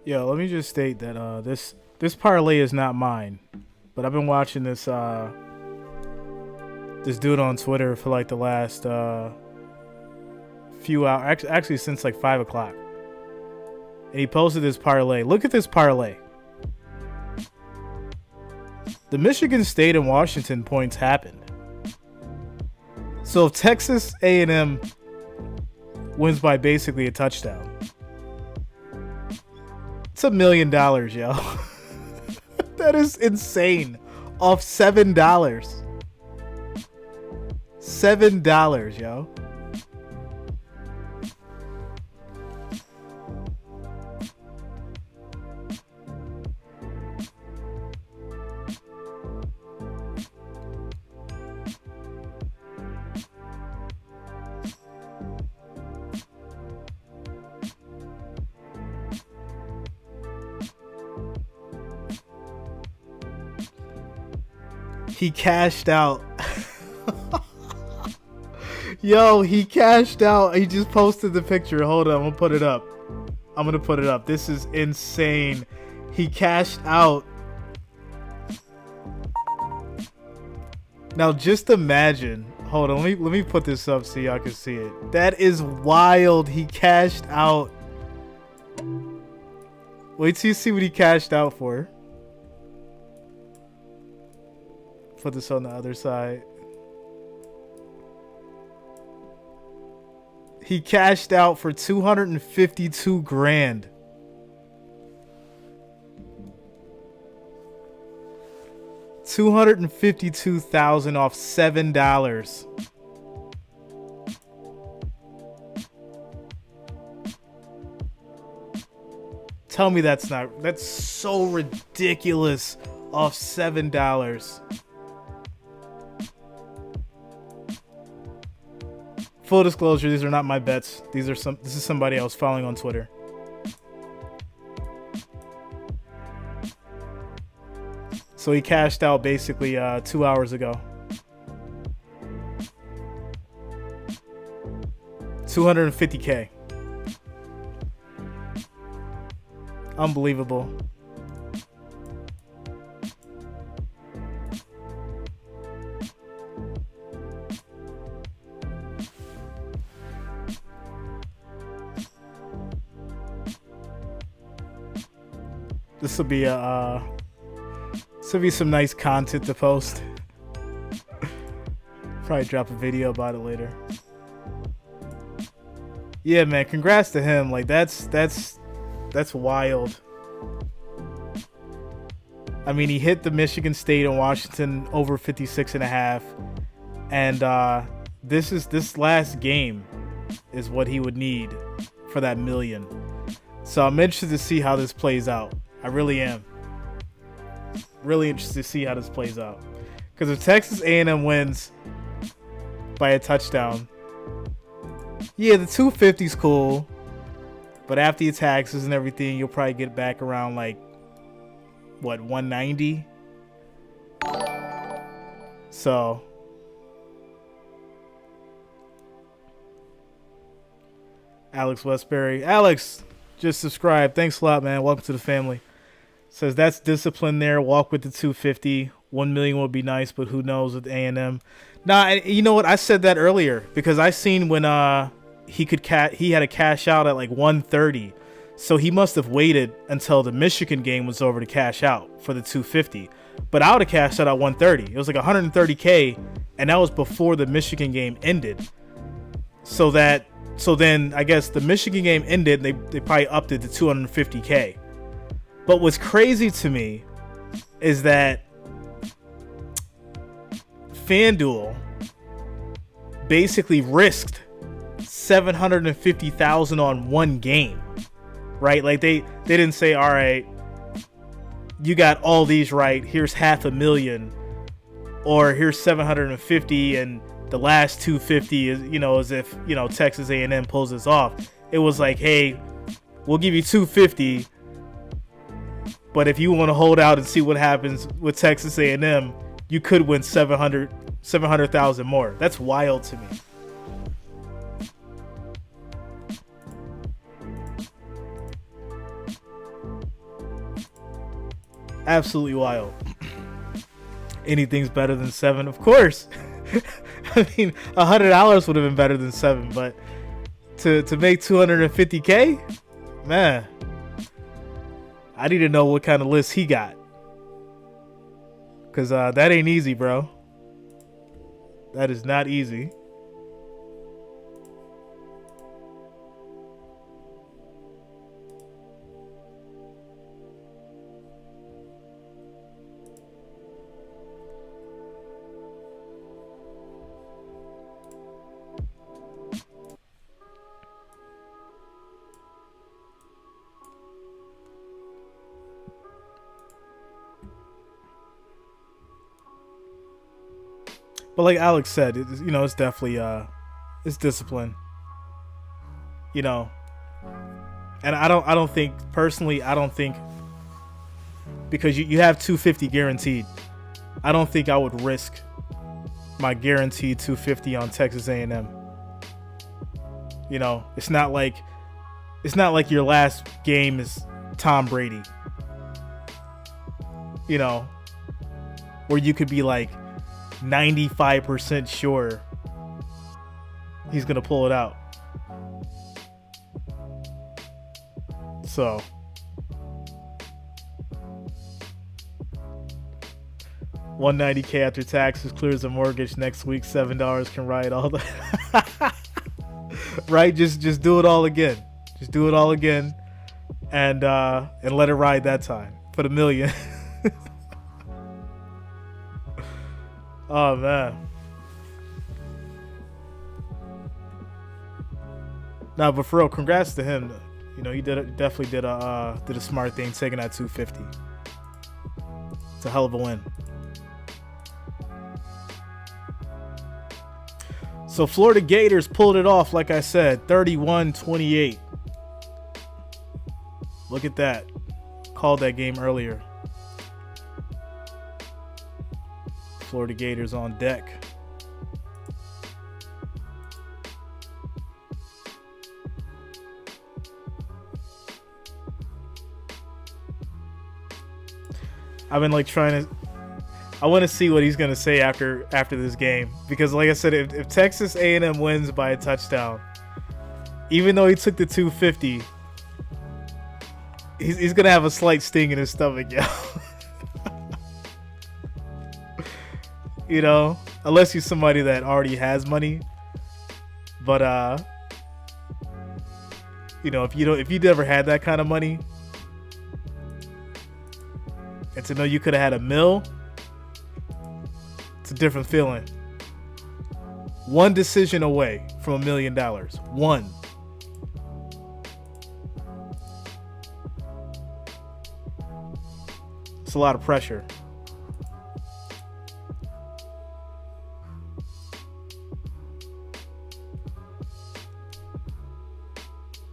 Speaker 1: Yo, let me just state that this parlay is not mine, but I've been watching this this dude on Twitter for like the last few hours, actually since like 5 o'clock, and he posted this parlay. Look at this parlay. The Michigan State and Washington points happened. So if Texas A&M wins by basically a touchdown, it's $1 million, yo. That is insane. Off $7. $7, yo. He cashed out. Yo, he cashed out. He just posted the picture. Hold on, I'm gonna put it up. This is insane. He cashed out. Now just imagine. Hold on, let me put this up so y'all can see it. That is wild. He cashed out. Wait till you see what he cashed out for. Put this on the other side. He cashed out for 252 grand. $252,000 off $7. Tell me that's so ridiculous off $7. Full disclosure, these are not my bets. This is somebody I was following on Twitter. So he cashed out basically 2 hours ago. $250K. Unbelievable. This will be some nice content to post. Probably drop a video about it later. Yeah, man, congrats to him. Like that's wild. I mean, he hit the Michigan State and Washington over 56.5, and this last game is what he would need for that million. So I'm interested to see how this plays out. I really am. Really interested to see how this plays out. Because if Texas A&M wins by a touchdown, yeah, the 250 is cool. But after your taxes and everything, you'll probably get back around like, what, 190? So Alex Westbury. Alex, just subscribe. Thanks a lot, man. Welcome to the family. Says that's discipline there. Walk with the 250. 1 million would be nice, but who knows with A&M. Nah, you know what? I said that earlier because I seen when he had a cash out at like 130. So he must have waited until the Michigan game was over to cash out for the 250. But I would have cashed out at 130. It was like 130K, and that was before the Michigan game ended. So then I guess the Michigan game ended, and they probably upped it to 250K. But what's crazy to me is that FanDuel basically risked $750,000 on one game, right? Like they didn't say, all right, you got all these right, here's $500,000, or here's 750, and the last 250 is, as if, Texas A&M pulls this off. It was like, hey, we'll give you 250, but if you want to hold out and see what happens with Texas A&M, you could win 700,000 more. That's wild to me. Absolutely wild. Anything's better than 7, of course. I mean, $100 would have been better than 7, but to make $250K, man, I need to know what kind of list he got, because that ain't easy, bro. That is not easy. But like Alex said, it's definitely it's discipline. And I don't think personally, because you have 250 guaranteed. I don't think I would risk my guaranteed 250 on Texas A&M. It's not like your last game is Tom Brady. Where you could be like 95% sure he's gonna pull it out. So $190K after taxes, clears the mortgage next week. $7 can ride all the right. Just do it all again. Just do it all again, and let it ride that time for the million. Oh man. Nah, but for real, congrats to him. He definitely did a smart thing, taking that 250. It's a hell of a win. So Florida Gators pulled it off, like I said, 31-28. Look at that. Called that game earlier. Florida Gators on deck. I've been I want to see what he's going to say after this game, because like I said, if Texas A&M wins by a touchdown, even though he took the 250, he's going to have a slight sting in his stomach, yo. Unless you're somebody that already has money. But if you never had that kind of money, and to know you could have had $1 million, it's a different feeling. One decision away from $1 million. One. It's a lot of pressure.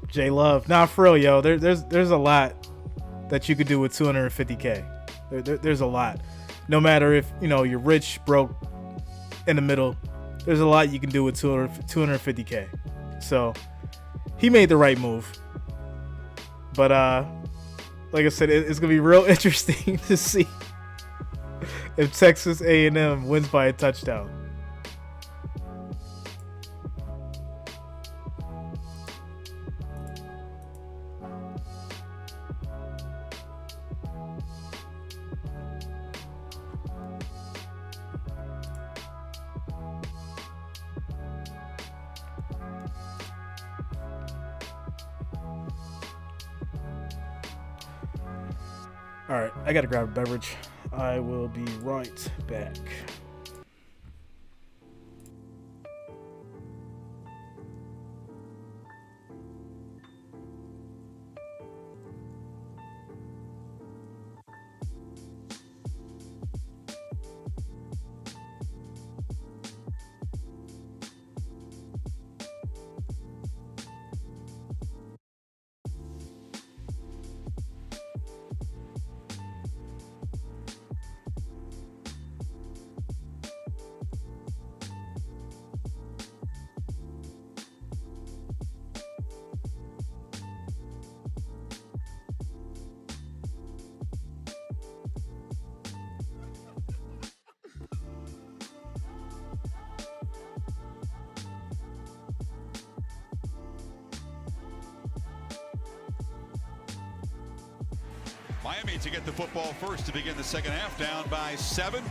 Speaker 1: J Love. Nah, for real, yo. There's a lot that you could do with $250K. There's a lot. No matter if you're rich, broke, in the middle, there's a lot you can do with $250K. So he made the right move. But like I said, it's gonna be real interesting to see if Texas A&M wins by a touchdown. All right, I gotta grab a beverage. I will be right back.
Speaker 10: Miami to get the football first to begin the second half, down by 7.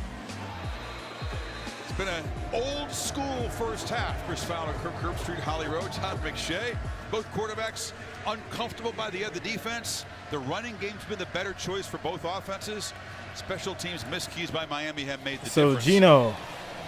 Speaker 10: It's been an old school first half. Chris Fowler, Kirk Herbstreit, Holly Rowe, Todd McShay. Both quarterbacks uncomfortable by the other defense. The running game's been the better choice for both offenses. Special teams miscues by Miami have made the difference.
Speaker 1: So Gino,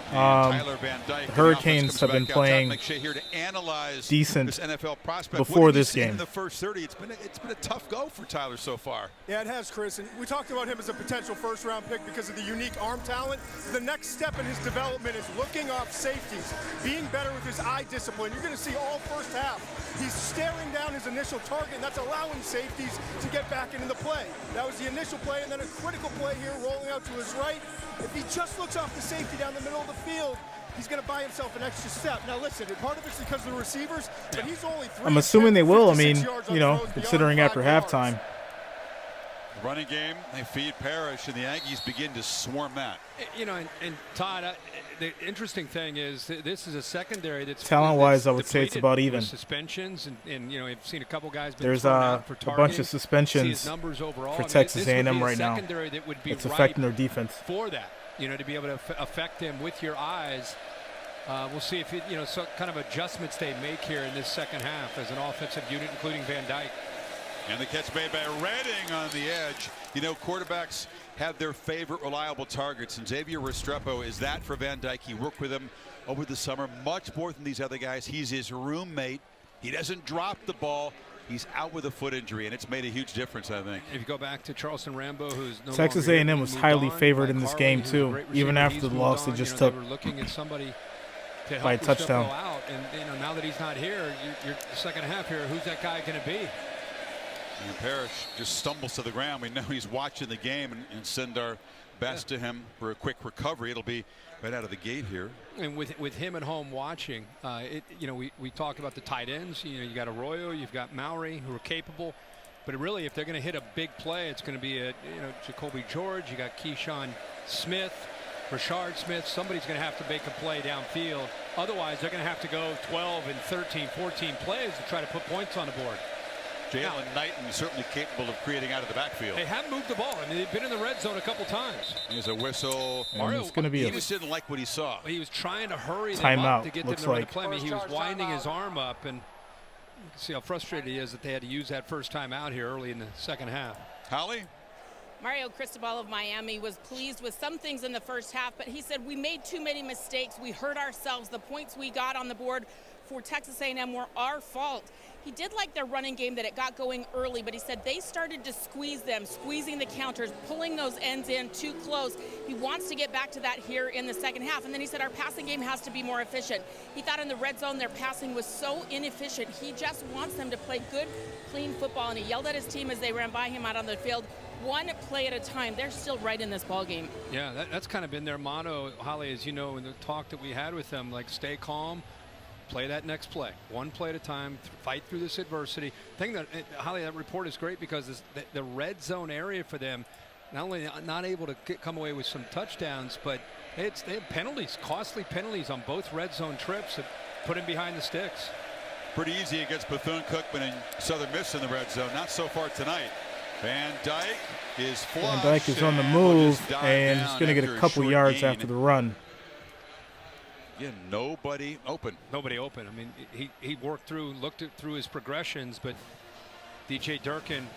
Speaker 10: Tyler Van Dyke,
Speaker 1: the Hurricanes have been playing
Speaker 10: here to analyze
Speaker 1: decent
Speaker 10: this NFL prospect.
Speaker 1: before this game.
Speaker 10: In the first 30, it's been a tough go for Tyler so far.
Speaker 15: Yeah, it has, Chris. And we talked about him as a potential first-round pick because of the unique arm talent. The next step in his development is looking off safeties, being better with his eye discipline. You're going to see all first half. He's staring down his initial target, and that's allowing safeties to get back into the play. That was the initial play, and then a critical play here, rolling out to his right. If he just looks off the safety down the middle of the field, he's going to buy himself an extra step. Now, listen, part of it's because of the receivers, but he's only 3.
Speaker 1: I'm assuming they will. I mean, you know, considering after halftime.
Speaker 10: Running game, they feed Parrish, and the Aggies begin to swarm that.
Speaker 11: You know, and Todd, the interesting thing is this is a secondary that's
Speaker 1: talent-wise, I would say it's about even.
Speaker 11: Suspensions, and you know, I've seen a couple guys.
Speaker 1: There's a bunch of suspensions for Texas A&M right now. It's affecting their defense.
Speaker 11: For that, you know, to be able to affect them with your eyes. We'll see if you know, some kind of adjustments they make here in this second half as an offensive unit, including Van Dyke.
Speaker 10: And the catch made by Redding on the edge. You know, quarterbacks have their favorite reliable targets, and Xavier Restrepo is that for Van Dyke. He worked with him over the summer much more than these other guys. He's his roommate. He doesn't drop the ball. He's out with a foot injury, and it's made a huge difference, I think.
Speaker 11: If you go back to Charleston Rambo, who's no
Speaker 1: Texas A&M was highly favored in this game too, even after the loss they just took
Speaker 11: looking at somebody to
Speaker 1: by a touchdown.
Speaker 11: Out. And you know, now that he's not here, you're the second half here. Who's that guy going to be?
Speaker 10: And Parrish just stumbles to the ground. We know he's watching the game, and send our best to him for a quick recovery. It'll be right out of the gate here.
Speaker 11: And with him at home watching, you know, we talk about the tight ends. You know, you got Arroyo, you've got Mowry, who are capable. But really, if they're going to hit a big play, it's going to be Jacoby George. You got Keyshawn Smith, Rashard Smith. Somebody's going to have to make a play downfield. Otherwise, they're going to have to go 12 and 13, 14 plays to try to put points on the board.
Speaker 10: Jalen Knighton is certainly capable of creating out of the backfield.
Speaker 11: They have moved the ball. I mean, they've been in the red zone a couple times.
Speaker 10: There's a whistle.
Speaker 1: Mario, it's gonna be
Speaker 10: he just didn't like what he saw.
Speaker 11: He was trying to hurry them
Speaker 1: timeout,
Speaker 11: up to get them to run the play. I mean, he was winding his arm up, and you can see how frustrated he is that they had to use that first time out here early in the second half.
Speaker 10: Holly?
Speaker 13: Mario Cristobal of Miami was pleased with some things in the first half, but he said we made too many mistakes. We hurt ourselves. The points we got on the board for Texas A&M were our fault. He did like their running game, that it got going early, but he said they started to squeeze them, squeezing the counters, pulling those ends in too close. He wants to get back to that here in the second half. And then he said our passing game has to be more efficient. He thought in the red zone their passing was so inefficient. He just wants them to play good, clean football. And he yelled at his team as they ran by him out on the field. One play at a time. They're still right in this ball game.
Speaker 11: Yeah, that's kind of been their motto, Holly, as you know, in the talk that we had with them, like stay calm. Play that next play, one play at a time, fight through this adversity. Thing that, Holly, that report is great because the red zone area for them, not only not able to come away with some touchdowns, but they have penalties, costly penalties on both red zone trips that put him behind the sticks.
Speaker 10: Pretty easy against Bethune-Cookman and Southern Miss in the red zone. Not so far tonight. Van Dyke is flush.
Speaker 1: Van Dyke is on the move, and he's going to get a couple yards after the run.
Speaker 10: Yeah, nobody open.
Speaker 11: Nobody open. I mean, he worked through, looked through his progressions, but DJ Durkin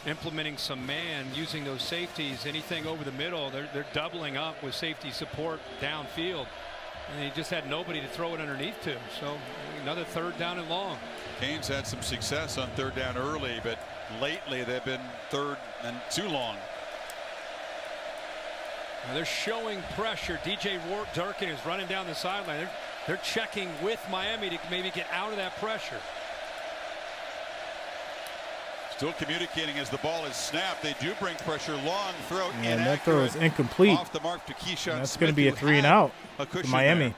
Speaker 11: implementing some man, using those safeties, anything over the middle, they're doubling up with safety support downfield. And he just had nobody to throw it underneath to. So another third down and long.
Speaker 10: Canes had some success on third down early, but lately they've been third and too long.
Speaker 11: Now they're showing pressure. DJ Durkin is running down the sideline. They're checking with Miami to maybe get out of that pressure.
Speaker 10: Still communicating as the ball is snapped. They do bring pressure. Long throw.
Speaker 1: And that throw is incomplete.
Speaker 10: Off the mark to Keyshawn.
Speaker 1: That's going to be a 3-and-out to Miami.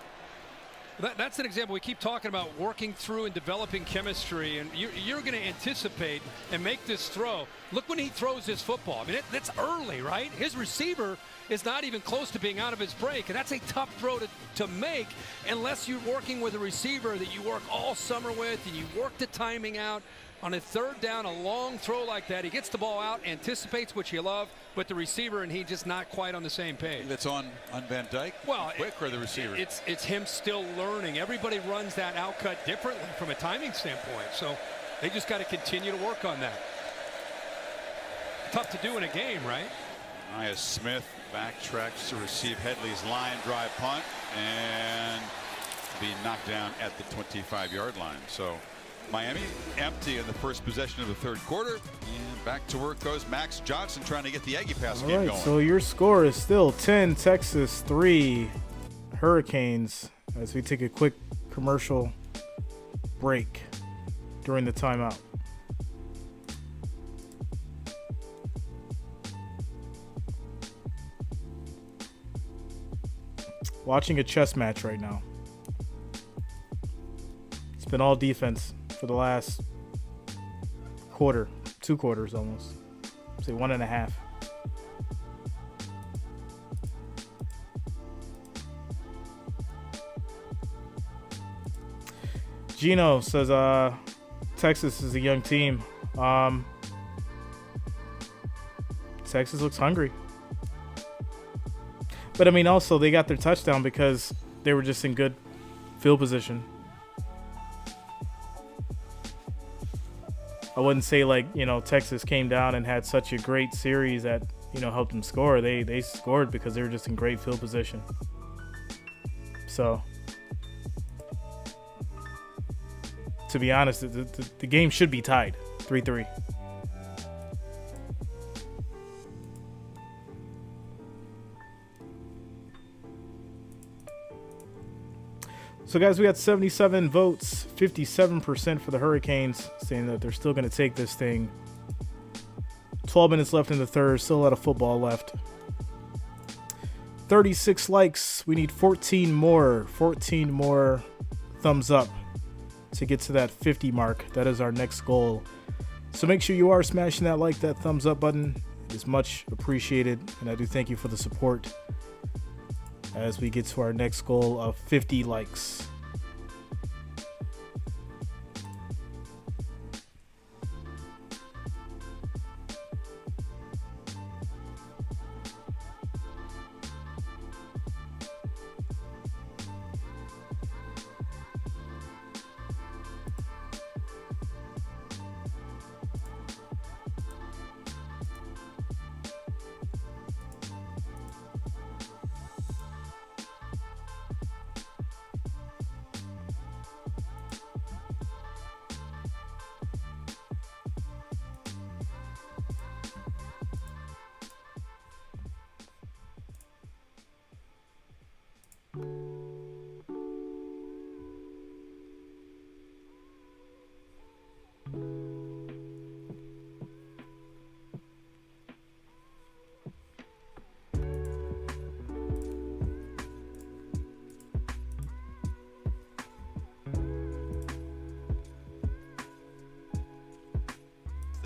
Speaker 11: That's an example. We keep talking about working through and developing chemistry, and you're going to anticipate and make this throw. Look when he throws his football. I mean, that's early, right? His receiver is not even close to being out of his break, and that's a tough throw to make unless you're working with a receiver that you work all summer with and you work the timing out. On a third down, a long throw like that, he gets the ball out, anticipates, which you love, but the receiver and he just not quite on the same page.
Speaker 10: That's on Van Dyke?
Speaker 11: Well,
Speaker 10: Quick or the receiver?
Speaker 11: It's him still learning. Everybody runs that out cut differently from a timing standpoint, so they just got to continue to work on that. Tough to do in a game, right?
Speaker 10: Nia Smith backtracks to receive Headley's line drive punt and be knocked down at the 25-yard line. So Miami empty in the first possession of the third quarter, and back to work goes Max Johnson trying to get the Aggie pass game going.
Speaker 1: So your score is still 10 Texas, 3 Hurricanes, as we take a quick commercial break during the timeout. Watching a chess match right now. It's been all defense for the last quarter, 2 quarters almost. Say 1.5. Gino says Texas is a young team. Texas looks hungry. But, I mean, also, they got their touchdown because they were just in good field position. I wouldn't say, like, you know, Texas came down and had such a great series that, you know, helped them score. They scored because they were just in great field position. So, to be honest, the game should be tied 3-3. So, guys, we got 77 votes, 57% for the Hurricanes, saying that they're still going to take this thing. 12 minutes left in the third, still a lot of football left. 36 likes. We need 14 more thumbs up to get to that 50 mark. That is our next goal. So make sure you are smashing that like, that thumbs up button. It is much appreciated, and I do thank you for the support as we get to our next goal of 50 likes.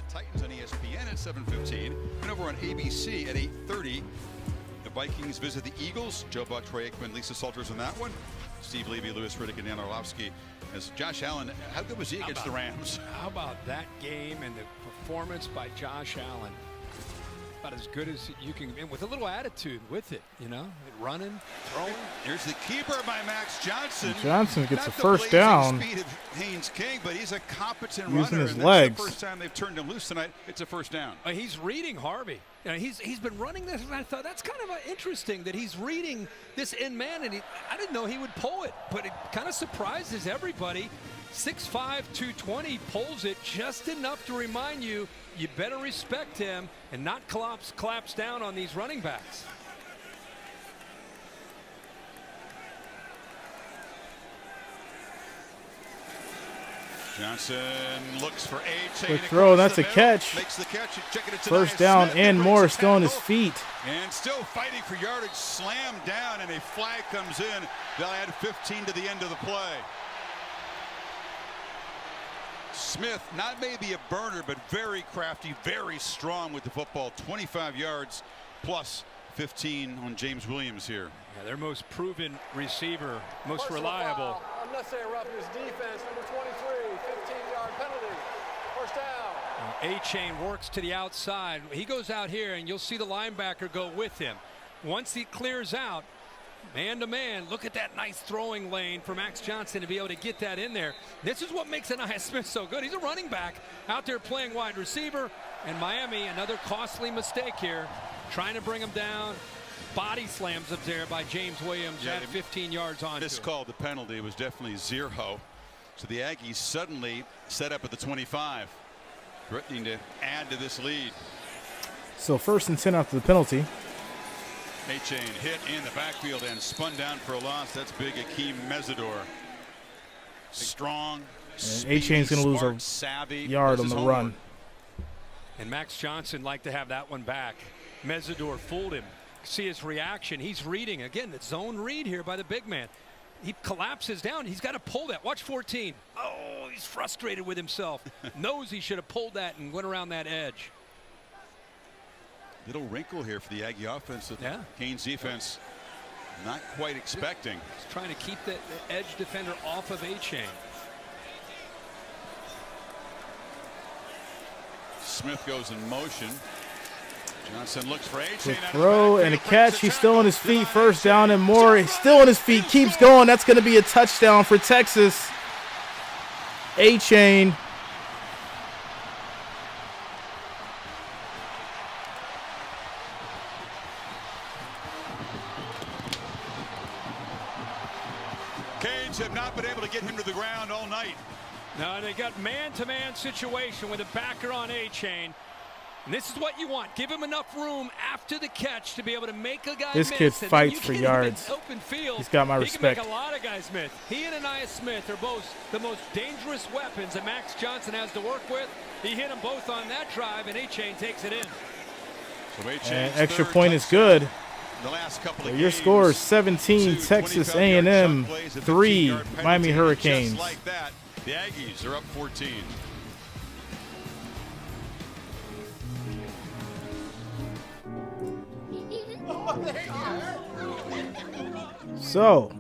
Speaker 10: Titans on ESPN at 7:15, and over on ABC at 8:30. The Vikings visit the Eagles. Joe Buck, Troy Aikman, Lisa Salters on that one. Steve Levy, Louis Riddick, and Dan Orlovsky. As Josh Allen, how good was he against the Rams?
Speaker 11: How about that game and the performance by Josh Allen? About as good as you can, and with a little attitude with it, you know, running, throwing.
Speaker 10: Here's the keeper by Max Johnson.
Speaker 1: Johnson gets
Speaker 10: Not
Speaker 1: a first down.
Speaker 10: Speed of Haynes King, but he's a competent
Speaker 1: using
Speaker 10: runner.
Speaker 1: his
Speaker 10: and
Speaker 1: legs.
Speaker 10: That's the first time they've turned him loose tonight. It's a first down.
Speaker 11: He's reading Harvey. You know, he's been running this, and I thought that's kind of interesting that he's reading this in man, and I didn't know he would pull it, but it kind of surprises everybody. 6'5", 220, pulls it just enough to remind you better respect him and not collapse down on these running backs.
Speaker 10: Johnson looks for A.
Speaker 1: Quick throw, that's a catch.
Speaker 10: Makes the catch.
Speaker 1: First down and more, still on his feet.
Speaker 10: And still fighting for yardage, slammed down, and a flag comes in. They'll add 15 to the end of the play. Smith, not maybe a burner, but very crafty, very strong with the football. 25 yards plus 15 on James Williams here.
Speaker 11: Yeah, their most proven receiver, most reliable.
Speaker 9: Unnecessary roughness defense, number 23, 15-yard penalty. First
Speaker 11: A-Chain works to the outside. He goes out here, and you'll see the linebacker go with him. Once he clears out, man-to-man, look at that nice throwing lane for Max Johnson to be able to get that in there. This is what makes Anaya Smith so good. He's a running back out there playing wide receiver. And Miami, another costly mistake here, trying to bring him down. Body slams up there by James Williams at 15 yards on.
Speaker 10: Miscalled the penalty. It was definitely 0. So the Aggies suddenly set up at the 25, threatening to add to this lead.
Speaker 1: So 1st and 10 after the penalty.
Speaker 10: A-Chain hit in the backfield and spun down for a loss. That's big. Akeem Mesidor. Strong.
Speaker 1: A-Chain's going to lose a yard on the run.
Speaker 11: And Max Johnson liked to have that one back. Mesidor fooled him. See his reaction. He's reading. Again, the zone read here by the big man. He collapses down. He's got to pull that. Watch 14. Oh, he's frustrated with himself. Knows he should have pulled that and went around that edge.
Speaker 10: Little wrinkle here for the Aggie offense that Canes defense not quite expecting.
Speaker 11: He's trying to keep the edge defender off of A-Chain.
Speaker 10: Smith goes in motion. Johnson looks for A-Chain.
Speaker 1: Good throw and a catch. He's still on his feet. 1st down and more. He's still on his feet. Keeps going. That's going to be a touchdown for Texas. A-Chain.
Speaker 10: Canes have not been able to get him to the ground all night.
Speaker 11: No, they got man-to-man situation with a backer on A-Chain. And this is what you want. Give him enough room after the catch to be able to make a guy
Speaker 1: this
Speaker 11: miss.
Speaker 1: Kid fights for yards.
Speaker 11: Open field.
Speaker 1: He's got my respect.
Speaker 11: He can make a lot of guys miss. He and Anaya Smith are both the most dangerous weapons that Max Johnson has to work with. He hit them both on that drive, and A-Chain takes it in.
Speaker 10: So
Speaker 1: and extra point is good.
Speaker 10: The last couple
Speaker 1: of your score is 17 Texas A&M, 3 Miami Hurricanes.
Speaker 10: Just like that, the Aggies are up 14.
Speaker 1: So,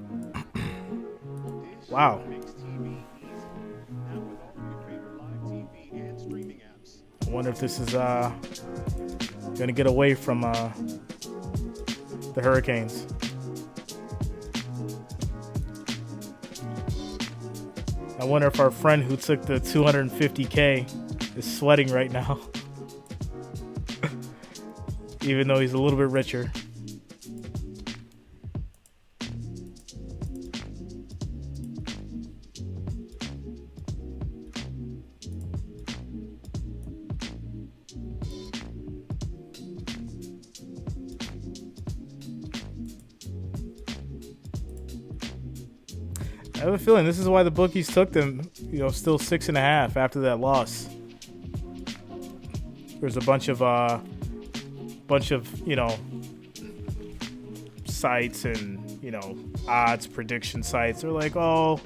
Speaker 1: wow. I wonder if this is going to get away from the Hurricanes. I wonder if our friend who took the $250K is sweating right now. Even though he's a little bit richer. I have a feeling this is why the bookies took them, still 6.5 after that loss. There's a bunch of sites and, odds prediction sites. They're like, oh,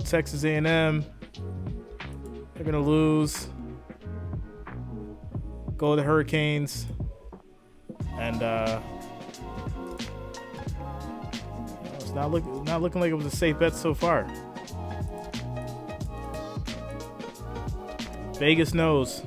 Speaker 1: Texas A&M, they're going to lose. Go to the Hurricanes. And, Not looking like it was a safe bet so far. Vegas knows.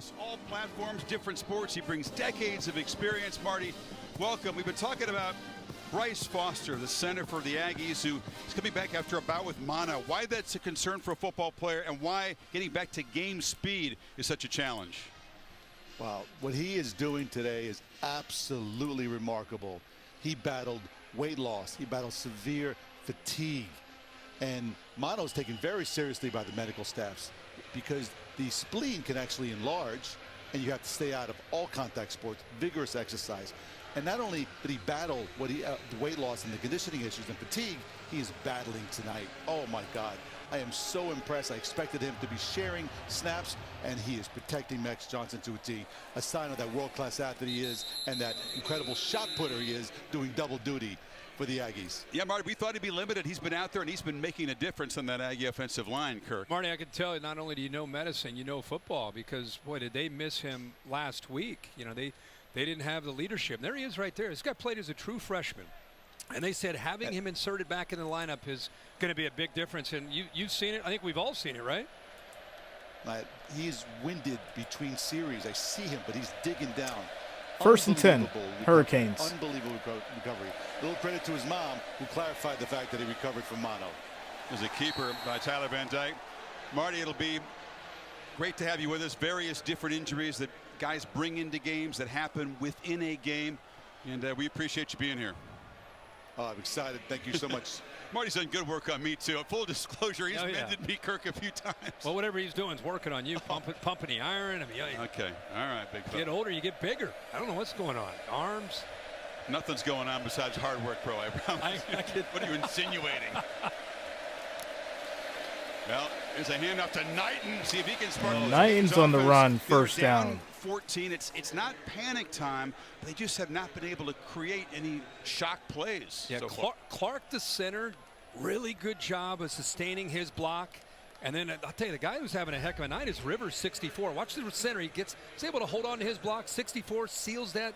Speaker 10: across all platforms, different sports. He brings decades of experience. Marty, welcome. We've been talking about Bryce Foster, the center for the Aggies, who is coming back after a bout with mono. Why that's a concern for a football player, and why getting back to game speed is such a challenge.
Speaker 18: Wow, what he is doing today is absolutely remarkable. He battled weight loss. He battled severe fatigue. And mono is taken very seriously by the medical staffs because the spleen can actually enlarge, and you have to stay out of all contact sports, vigorous exercise. And not only did he battle the weight loss and the conditioning issues and fatigue, he is battling tonight. Oh my God, I am so impressed. I expected him to be sharing snaps, and he is protecting Max Johnson to a T. A sign of that world-class athlete he is and that incredible shot putter he is, doing double duty for the Aggies.
Speaker 10: Yeah, Marty, we thought he'd be limited. He's been out there, and he's been making a difference on that Aggie offensive line, Kirk.
Speaker 11: Marty, I can tell you, not only do you know medicine, you know football, because, boy, did they miss him last week. You know, they didn't have the leadership. There he is right there. This guy played as a true freshman. And they said having him inserted back in the lineup is going to be a big difference. And you've seen it. I think we've all seen it, right?
Speaker 18: He is winded between series. I see him, but he's digging down.
Speaker 1: First and 10, Hurricanes.
Speaker 18: Unbelievable recovery. A little credit to his mom, who clarified the fact that he recovered from mono.
Speaker 10: There's a keeper by Tyler Van Dyke. Marty, it'll be great to have you with us. Various different injuries that guys bring into games that happen within a game. And we appreciate you being here.
Speaker 18: I'm excited. Thank you so much.
Speaker 10: Marty's done good work on me, too. Full disclosure, he's mended me, Kirk, a few times.
Speaker 11: Well, whatever he's doing is working on you, pumping the iron. I mean,
Speaker 10: okay. All right, big fella.
Speaker 11: Get older, you get bigger. I don't know what's going on. Arms.
Speaker 10: Nothing's going on besides hard work, bro. I promise. What are you insinuating? Well, there's a handoff to Knighton. See if he can spark.
Speaker 1: Knighton's on the run, first down.
Speaker 10: 14. It's not panic time. They just have not been able to create any shock plays.
Speaker 11: Yeah, Clark, the center, really good job of sustaining his block. And then I'll tell you, the guy who's having a heck of a night is Rivers, 64. Watch the center. He's able to hold on to his block. 64 seals that.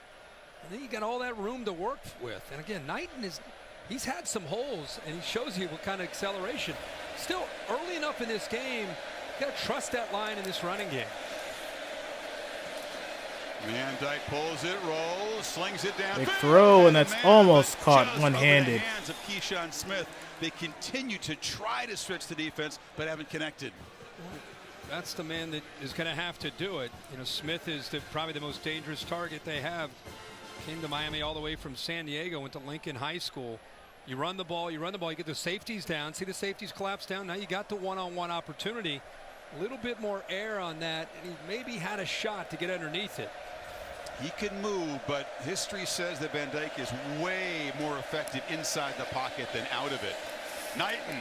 Speaker 11: And then you got all that room to work with. And again, Knighton he's had some holes, and he shows you what kind of acceleration. Still early enough in this game, you got to trust that line in this running game.
Speaker 10: Van Dyke pulls it, rolls, slings it down.
Speaker 1: Big throw, and that's almost caught one-handed.
Speaker 10: Hands of Keyshawn Smith. They continue to try to switch the defense, but haven't connected.
Speaker 11: That's the man that is going to have to do it. You know, Smith is probably the most dangerous target they have. Came to Miami all the way from San Diego, went to Lincoln High School. You run the ball, you get the safeties down. See the safeties collapse down. Now you got the one-on-one opportunity. A little bit more air on that, and he maybe had a shot to get underneath it.
Speaker 10: He can move, but history says that Van Dyke is way more effective inside the pocket than out of it. Knighton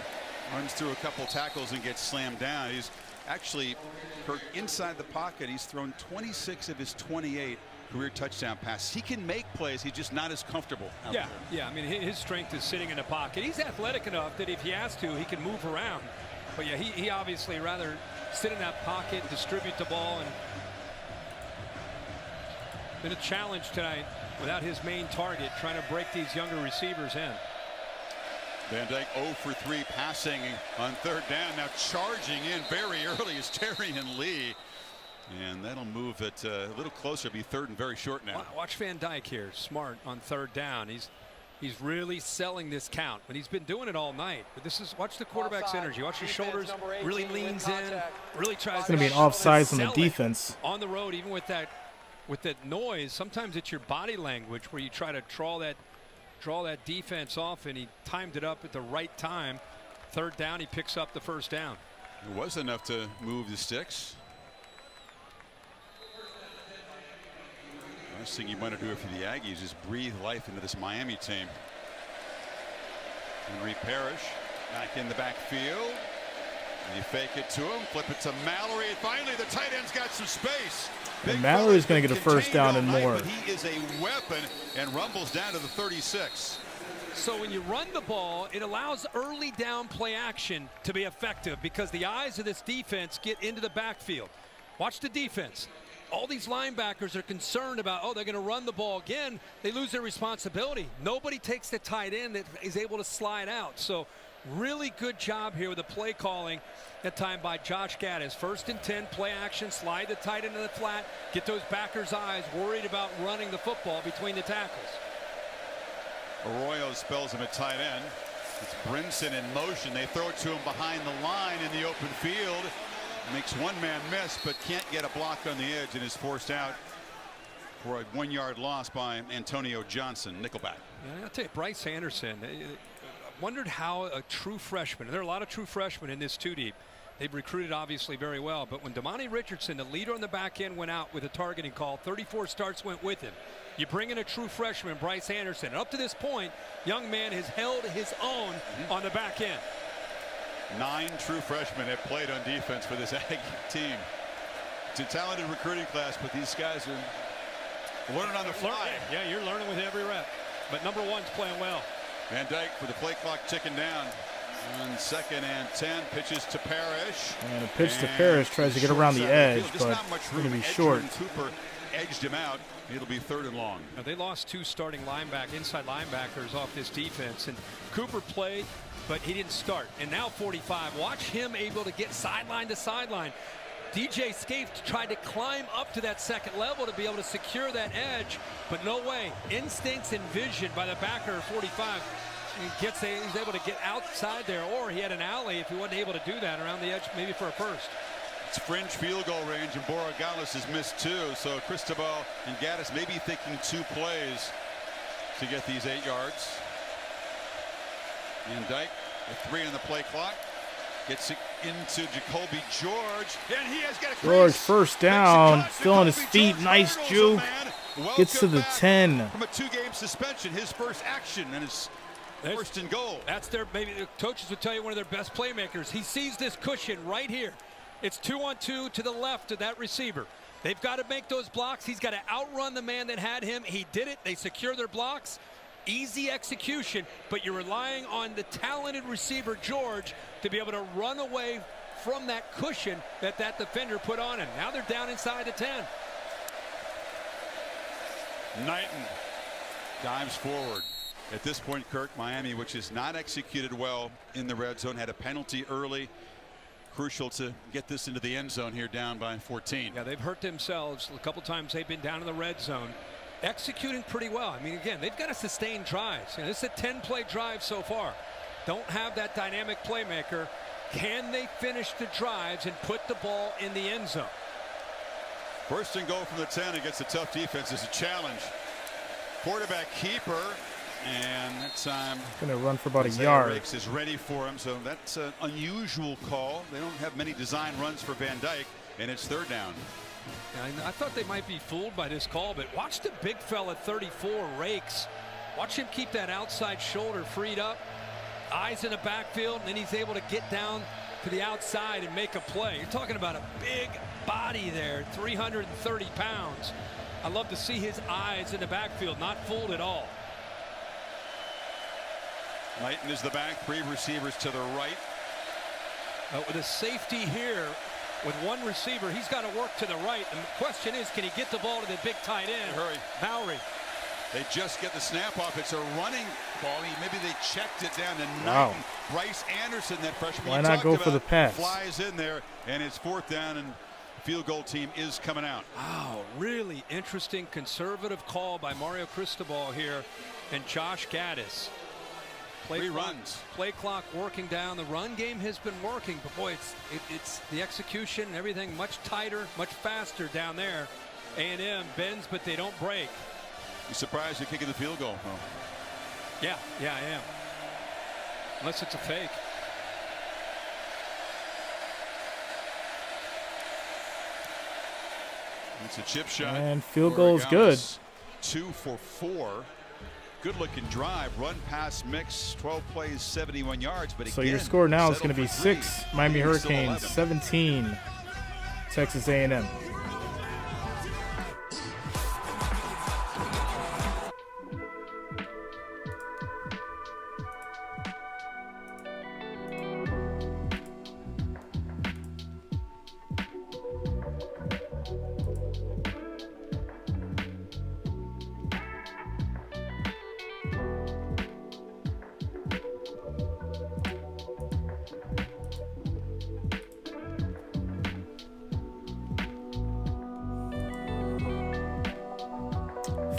Speaker 10: runs through a couple tackles and gets slammed down. He's actually inside the pocket. He's thrown 26 of his 28 career touchdown passes. He can make plays. He's just not as comfortable out there.
Speaker 11: Yeah. I mean, his strength is sitting in the pocket. He's athletic enough that if he has to, he can move around. But yeah, he obviously rather sit in that pocket, distribute the ball, and been a challenge tonight without his main target, trying to break these younger receivers in.
Speaker 10: Van Dyke 0 for 3 passing on third down. Now charging in very early is Terrian Lee. And that'll move it a little closer. Be third and very short now.
Speaker 11: Watch Van Dyke here. Smart on third down. He's really selling this count, but he's been doing it all night. But watch the quarterback's energy. Watch his shoulders. Really leans in. Really tries.
Speaker 1: It's going to be an offsides on the defense.
Speaker 11: On the road, even with that noise, sometimes it's your body language where you try to draw that defense off, and he timed it up at the right time. Third down, he picks up the first down.
Speaker 10: It was enough to move the sticks. Last thing you want to do for the Aggies is breathe life into this Miami team. Henry Parrish back in the backfield. And you fake it to him, flip it to Mallory. Finally, the tight end's got some space.
Speaker 1: And Mallory's going to get a first down and more.
Speaker 10: But he is a weapon and rumbles down to the 36.
Speaker 11: So when you run the ball, it allows early down play action to be effective because the eyes of this defense get into the backfield. Watch the defense. All these linebackers are concerned about, they're going to run the ball again. They lose their responsibility. Nobody takes the tight end that is able to slide out. So Really good job here with the play calling that time by Josh Gaddis. 1st and 10, play action, slide the tight end to the flat, get those backers' eyes worried about running the football between the tackles.
Speaker 10: Arroyo spells him at tight end. It's Brinson in motion. They throw it to him behind the line in the open field. Makes one man miss, but can't get a block on the edge and is forced out for a 1-yard loss by Antonio Johnson, nickelback.
Speaker 11: Yeah, I'll tell you, Bryce Anderson, wondered how a true freshman, and there are a lot of true freshmen in this 2-deep. They've recruited obviously very well, but when Damani Richardson, the leader on the back end, went out with a targeting call, 34 starts went with him. You bring in a true freshman, Bryce Anderson. And up to this point, young man has held his own on the back end.
Speaker 10: 9 true freshmen have played on defense for this Aggie team. It's a talented recruiting class, but these guys are learning on the fly.
Speaker 11: Yeah, you're learning with every rep. But number 1's playing well.
Speaker 10: Van Dyke with the play clock ticking down. On 2nd and 10, pitches to Parrish.
Speaker 1: And a pitch to Parrish, tries to get around the edge, but it's going to be short.
Speaker 10: Cooper edged him out. It'll be 3rd and long.
Speaker 11: Now, they lost 2 starting inside linebackers off this defense, and Cooper played, but he didn't start. And now 45. Watch him able to get sideline to sideline. DJ Scaife tried to climb up to that 2nd level to be able to secure that edge, but no way. Instincts and vision by the backer 45. He's able to get outside there, or he had an alley if he wasn't able to do that around the edge, maybe for a first.
Speaker 10: It's fringe field goal range, and Borregales has missed 2, so Cristobal and Gaddis may be thinking 2 plays to get these 8 yards. And Dyke with 3 on the play clock gets it into Jacoby George, and he has got a
Speaker 1: George first down, still on his feet, nice juke, gets to the 10.
Speaker 10: From a 2-game suspension, his first action, and his first and goal.
Speaker 11: That's maybe the coaches would tell you, one of their best playmakers. He sees this cushion right here. It's 2-on-2 to the left of that receiver. They've got to make those blocks. He's got to outrun the man that had him. He did it. They secure their blocks. Easy execution, but you're relying on the talented receiver, George, to be able to run away from that cushion that defender put on him. Now they're down inside the 10.
Speaker 10: Knighton dives forward. At this point, Kirk, Miami, which is not executed well in the red zone, had a penalty early. Crucial to get this into the end zone here, down by 14.
Speaker 11: Yeah, they've hurt themselves a couple times. They've been down in the red zone. Executing pretty well. I mean, again, they've got to sustain drives. This is a 10-play drive so far. Don't have that dynamic playmaker. Can they finish the drives and put the ball in the end zone?
Speaker 10: First and goal from the 10 against a tough defense is a challenge. Quarterback keeper, and that time
Speaker 1: going to run for about a yard.
Speaker 10: Rakes is ready for him, so that's an unusual call. They don't have many design runs for Van Dyke, and it's 3rd down.
Speaker 11: I thought they might be fooled by this call, but watch the big fella 34, Rakes. Watch him keep that outside shoulder freed up. Eyes in the backfield, and then he's able to get down to the outside and make a play. You're talking about a big body there, 330 pounds. I love to see his eyes in the backfield, not fooled at all.
Speaker 10: Knighton is the back, 3 receivers to the right.
Speaker 11: With a safety here, with 1 receiver, he's got to work to the right. And the question is, can he get the ball to the big tight end?
Speaker 10: Hurry.
Speaker 11: Bowery.
Speaker 10: They just get the snap off. It's a running ball. Maybe they checked it down to Knighton.
Speaker 1: Wow.
Speaker 10: Bryce Anderson, that freshman.
Speaker 1: Why not go for the pass?
Speaker 10: Flies in there, and it's 4th down, and field goal team is coming out.
Speaker 11: Wow, really interesting conservative call by Mario Cristobal here and Josh Gaddis.
Speaker 10: Play runs.
Speaker 11: Play clock working down. The run game has been working, but boy, it's the execution and everything much tighter, much faster down there. A&M bends, but they don't break.
Speaker 10: You surprised you're kicking the field goal? Oh.
Speaker 11: Yeah, I am. Unless it's a fake.
Speaker 10: It's a chip shot.
Speaker 1: And field goal is good.
Speaker 10: 2 for 4. Good looking drive, run pass mix, 12 plays, 71 yards. But
Speaker 1: so
Speaker 10: again,
Speaker 1: your score now is going to be 6 Miami Hurricanes, 17 Texas A&M.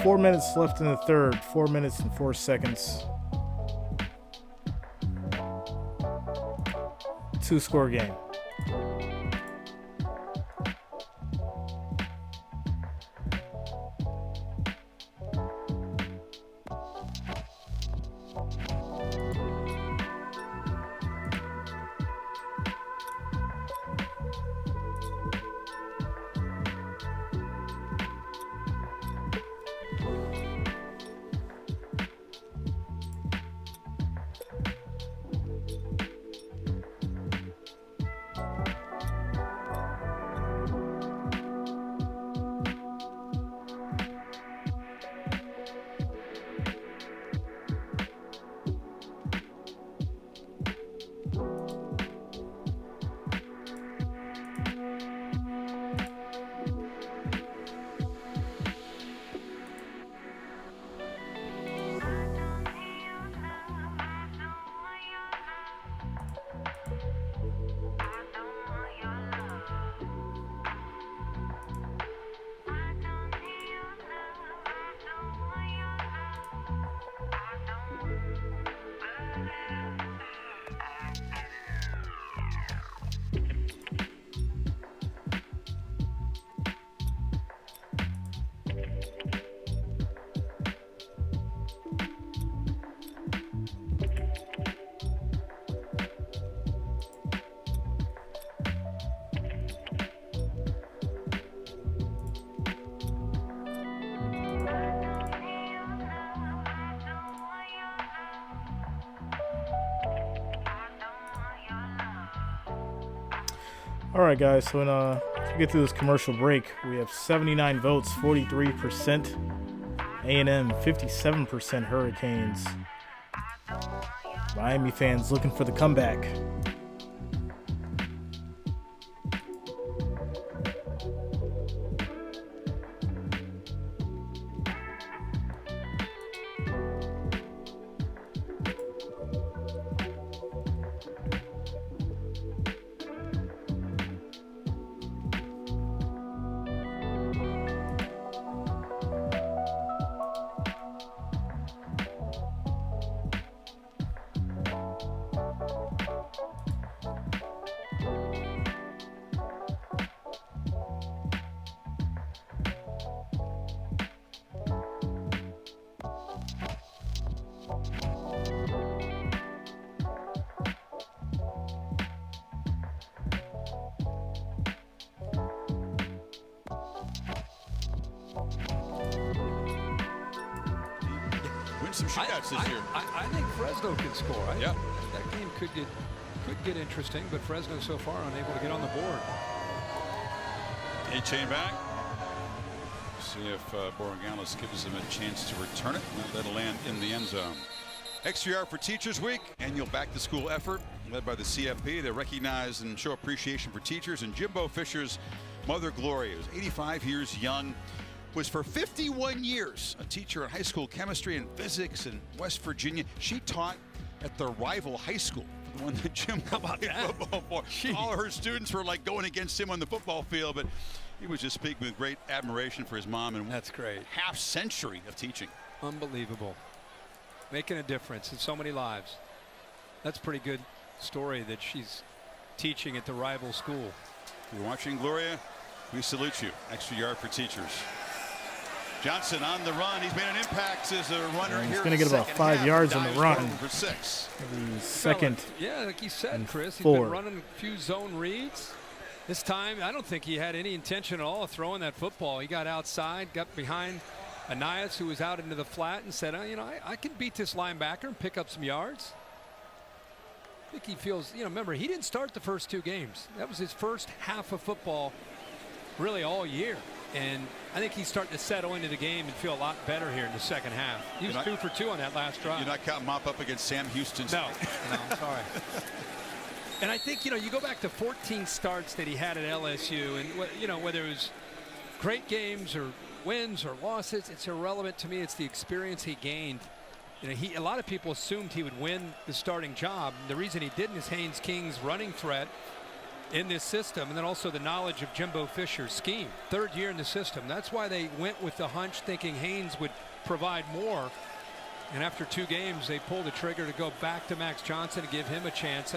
Speaker 1: 4 minutes left in the third. 4 minutes and 4 seconds. 2-score game. All right, guys, so to get through this commercial break, we have 79 votes, 43%. A&M, 57% Hurricanes. Miami fans looking for the comeback.
Speaker 10: Some shootouts this year.
Speaker 11: I think Fresno can score. That game could get interesting, but Fresno so far unable to get on the board.
Speaker 10: A-chain back. See if Borregales gives them a chance to return it. That'll land in the end zone. Extra yard for Teachers Week, annual back-to-school effort led by the CFP. They recognize and show appreciation for teachers. And Jimbo Fisher's mother, Gloria, who's 85 years young, was for 51 years a teacher in high school chemistry and physics in West Virginia. She taught at the rival high school, the one that Jim played football for. All of her students were like going against him on the football field, but he was just speaking with great admiration for his mom and
Speaker 11: that's great.
Speaker 10: Half century of teaching.
Speaker 11: Unbelievable. Making a difference in so many lives. That's a pretty good story that she's teaching at the rival school.
Speaker 10: If you're watching, Gloria, we salute you. Extra yard for teachers. Johnson on the run. He's made an impact as a runner here.
Speaker 1: He's going to get about 5 yards on the run.
Speaker 10: For 6.
Speaker 1: The second.
Speaker 11: Yeah, like you said, Chris, he's
Speaker 1: 4.
Speaker 11: been running a few zone reads. This time, I don't think he had any intention at all of throwing that football. He got outside, got behind Anias, who was out into the flat, and said, I can beat this linebacker and pick up some yards. I think he feels, remember, he didn't start the first 2 games. That was his first half of football really all year. And I think he's starting to settle into the game and feel a lot better here in the second half. He was 2 for 2 on that last drive.
Speaker 10: You're not counting mop up against Sam Houston.
Speaker 11: No, I'm sorry. And I think, you go back to 14 starts that he had at LSU, and, whether it was great games or wins or losses, it's irrelevant to me. It's the experience he gained. A lot of people assumed he would win the starting job. The reason he didn't is Haynes King's running threat. in this system, and then also the knowledge of Jimbo Fisher's scheme. 3rd year in the system. That's why they went with the hunch, thinking Haynes would provide more. And after 2 games, they pulled the trigger to go back to Max Johnson and give him a chance.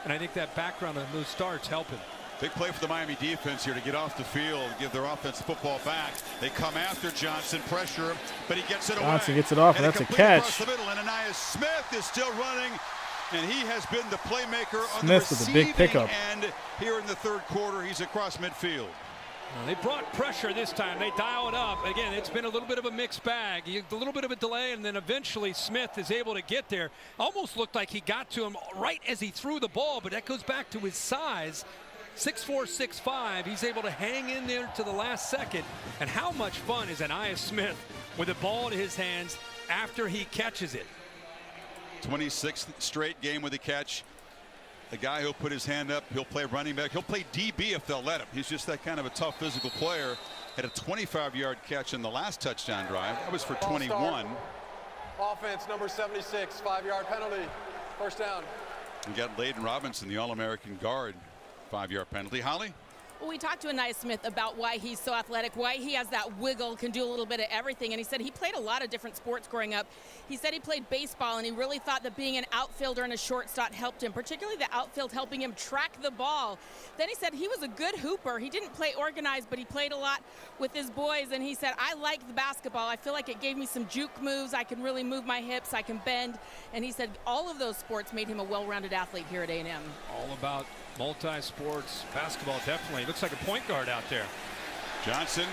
Speaker 11: And I think that background of those starts help him.
Speaker 10: Big play for the Miami defense here to get off the field, give their offense the football back. They come after Johnson, pressure him, but he gets it away.
Speaker 1: Johnson gets it off, and that's a catch.
Speaker 10: Across the middle, and Anais Smith is still running, and he has been the playmaker on
Speaker 1: Smith
Speaker 10: the
Speaker 1: with a big pickup.
Speaker 10: end here in the 3rd quarter. He's across midfield.
Speaker 11: They brought pressure this time. They dial it up. Again, it's been a little bit of a mixed bag. A little bit of a delay, and then eventually Smith is able to get there. Almost looked like he got to him right as he threw the ball, but that goes back to his size. 6'4", 6'5". He's able to hang in there to the last second. And how much fun is Anais Smith with the ball in his hands after he catches it?
Speaker 10: 26th straight game with a catch. A guy who'll put his hand up, he'll play running back, he'll play DB if they'll let him. He's just that kind of a tough physical player. Had a 25-yard catch in the last touchdown drive. That was for 21.
Speaker 9: Offense number 76, 5-yard penalty. First down.
Speaker 10: We got Layden Robinson, the All-American guard. 5-yard penalty. Holly?
Speaker 13: Well, we talked to Anais Smith about why he's so athletic, why he has that wiggle, can do a little bit of everything. And he said he played a lot of different sports growing up. He said he played baseball, and he really thought that being an outfielder and a shortstop helped him, particularly the outfield helping him track the ball. Then he said he was a good hooper. He didn't play organized, but he played a lot with his boys. And he said, I like the basketball. I feel like it gave me some juke moves. I can really move my hips. I can bend. And he said all of those sports made him a well-rounded athlete here at A&M.
Speaker 11: All about multi-sports basketball, definitely. Looks like a point guard out there.
Speaker 10: Johnson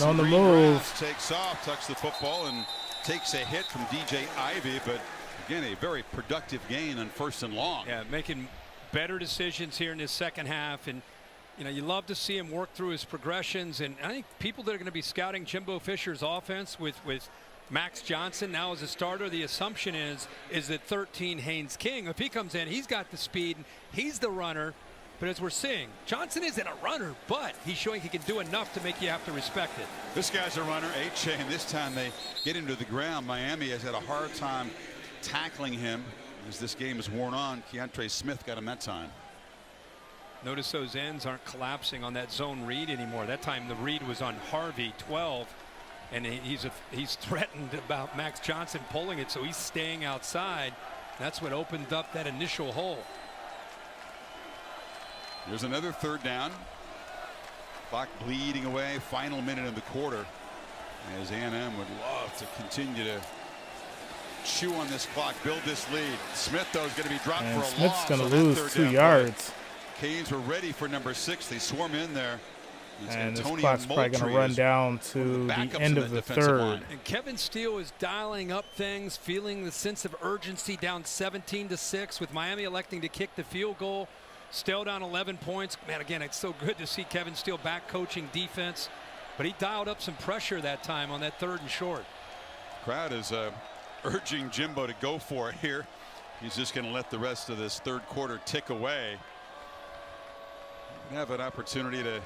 Speaker 1: on the move.
Speaker 10: Takes off, tucks the football, and takes a hit from DJ Ivey. But again, a very productive gain on 1st and long.
Speaker 11: Yeah, making better decisions here in his second half. And you know, you love to see him work through his progressions. And I think people that are going to be scouting Jimbo Fisher's offense with Max Johnson now as a starter, the assumption is that 13 Haynes King, if he comes in, he's got the speed, and he's the runner. But as we're seeing, Johnson isn't a runner, but he's showing he can do enough to make you have to respect it.
Speaker 10: This guy's a runner, and this time they get him to the ground. Miami has had a hard time tackling him as this game is worn on. Keontre Smith got him that time.
Speaker 11: Notice those ends aren't collapsing on that zone read anymore. That time the read was on Harvey, 12. And he's threatened about Max Johnson pulling it, so he's staying outside. That's what opened up that initial hole.
Speaker 10: There's another 3rd down. Clock bleeding away. Final minute of the quarter. As A&M would love to continue to chew on this clock, build this lead. Smith, though, is going to be dropped for a
Speaker 1: Smith's
Speaker 10: loss.
Speaker 1: Smith's going to lose 2 yards.
Speaker 10: Canes were ready for number 6. They swarm in there.
Speaker 1: And this clock's probably going to run down to the end of the 3rd.
Speaker 11: And Kevin Steele is dialing up things, feeling the sense of urgency, down 17-6 with Miami electing to kick the field goal. Still down 11 points. Man, again, it's so good to see Kevin Steele back coaching defense. But he dialed up some pressure that time on that 3rd and short.
Speaker 10: Crowd is urging Jimbo to go for it here. He's just going to let the rest of this 3rd quarter tick away. Have an opportunity to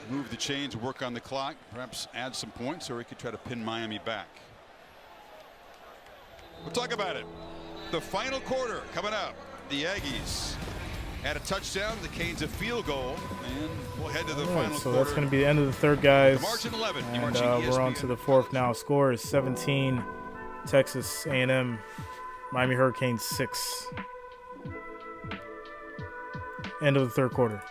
Speaker 10: move the chains, work on the clock, perhaps add some points, or he could try to pin Miami back. We'll talk about it. The final quarter coming up. The Aggies had a touchdown, the Canes a field goal, and we'll head to the final quarter.
Speaker 1: So that's going to be the end of the 3rd, guys.
Speaker 10: The margin 11.
Speaker 1: And we're on to the 4th now. Score is 17, Texas A&M, Miami Hurricanes 6. End of the 3rd quarter.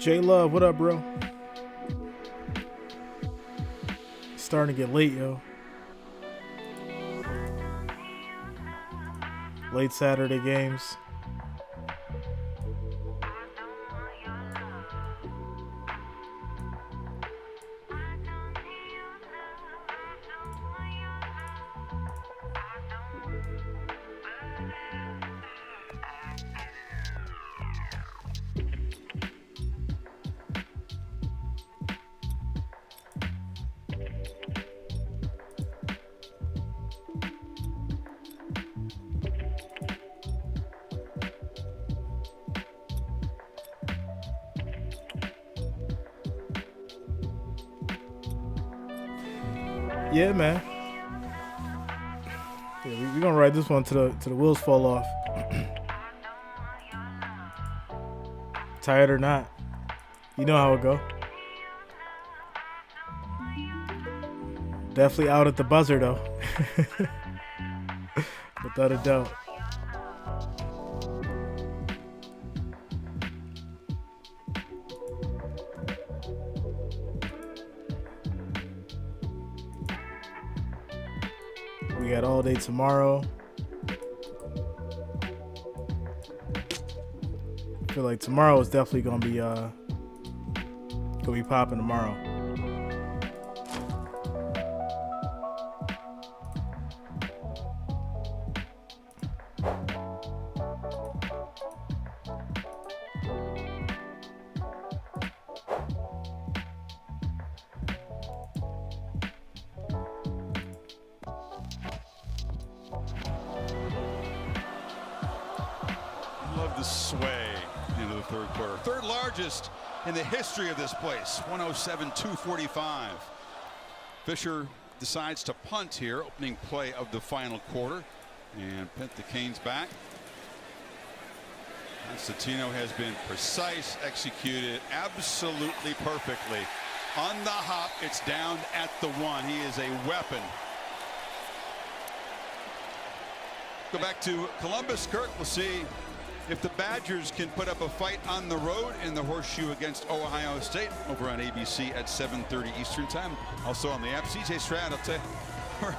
Speaker 1: J Love, what up, bro? It's starting to get late, yo. Late Saturday games. Yeah, man. Yeah, we're gonna ride this one to the wheels fall off. Tired or not, you know how it go. Definitely out at the buzzer though, without a doubt. We got all day tomorrow. I feel like tomorrow is definitely gonna be popping tomorrow.
Speaker 10: Love the sway into the third quarter. Third largest in the history of this place. 107-245. Fisher decides to punt here. Opening play of the final quarter. And pent the Canes back. Constantino has been precise, executed absolutely perfectly. On the hop, it's down at the 1. He is a weapon. Go back to Columbus, Kirk. We'll see if the Badgers can put up a fight on the road in the Horseshoe against Ohio State over on ABC at 7:30 Eastern time. Also on the app. CJ Stroud, I'll tell you,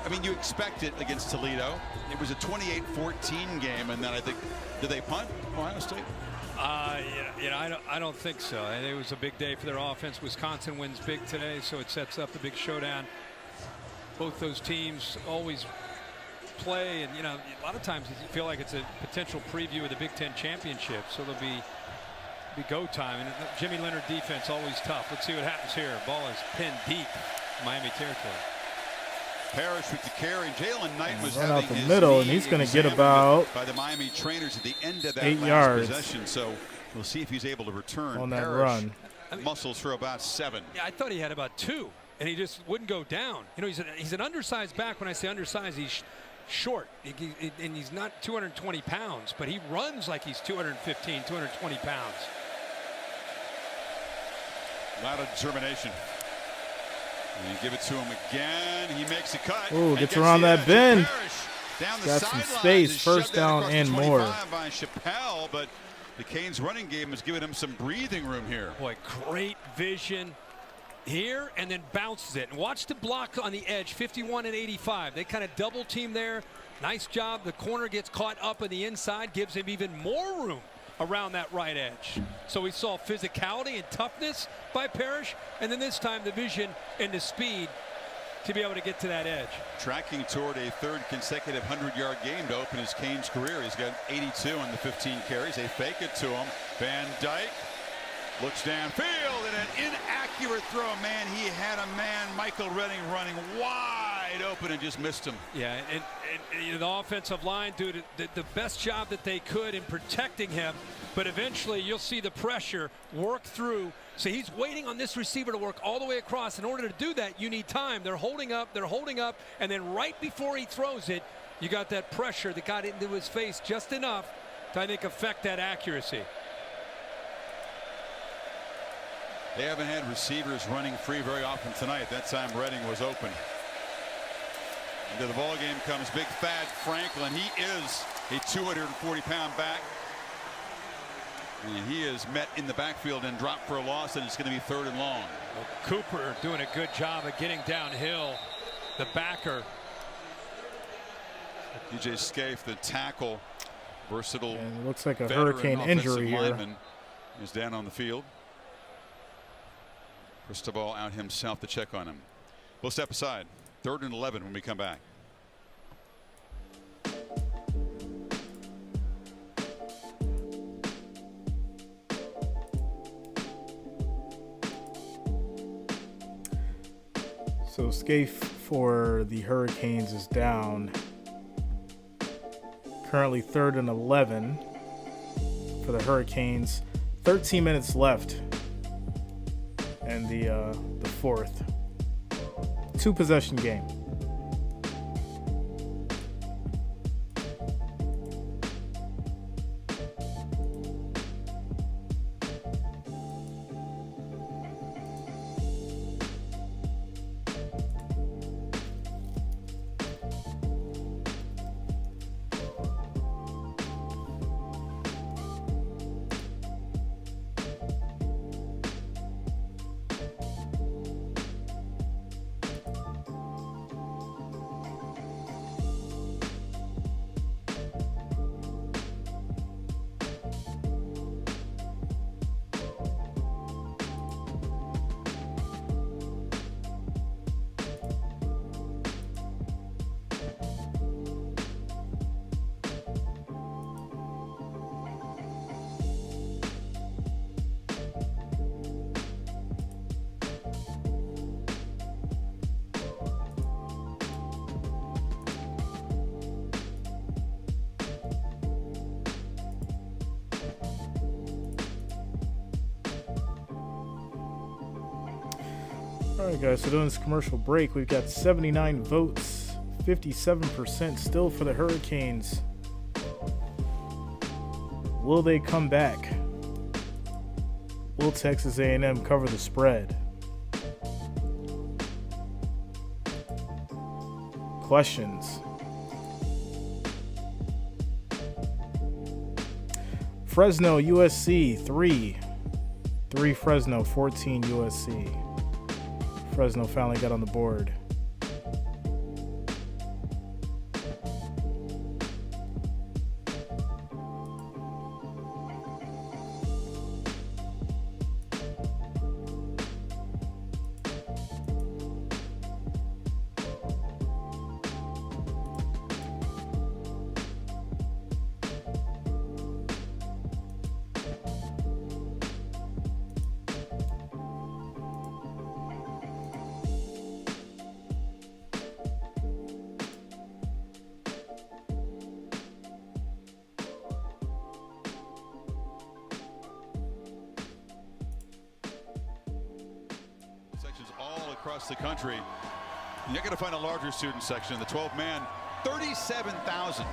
Speaker 10: I mean, you expect it against Toledo. It was a 28-14 game, and then I think, did they punt Ohio State?
Speaker 11: I don't think so. I think it was a big day for their offense. Wisconsin wins big today, so it sets up a big showdown. Both those teams always play, and a lot of times you feel like it's a potential preview of the Big Ten championship, so there'll be go time. And Jimmy Leonard defense always tough. Let's see what happens here. Ball is pinned deep, Miami territory.
Speaker 10: Parrish with the carry. Jalen Knight was
Speaker 1: run
Speaker 10: having
Speaker 1: out the
Speaker 10: his
Speaker 1: middle, and
Speaker 10: knee
Speaker 1: he's going to get
Speaker 10: examined
Speaker 1: about
Speaker 10: by the Miami trainers at the end of that
Speaker 1: 8
Speaker 10: last
Speaker 1: yards
Speaker 10: possession. So we'll see if he's able to return
Speaker 1: on that
Speaker 10: Parrish
Speaker 1: run.
Speaker 10: Muscles for about 7.
Speaker 11: Yeah, I thought he had about 2, and he just wouldn't go down. He's an undersized back. When I say undersized, he's short, and he's not 220 pounds, but he runs like he's 215, 220 pounds.
Speaker 10: A lot of determination. And you give it to him again. He makes a cut.
Speaker 1: Ooh,
Speaker 10: and
Speaker 1: gets around that bend.
Speaker 10: Down the
Speaker 1: Got some
Speaker 10: sidelines
Speaker 1: space,
Speaker 10: and
Speaker 1: first
Speaker 10: shoved that
Speaker 1: down
Speaker 10: across
Speaker 1: and
Speaker 10: the
Speaker 1: more.
Speaker 10: 25 by Chappelle, but the Canes running game has given him some breathing room here.
Speaker 11: Boy, great vision here, and then bounces it. And watch the block on the edge, 51 and 85. They kind of double team there. Nice job. The corner gets caught up on the inside, gives him even more room around that right edge. So we saw physicality and toughness by Parrish, and then this time the vision and the speed to be able to get to that edge.
Speaker 10: Tracking toward a third consecutive 100-yard game to open his Canes career. He's got 82 on the 15 carries. They fake it to him. Van Dyke looks downfield, and an inaccurate throw. Man, he had a man, Michael Redding, running wide open and just missed him.
Speaker 11: Yeah, and the offensive line did the best job that they could in protecting him, but eventually you'll see the pressure work through. So he's waiting on this receiver to work all the way across. In order to do that, you need time. They're holding up, and then right before he throws it, you got that pressure that got into his face just enough to, I think, affect that accuracy.
Speaker 10: They haven't had receivers running free very often tonight. That time Redding was open. Into the ball game comes big fat Franklin. He is a 240-pound back. And he is met in the backfield and dropped for a loss, and it's going to be 3rd and long.
Speaker 11: Well, Cooper doing a good job of getting downhill. The backer.
Speaker 10: DJ Scaife, the tackle, versatile.
Speaker 1: And it looks like a hurricane injury here.
Speaker 10: Is down on the field. Cristobal out himself to check on him. We'll step aside. 3rd and 11 when we come back.
Speaker 1: So Scaife for the Hurricanes is down. Currently 3rd and 11 for the Hurricanes. 13 minutes left in the 4th. 2-possession game. Alright guys, so during this commercial break, we've got 79 votes, 57% still for the Hurricanes. Will they come back? Will Texas A&M cover the spread? Questions. Fresno, USC, 3 Fresno, 14 USC. Fresno finally got on the board.
Speaker 10: Across the country, you're going to find a larger student section. The 12-man, 37,000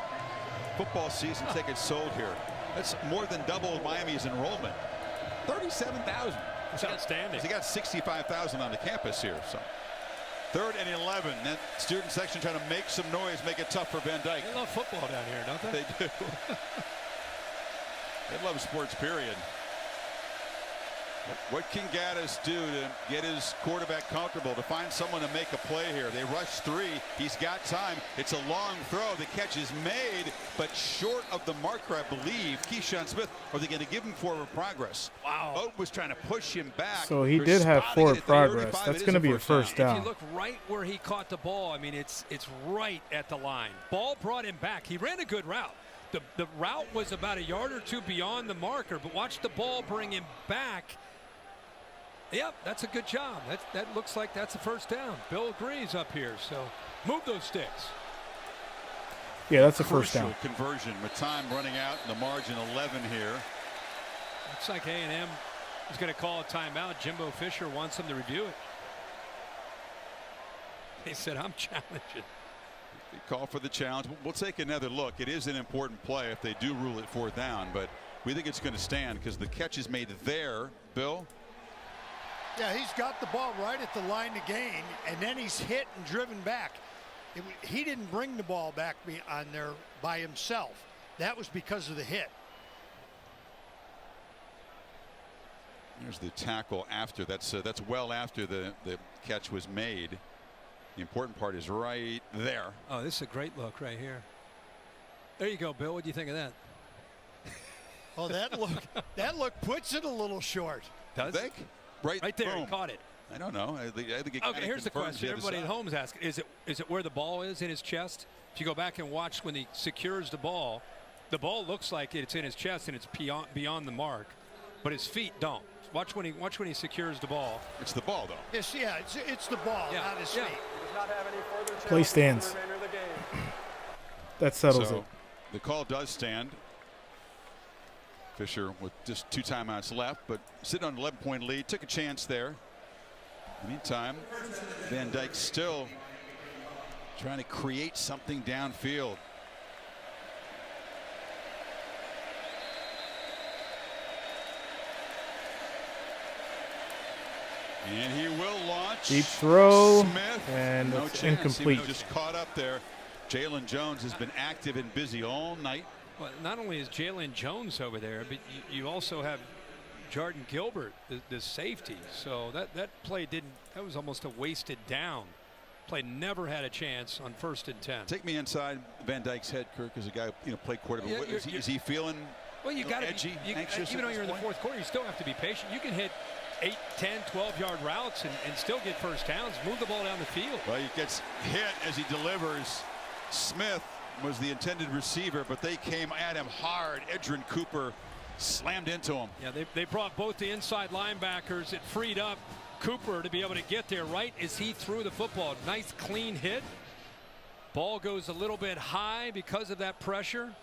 Speaker 10: football season tickets sold here. That's more than double Miami's enrollment. 37,000.
Speaker 11: That's outstanding.
Speaker 10: They got 65,000 on the campus here. So 3rd and 11. That student section trying to make some noise, make it tough for Van Dyke.
Speaker 11: They love football down here, don't they?
Speaker 10: They do. They love sports, period. What can Gaddis do to get his quarterback comfortable, to find someone to make a play here? They rush 3. He's got time. It's a long throw. The catch is made, but short of the marker, I believe. Keyshawn Smith, are they going to give him forward progress?
Speaker 11: Wow.
Speaker 10: Oak was trying to push him back.
Speaker 1: So he did have forward progress. That's going to be a first down.
Speaker 11: If you look right where he caught the ball, I mean, it's right at the line. Ball brought him back. He ran a good route. The route was about a yard or two beyond the marker, but watch the ball bring him back. Yep, that's a good job. That looks like that's a first down. Bill agrees up here, so move those sticks.
Speaker 1: Yeah, that's a first down.
Speaker 10: Conversion with time running out in the margin 11 here.
Speaker 11: Looks like A&M is going to call a timeout. Jimbo Fisher wants them to review it. He said, I'm challenging.
Speaker 10: They call for the challenge. We'll take another look. It is an important play if they do rule it 4th down, but we think it's going to stand because the catch is made there. Bill?
Speaker 14: Yeah, he's got the ball right at the line to gain, and then he's hit and driven back. He didn't bring the ball back on there by himself. That was because of the hit.
Speaker 10: There's the tackle after. That's well after the catch was made. The important part is right there.
Speaker 11: Oh, this is a great look right here. There you go, Bill. What do you think of that?
Speaker 14: Oh, that look puts it a little short.
Speaker 11: Does
Speaker 10: think? Right
Speaker 11: there,
Speaker 10: boom.
Speaker 11: he caught it.
Speaker 10: I don't know. I think it
Speaker 11: Okay, here's the
Speaker 10: confirms
Speaker 11: question.
Speaker 10: other
Speaker 11: Everybody at
Speaker 10: side.
Speaker 11: home is asking: Is it where the ball is in his chest? If you go back and watch when he secures the ball looks like it's in his chest and it's beyond the mark, but his feet don't. Watch when he secures the ball.
Speaker 10: It's the ball, though.
Speaker 14: It's the ball, not his feet.
Speaker 1: Play stands. That settles
Speaker 10: So
Speaker 1: it.
Speaker 10: the call does stand. Fisher with just 2 timeouts left, but sitting on an 11-point lead, took a chance there. In the meantime, Van Dyke still trying to create something downfield. And he will launch.
Speaker 1: Deep throw,
Speaker 10: Smith,
Speaker 1: and
Speaker 10: no
Speaker 1: it's
Speaker 10: chance.
Speaker 1: incomplete.
Speaker 10: Even though just caught up there. Jalen Jones has been active and busy all night.
Speaker 11: Well, not only is Jalen Jones over there, but you also have Jordan Gilbert, the safety. So that play that was almost a wasted down. Play never had a chance on 1st and 10.
Speaker 10: Take me inside Van Dyke's head, Kirk, as a guy played quarterback.
Speaker 11: Yeah,
Speaker 10: is he feeling
Speaker 11: you got
Speaker 10: edgy, anxious?
Speaker 11: Even though you're in the 4th quarter, you still have to be patient. You can hit 8, 10, 12-yard routes and still get first downs. Move the ball down the field.
Speaker 10: Well, he gets hit as he delivers. Smith was the intended receiver, but they came at him hard. Edrin Cooper slammed into him.
Speaker 11: Yeah, they brought both the inside linebackers. It freed up Cooper to be able to get there right as he threw the football. Nice clean hit. Ball goes a little bit high because of that pressure.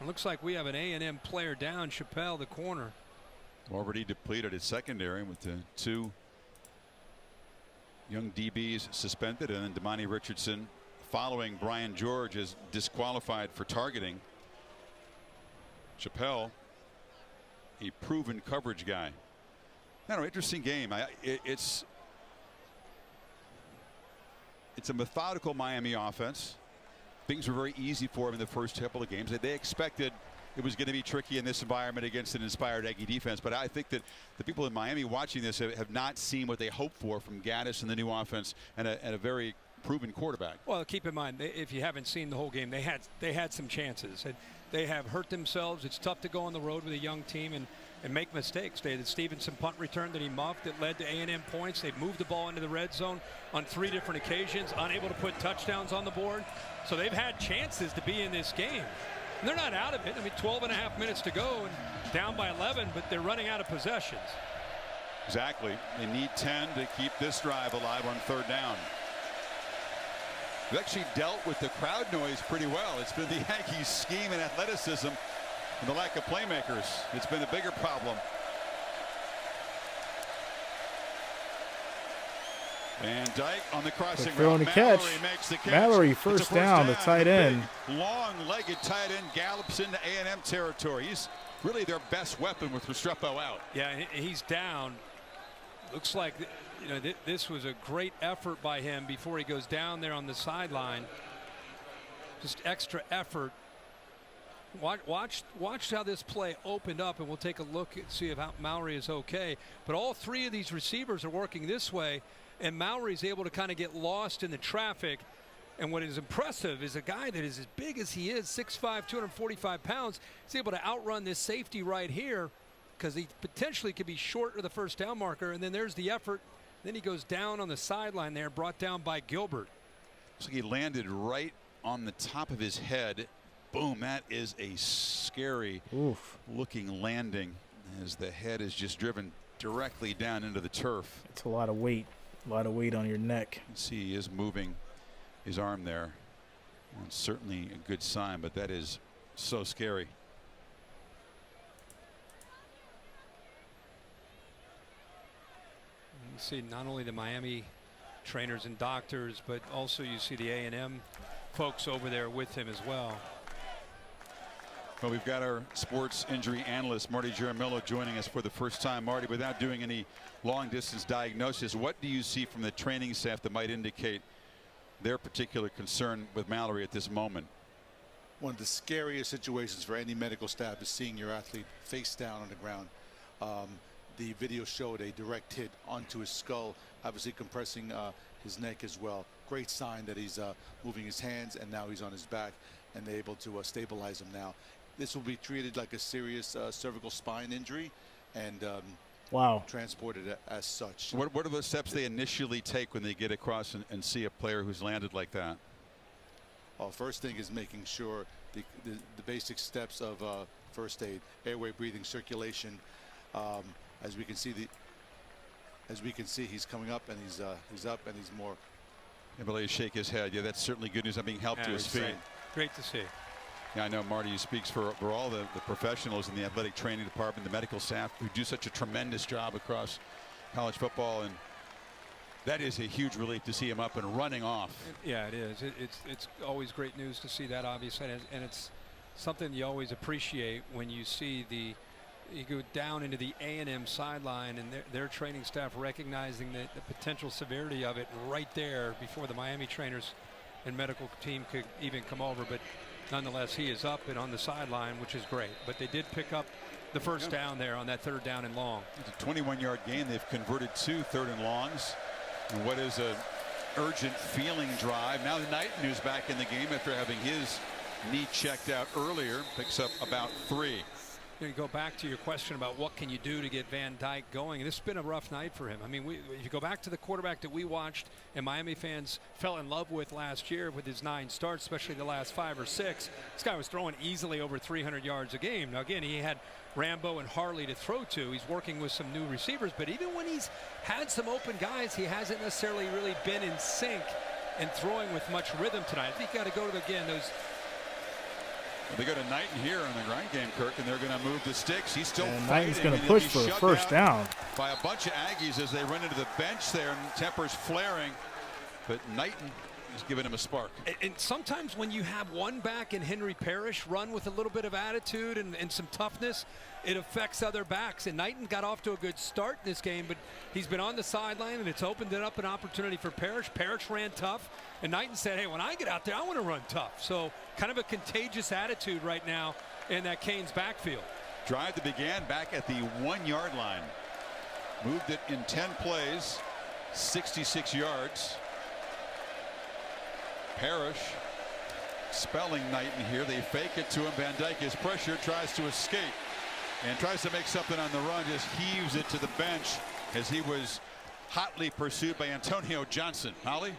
Speaker 11: It looks like we have an A&M player down. Chappelle, the corner.
Speaker 10: Already depleted his secondary with the 2 young DBs suspended, and then Damani Richardson, following Brian George, is disqualified for targeting. Chappelle, a proven coverage guy. Interesting game. It's a methodical Miami offense. Things were very easy for them in the first couple of games. They expected it was going to be tricky in this environment against an inspired Aggie defense. But I think that the people in Miami watching this have not seen what they hoped for from Gaddis and the new offense and a very proven quarterback.
Speaker 11: Well, keep in mind, if you haven't seen the whole game, they had some chances. And they have hurt themselves. It's tough to go on the road with a young team and make mistakes. They had the Stevenson punt return that he muffed that led to A&M points. They've moved the ball into the red zone on 3 different occasions, unable to put touchdowns on the board. So they've had chances to be in this game. And they're not out of it. 12 and a half minutes to go and down by 11, but they're running out of possessions.
Speaker 10: Exactly. They need 10 to keep this drive alive on 3rd down. They've actually dealt with the crowd noise pretty well. It's been the Yankees' scheme and athleticism and the lack of playmakers. It's been a bigger problem. Van Dyke on the crossing
Speaker 1: throw
Speaker 10: route.
Speaker 1: and a catch.
Speaker 10: Makes the catch.
Speaker 1: Mallory
Speaker 10: It's a
Speaker 1: first down, the tight end.
Speaker 10: Long-legged tight end gallops into A&M territory. He's really their best weapon with Restrepo out.
Speaker 11: Yeah, he's down. Looks like this was a great effort by him before he goes down there on the sideline. Just extra effort. Watch how this play opened up, and we'll take a look and see if Mallory is okay. But all 3 of these receivers are working this way, and Mallory's able to kind of get lost in the traffic. And what is impressive is a guy that is as big as he is, 6'5", 245 pounds, is able to outrun this safety right here because he potentially could be short of the first down marker. And then there's the effort. Then he goes down on the sideline there, brought down by Gilbert.
Speaker 10: Looks like he landed right on the top of his head. Boom, that is a scary looking landing as the head is just driven directly down into the turf.
Speaker 1: It's a lot of weight on your neck.
Speaker 10: You can see he is moving his arm there. And certainly a good sign, but that is so scary.
Speaker 11: You see not only the Miami trainers and doctors, but also you see the A&M folks over there with him as well.
Speaker 10: Well, we've got our sports injury analyst, Marty Jaramillo, joining us for the first time. Marty, without doing any long-distance diagnosis, what do you see from the training staff that might indicate their particular concern with Mallory at this moment?
Speaker 18: One of the scariest situations for any medical staff is seeing your athlete face down on the ground. the video showed a direct hit onto his skull, obviously compressing his neck as well. Great sign that he's moving his hands, and now he's on his back, and they're able to stabilize him now. This will be treated like a serious cervical spine injury, and
Speaker 1: wow,
Speaker 18: transported as such.
Speaker 10: What are the steps they initially take when they get across and see a player who's landed like that?
Speaker 18: Well, first thing is making sure the basic steps of first aid: airway, breathing, circulation. As we can see, he's coming up, and he's up, and he's more.
Speaker 10: I believe shake his head. Yeah, that's certainly good news. I'm being helped to his feet.
Speaker 11: Great to see.
Speaker 10: Yeah, I know Marty speaks for all the professionals in the athletic training department, the medical staff, who do such a tremendous job across college football, and that is a huge relief to see him up and running off.
Speaker 11: Yeah, it is. It's always great news to see that, obviously, and it's something you always appreciate when you see you go down into the A&M sideline and their training staff recognizing the potential severity of it right there before the Miami trainers and medical team could even come over. But nonetheless, he is up and on the sideline, which is great. But they did pick up the first down there on that 3rd down and long.
Speaker 10: It's a 21-yard gain. They've converted 2 3rd and longs. And what is a urgent feeling drive. Now Knighton, who's back in the game after having his knee checked out earlier, picks up about 3.
Speaker 11: You go back to your question about what can you do to get Van Dyke going. This has been a rough night for him. I mean, if you go back to the quarterback that we watched and Miami fans fell in love with last year with his 9 starts, especially the last 5 or 6, this guy was throwing easily over 300 yards a game. Now, again, he had Rambo and Harley to throw to. He's working with some new receivers, but even when he's had some open guys, he hasn't necessarily really been in sync and throwing with much rhythm tonight. I think you got to go to, again, those.
Speaker 10: They go to Knighton here in the grind game, Kirk, and they're going to move the sticks. He's still
Speaker 1: and
Speaker 10: fighting.
Speaker 1: Knighton's going to push for a first down.
Speaker 10: By a bunch of Aggies as they run into the bench there, and tempers flaring. But Knighton is giving him a spark.
Speaker 11: And sometimes when you have one back in Henry Parrish run with a little bit of attitude and some toughness, it affects other backs. And Knighton got off to a good start in this game, but he's been on the sideline, and it's opened it up an opportunity for Parrish. Parrish ran tough, and Knighton said, hey, when I get out there, I want to run tough. So kind of a contagious attitude right now in that Canes backfield.
Speaker 10: Drive that began back at the 1-yard line. Moved it in 10 plays, 66 yards. Parrish spelling Knighton here. They fake it to him. Van Dyke is pressured, tries to escape, and tries to make something on the run. Just heaves it to the bench as he was hotly pursued by Antonio Johnson. Holly?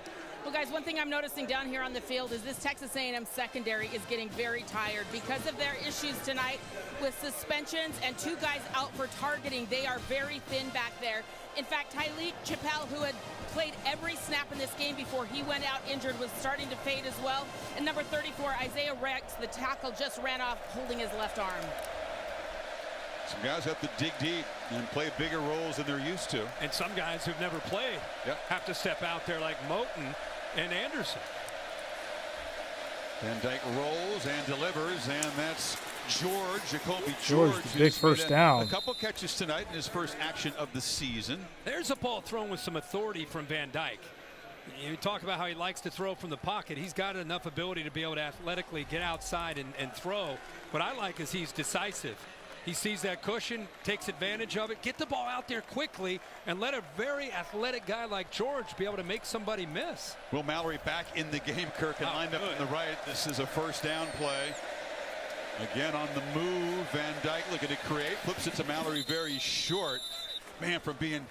Speaker 13: Well, guys, one thing I'm noticing down here on the field is this Texas A&M secondary is getting very tired because of their issues tonight with suspensions and 2 guys out for targeting. They are very thin back there. In fact, Tyleek Chappelle, who had played every snap in this game before he went out injured, was starting to fade as well. And number 34, Isaiah Rex, the tackle, just ran off holding his left arm.
Speaker 10: Some guys have to dig deep and play bigger roles than they're used to.
Speaker 11: And some guys who've never played have to step out there like Moten and Anderson.
Speaker 10: Van Dyke rolls and delivers, and that's Jacoby
Speaker 1: George, the big first down.
Speaker 10: A couple catches tonight in his first action of the season.
Speaker 11: There's a ball thrown with some authority from Van Dyke. You talk about how he likes to throw from the pocket. He's got enough ability to be able to athletically get outside and throw. What I like is he's decisive. He sees that cushion, takes advantage of it, get the ball out there quickly, and let a very athletic guy like George be able to make somebody miss.
Speaker 10: Will Mallory back in the game, Kirk, and lined up on the right. This is a first down play. Again on the move, Van Dyke looking to create, flips it to Mallory very short. Man, from being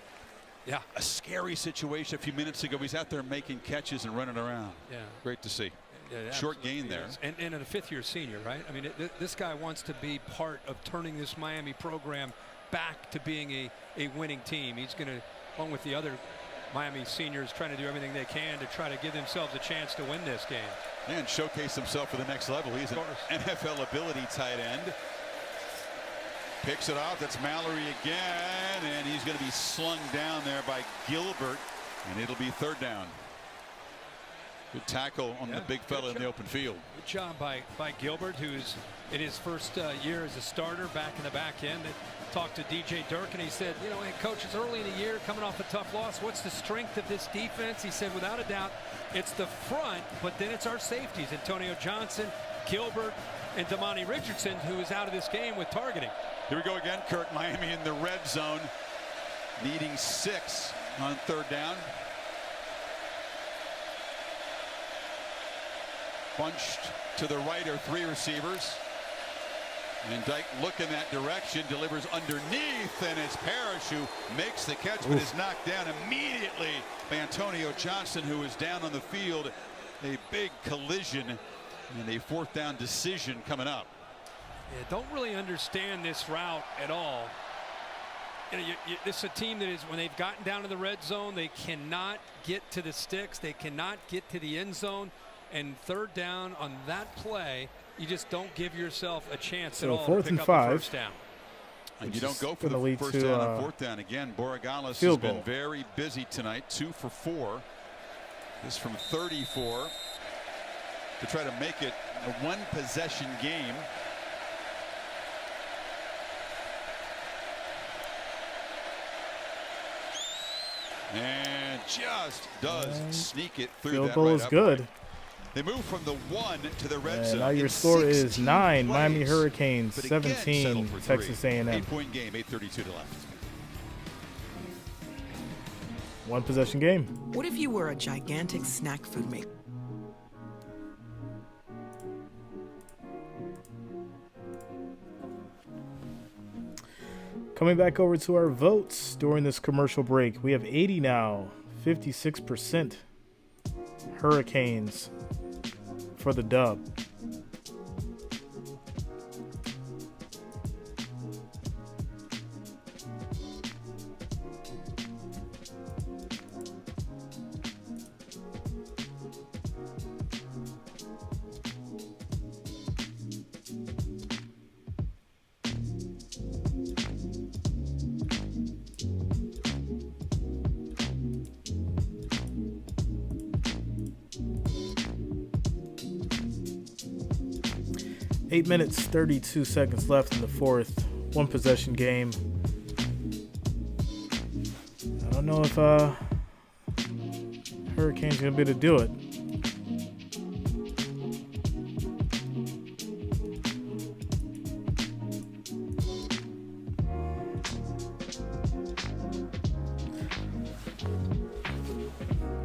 Speaker 10: a scary situation a few minutes ago, he's out there making catches and running around.
Speaker 11: Yeah.
Speaker 10: Great to see.
Speaker 11: Yeah,
Speaker 10: short gain there.
Speaker 11: And a 5th-year senior, right? I mean, this guy wants to be part of turning this Miami program back to being a winning team. He's going to, along with the other Miami seniors, trying to do everything they can to try to give themselves a chance to win this game.
Speaker 10: And showcase himself for the next level. He's an NFL ability tight end. Picks it off. That's Mallory again, and he's going to be slung down there by Gilbert, and it'll be 3rd down. Good tackle on the big fella in the open field.
Speaker 11: Good job by Gilbert, who's in his first year as a starter back in the back end. I talked to DJ Dirk, and he said, you know, hey, coach, it's early in the year, coming off a tough loss. What's the strength of this defense? He said, without a doubt, it's the front, but then it's our safeties. Antonio Johnson, Gilbert, and Damani Richardson, who is out of this game with targeting.
Speaker 10: Here we go again, Kirk. Miami in the red zone. needing 6 on 3rd down. Bunched to the right are 3 receivers. And Dyke looking that direction, delivers underneath, and it's Parrish who makes the catch, but is knocked down immediately by Antonio Johnson, who is down on the field. A big collision and a 4th down decision coming up.
Speaker 11: Yeah, don't really understand this route at all. This is a team that is, when they've gotten down to the red zone, they cannot get to the sticks. They cannot get to the end zone. And 3rd down on that play, you just don't give yourself a chance at all to pick up the 1st down.
Speaker 10: And you don't go for the 1st down on 4th down. Again, Borregales has been very busy tonight, 2 for 4. This from 34 to try to make it a 1-possession game. And just does sneak it through.
Speaker 1: Field
Speaker 10: that
Speaker 1: goal
Speaker 10: right
Speaker 1: is
Speaker 10: upright.
Speaker 1: good.
Speaker 10: They move from the 1 to the red zone.
Speaker 1: Now your score is 9 Miami Hurricanes, 17 Texas A&M.
Speaker 10: 8-point game, 8:32 to left.
Speaker 1: 1-possession game.
Speaker 12: What if you were a gigantic snack food maker?
Speaker 1: Coming back over to our votes during this commercial break. We have 80 now, 56% Hurricanes for the dub. Eight minutes, 32 seconds left in the 4th. 1-possession game. I don't know if Hurricanes are going to be able to do it.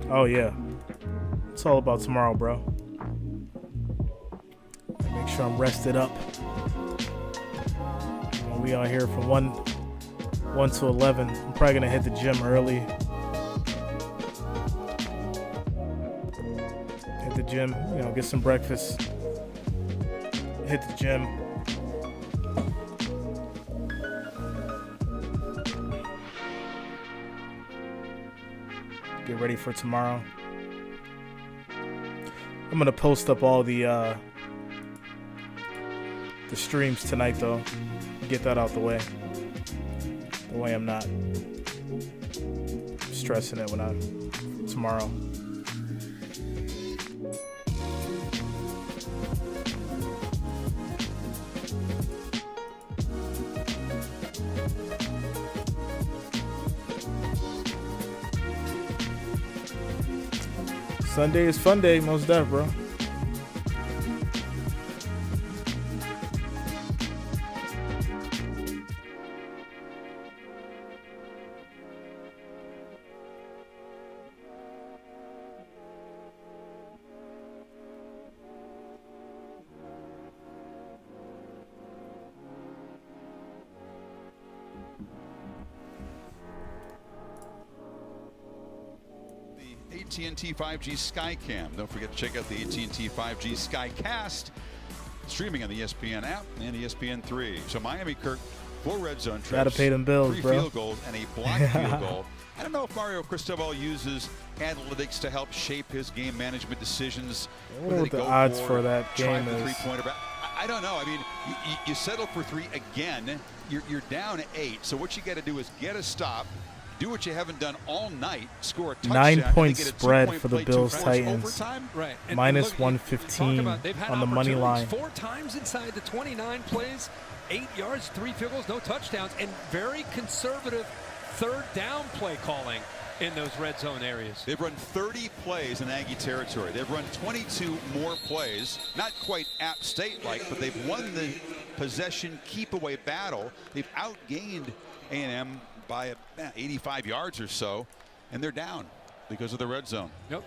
Speaker 1: Oh, yeah. It's all about tomorrow, bro. Make sure I'm rested up. We'll be on here from 1 to 11. I'm probably going to hit the gym early. Hit the gym, get some breakfast. Hit the gym. Get ready for tomorrow. I'm gonna post up all the streams tonight, though. Get that out the way. The way I'm not stressing it when I'm tomorrow. Sunday is fun day, most def, bro.
Speaker 10: AT&T 5G SkyCam. Don't forget to check out the AT&T 5G SkyCast, streaming on the ESPN app and ESPN3. So Miami, Kirk, 4 red zone trips,
Speaker 1: Gotta pay them bills,
Speaker 10: 3
Speaker 1: bro.
Speaker 10: field goals, and a blocked field goal. I don't know if Mario Cristobal uses analytics to help shape his game management decisions.
Speaker 1: I wonder what the odds for that game is.
Speaker 10: Three-pointer. I don't know. I mean, you settle for 3 again. You're down 8. So what you got to do is get a stop. Do what you haven't done all night. Score a touchdown.
Speaker 1: 9-point spread for the Bills Titans.
Speaker 11: Right.
Speaker 1: Minus 115 on the money line.
Speaker 11: 4 times inside the 29 plays, 8 yards, 3 field goals, no touchdowns, and very conservative 3rd down play calling in those red zone areas.
Speaker 10: They've run 30 plays in Aggie territory. They've run 22 more plays. Not quite App State-like, but they've won the possession keep-away battle. They've outgained A&M by 85 yards or so, and they're down because of the red zone.
Speaker 11: Yep.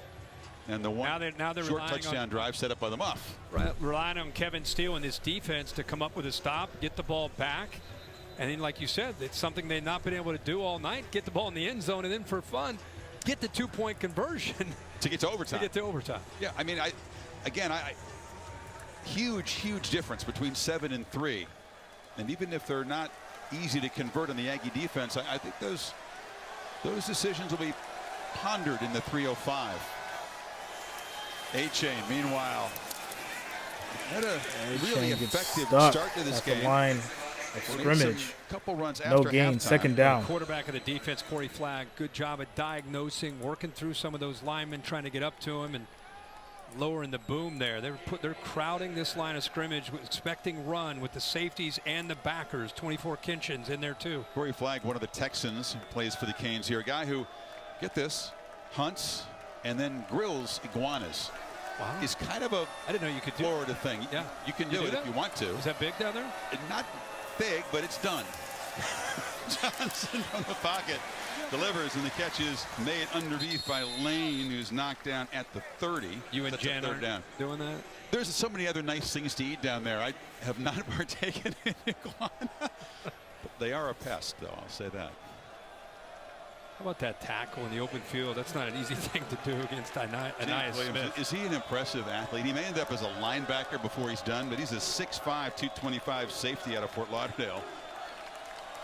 Speaker 10: And the one
Speaker 11: now they're
Speaker 10: short
Speaker 11: relying
Speaker 10: touchdown
Speaker 11: on,
Speaker 10: drive set up by the Muff.
Speaker 11: Relying on Kevin Steele and his defense to come up with a stop, get the ball back. And then, like you said, it's something they've not been able to do all night. Get the ball in the end zone, and then for fun, get the 2-point conversion.
Speaker 10: To get to overtime.
Speaker 11: To get to overtime.
Speaker 10: Yeah, I mean, huge difference between 7 and 3. And even if they're not easy to convert on the Aggie defense, I think those decisions will be pondered in the 3:05. A-Chain, meanwhile, had a really effective start to this game.
Speaker 1: Line of scrimmage.
Speaker 10: Couple runs
Speaker 1: no
Speaker 10: after
Speaker 1: gain,
Speaker 10: halftime.
Speaker 1: second down.
Speaker 11: The quarterback of the defense, Corey Flagg, good job at diagnosing, working through some of those linemen, trying to get up to him and lowering the boom there. They're crowding this line of scrimmage, expecting run with the safeties and the backers. 24 Kinchins in there too.
Speaker 10: Corey Flagg, one of the Texans, who plays for the Canes here. A guy who, get this, hunts and then grills iguanas.
Speaker 11: Wow.
Speaker 10: Is kind of a
Speaker 11: I didn't know you could do
Speaker 10: Florida thing.
Speaker 11: Yeah.
Speaker 10: You can do it if you want to.
Speaker 11: Is that big down there?
Speaker 10: Not big, but it's done. Johnson from the pocket delivers, and the catch is made underneath by Lane, who's knocked down at the 30.
Speaker 11: You and
Speaker 10: That's
Speaker 11: Jan
Speaker 10: a
Speaker 11: are
Speaker 10: third down.
Speaker 11: doing that?
Speaker 10: There's so many other nice things to eat down there. I have not partaken in iguana. But they are a pest, though, I'll say that.
Speaker 11: How about that tackle in the open field? That's not an easy thing to do against Anais Smith.
Speaker 10: Is he an impressive athlete? He may end up as a linebacker before he's done, but he's a 6'5", 225 safety out of Fort Lauderdale.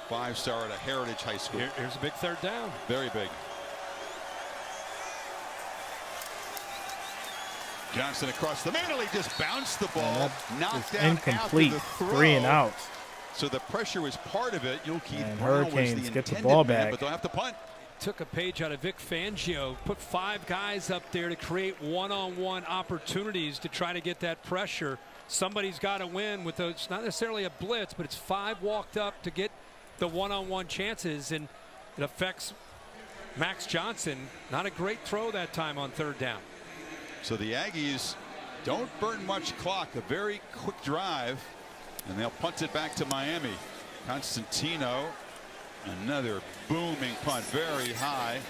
Speaker 10: 5-star at a Heritage High School.
Speaker 11: Here's a big third down.
Speaker 10: Very big. Johnson across the middle. He just bounced the ball. Knocked down
Speaker 1: incomplete.
Speaker 10: After the throw.
Speaker 1: 3 and out.
Speaker 10: So the pressure was part of it.
Speaker 1: And Hurricanes get the ball back.
Speaker 10: But they'll have to punt.
Speaker 11: Took a page out of Vic Fangio, put 5 guys up there to create one-on-one opportunities to try to get that pressure. Somebody's got to win with those. Not necessarily a blitz, but it's 5 walked up to get the one-on-one chances, and it affects Max Johnson. Not a great throw that time on third down.
Speaker 10: So the Aggies don't burn much clock. A very quick drive, and they'll punt it back to Miami. Constantino, another booming punt, very high,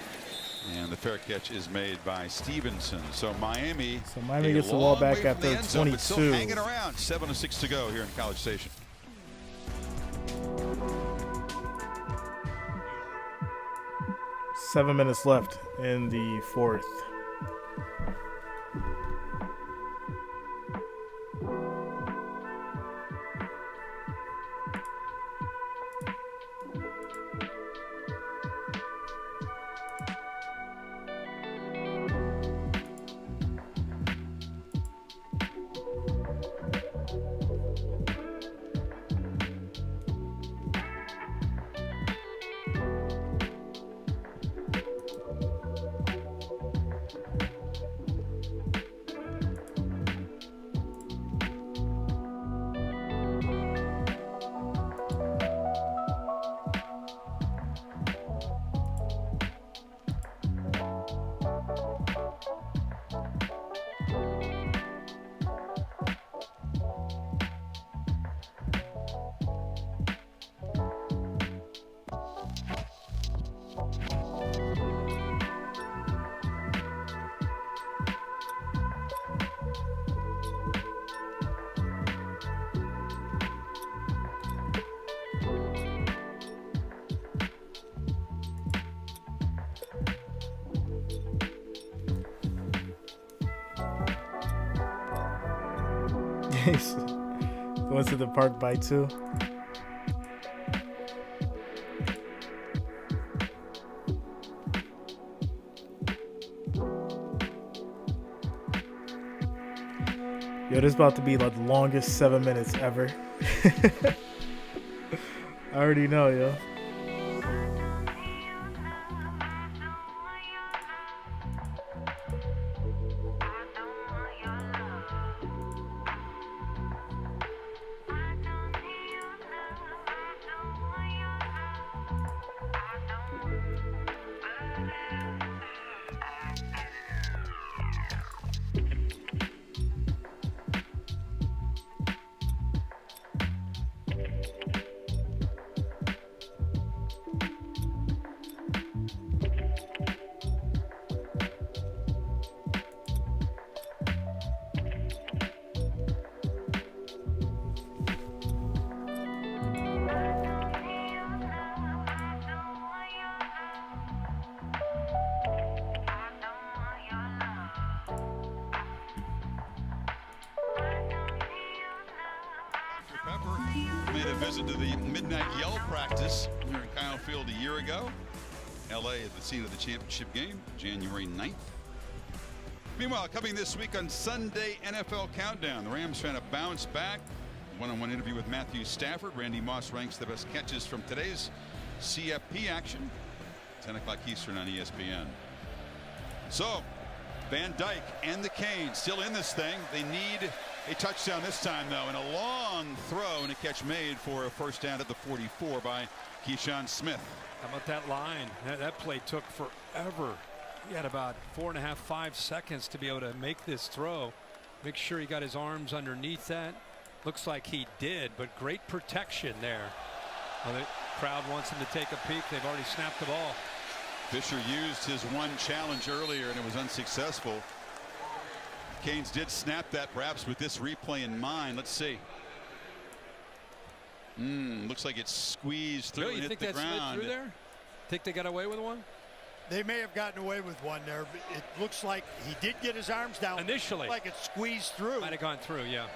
Speaker 10: and the fair catch is made by Stevenson. So Miami
Speaker 1: gets the ball back after 22.
Speaker 10: But still hanging around. 7:06 to go here in College Station.
Speaker 1: Seven minutes left in the fourth. Going to the park by 2. Yo, this is about to be like the longest 7 minutes ever. I already know, yo.
Speaker 10: a visit to the Midnight Yell practice here in Kyle Field a year ago. LA at the scene of the championship game, January 9th. Meanwhile, coming this week on Sunday NFL Countdown, the Rams trying to bounce back. One-on-one interview with Matthew Stafford. Randy Moss ranks the best catches from today's CFP action. 10 o'clock Eastern on ESPN. So, Van Dyke and the Canes still in this thing. They need a touchdown this time, though, and a long throw and a catch made for a first down at the 44 by Keyshawn Smith.
Speaker 11: How about that line? That play took forever. He had about 4.5, 5 seconds to be able to make this throw. Make sure he got his arms underneath that. Looks like he did, but great protection there. Well, the crowd wants him to take a peek. They've already snapped the ball.
Speaker 10: Fisher used his one challenge earlier and it was unsuccessful. Canes did snap that, perhaps with this replay in mind. Let's see. Looks like it's squeezed through
Speaker 11: Really,
Speaker 10: and
Speaker 11: you
Speaker 10: hit
Speaker 11: think
Speaker 10: the
Speaker 11: that
Speaker 10: ground.
Speaker 11: slid through there? Think they got away with one?
Speaker 14: They may have gotten away with one there. But it looks like he did get his arms down.
Speaker 11: Initially.
Speaker 14: Like it squeezed through.
Speaker 11: Might have gone through, yeah.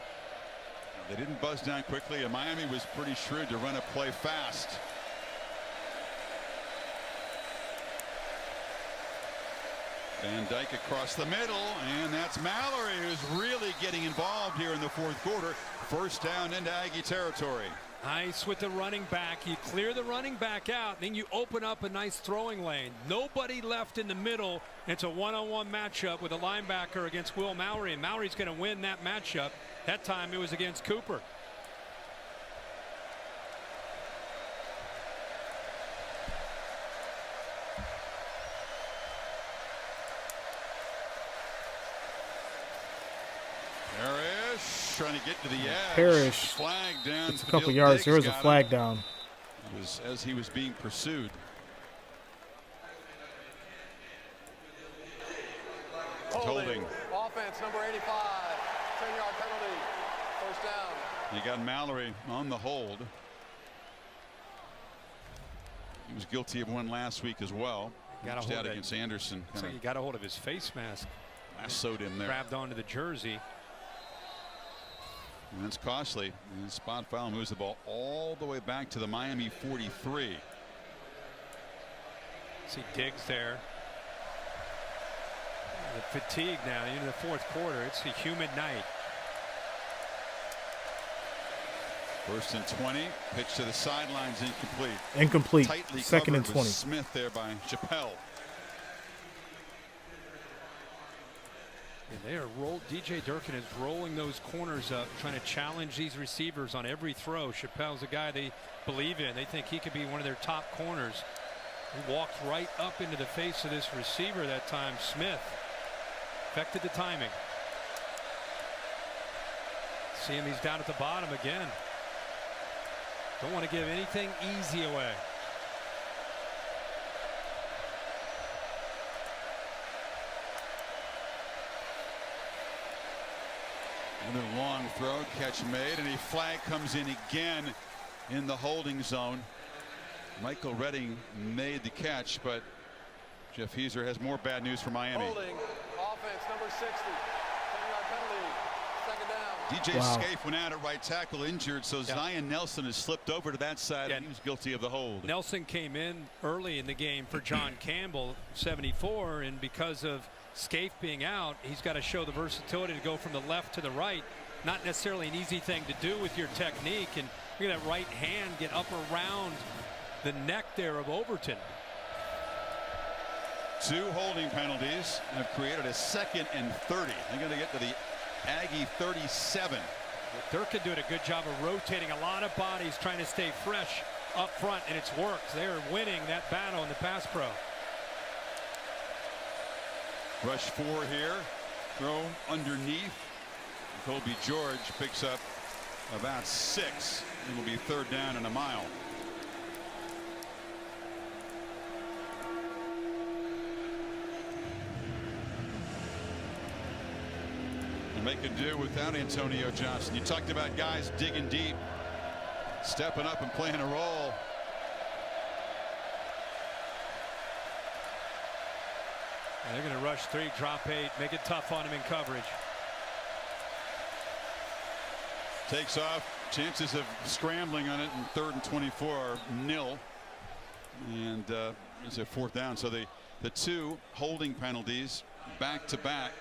Speaker 10: They didn't buzz down quickly, and Miami was pretty shrewd to run a play fast. Van Dyke across the middle, and that's Mallory who's really getting involved here in the fourth quarter. First down into Aggie territory.
Speaker 11: Nice with the running back. You clear the running back out, then you open up a nice throwing lane. Nobody left in the middle. It's a one-on-one matchup with a linebacker against Will Mallory, and Mallory's going to win that matchup. That time it was against Cooper.
Speaker 10: Trying to get to the edge.
Speaker 1: Parrish.
Speaker 10: Flag down.
Speaker 1: It's a couple yards. There was a flag down.
Speaker 10: It was as he was being pursued. Holding.
Speaker 9: Offense number 85. 10-yard penalty. First down.
Speaker 10: You got Mallory on the hold. He was guilty of one last week as well.
Speaker 11: Got a
Speaker 10: out
Speaker 11: hold
Speaker 10: against Anderson.
Speaker 11: Looks like he got a hold of his face mask.
Speaker 10: Lassoed him there.
Speaker 11: Grabbed onto the jersey.
Speaker 10: And that's costly. And spot foul moves the ball all the way back to the Miami 43.
Speaker 11: See Diggs there. The fatigue now into the fourth quarter. It's a humid night.
Speaker 10: First and 20. Pitch to the sidelines, incomplete.
Speaker 1: Incomplete.
Speaker 10: Tightly
Speaker 1: Second and
Speaker 10: covered
Speaker 1: 20.
Speaker 10: with Smith there by Chappelle.
Speaker 11: And they are DJ Durkin is rolling those corners up, trying to challenge these receivers on every throw. Chappelle's a guy they believe in. They think he could be one of their top corners. He walked right up into the face of this receiver that time. Smith affected the timing. See him, he's down at the bottom again. Don't want to give anything easy away.
Speaker 10: Another long throw, catch made, and a flag comes in again in the holding zone. Michael Redding made the catch, but Jeff Heiser has more bad news for Miami.
Speaker 9: Holding. Offense number 60. 10-yard penalty. Second down.
Speaker 10: DJ Scaife went out at right tackle injured, so Zion Nelson has slipped over to that side, and he was guilty of the hold.
Speaker 11: Nelson came in early in the game for John Campbell, 74, and because of Scaife being out, he's got to show the versatility to go from the left to the right. Not necessarily an easy thing to do with your technique, and look at that right hand get up around the neck there of Overton.
Speaker 10: Two holding penalties have created a 2nd and 30. They're going to get to the Aggie 37.
Speaker 11: Durkin doing a good job of rotating a lot of bodies, trying to stay fresh up front, and it's worked. They're winning that battle in the pass pro.
Speaker 10: Rush 4 here. Throw underneath. Colby George picks up about 6. It will be 3rd down and a mile. And they can do without Antonio Johnson. You talked about guys digging deep, stepping up and playing a role.
Speaker 11: And they're going to rush 3, drop 8, make it tough on him in coverage.
Speaker 10: Takes off Chances of scrambling on it in 3rd and 24 are nil. And it's a 4th down. So the 2 holding penalties back to back,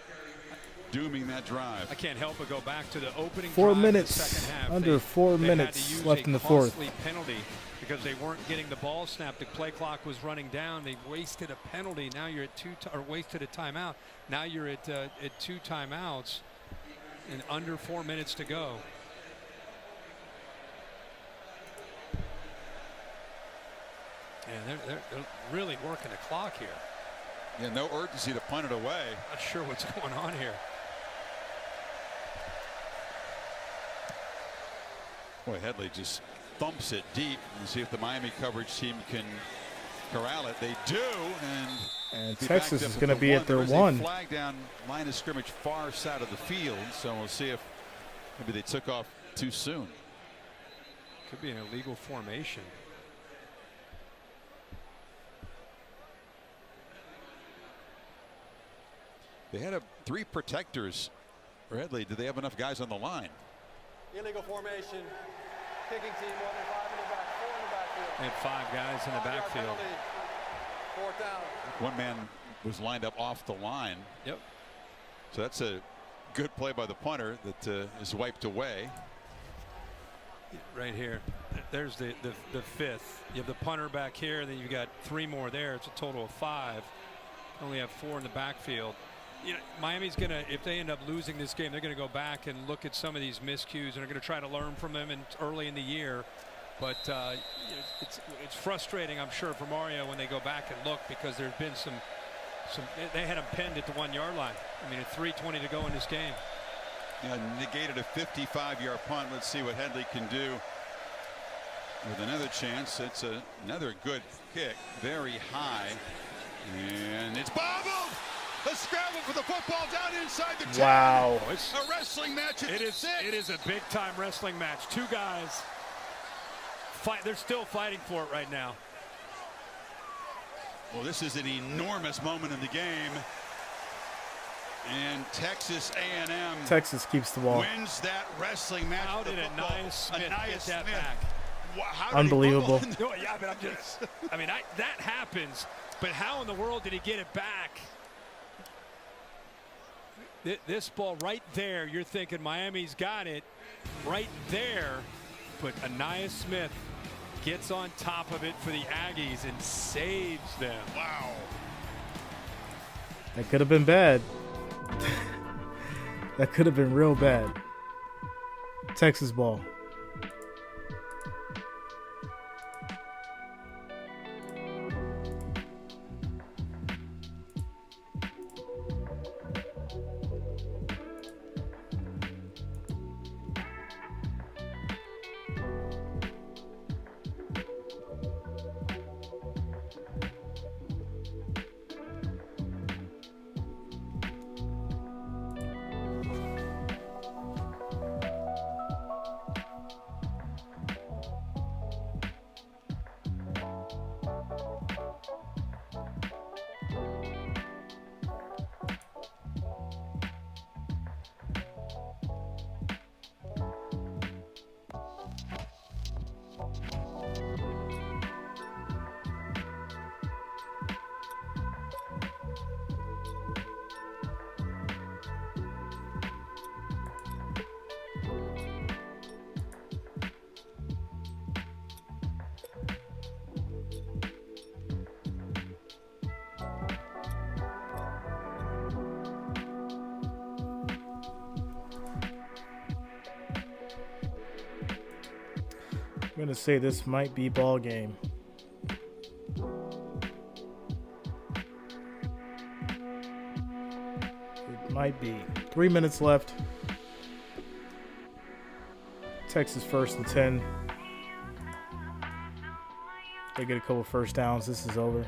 Speaker 10: dooming that drive.
Speaker 11: I can't help but go back to the opening
Speaker 1: 4
Speaker 11: drive
Speaker 1: minutes,
Speaker 11: of the second half.
Speaker 1: under 4 minutes left in the 4th.
Speaker 11: Penalty because they weren't getting the ball snapped. The play clock was running down. They wasted a penalty. Now you're at wasted a timeout. Now you're at 2 timeouts and under 4 minutes to go. And they're really working the clock here.
Speaker 10: Yeah, no urgency to punt it away.
Speaker 11: Not sure what's going on here.
Speaker 10: Boy, Headley just thumps it deep and see if the Miami coverage team can corral it. They do,
Speaker 1: and Texas is going to be at their 1.
Speaker 10: Flag down line of scrimmage far side of the field, so we'll see if maybe they took off too soon.
Speaker 11: Could be an illegal formation.
Speaker 10: They had 3 protectors for Headley. Do they have enough guys on the line?
Speaker 9: Illegal formation. Kicking team, 1 and 5 in the back, 4 in the backfield.
Speaker 11: They had 5 guys in the backfield.
Speaker 9: 4th down.
Speaker 10: 1 man was lined up off the line.
Speaker 11: Yep.
Speaker 10: So that's a good play by the punter that is wiped away.
Speaker 11: Right here. There's the 5th. You have the punter back here, and then you've got 3 more there. It's a total of 5. Only have 4 in the backfield. You know, Miami's going to, if they end up losing this game, they're going to go back and look at some of these miscues and are going to try to learn from them early in the year. But it's frustrating, I'm sure, for Mario when they go back and look, because there's been some they had him pinned at the 1-yard line. I mean, at 3:20 to go in this game.
Speaker 10: Yeah, negated a 55-yard punt. Let's see what Headley can do with another chance. It's another good kick, very high, and it's bobbled. A scramble for the football down inside the 10.
Speaker 1: Wow.
Speaker 10: A wrestling match.
Speaker 11: It is a big time wrestling match. 2 guys fight. They're still fighting for it right now.
Speaker 10: Well, this is an enormous moment in the game, and Texas A&M
Speaker 1: keeps the ball.
Speaker 10: wins that wrestling match.
Speaker 11: How did Anaya Smith get that back?
Speaker 1: Unbelievable.
Speaker 11: No, yeah, but I mean, that happens. But how in the world did he get it back? This ball right there, you're thinking Miami's got it right there, but Anaya Smith gets on top of it for the Aggies and saves them.
Speaker 10: Wow.
Speaker 1: That could have been bad. That could have been real bad. Texas ball. I'm going to say this might be ball game. It might be. 3 minutes left. Texas 1st and 10. They get a couple first downs. This is over.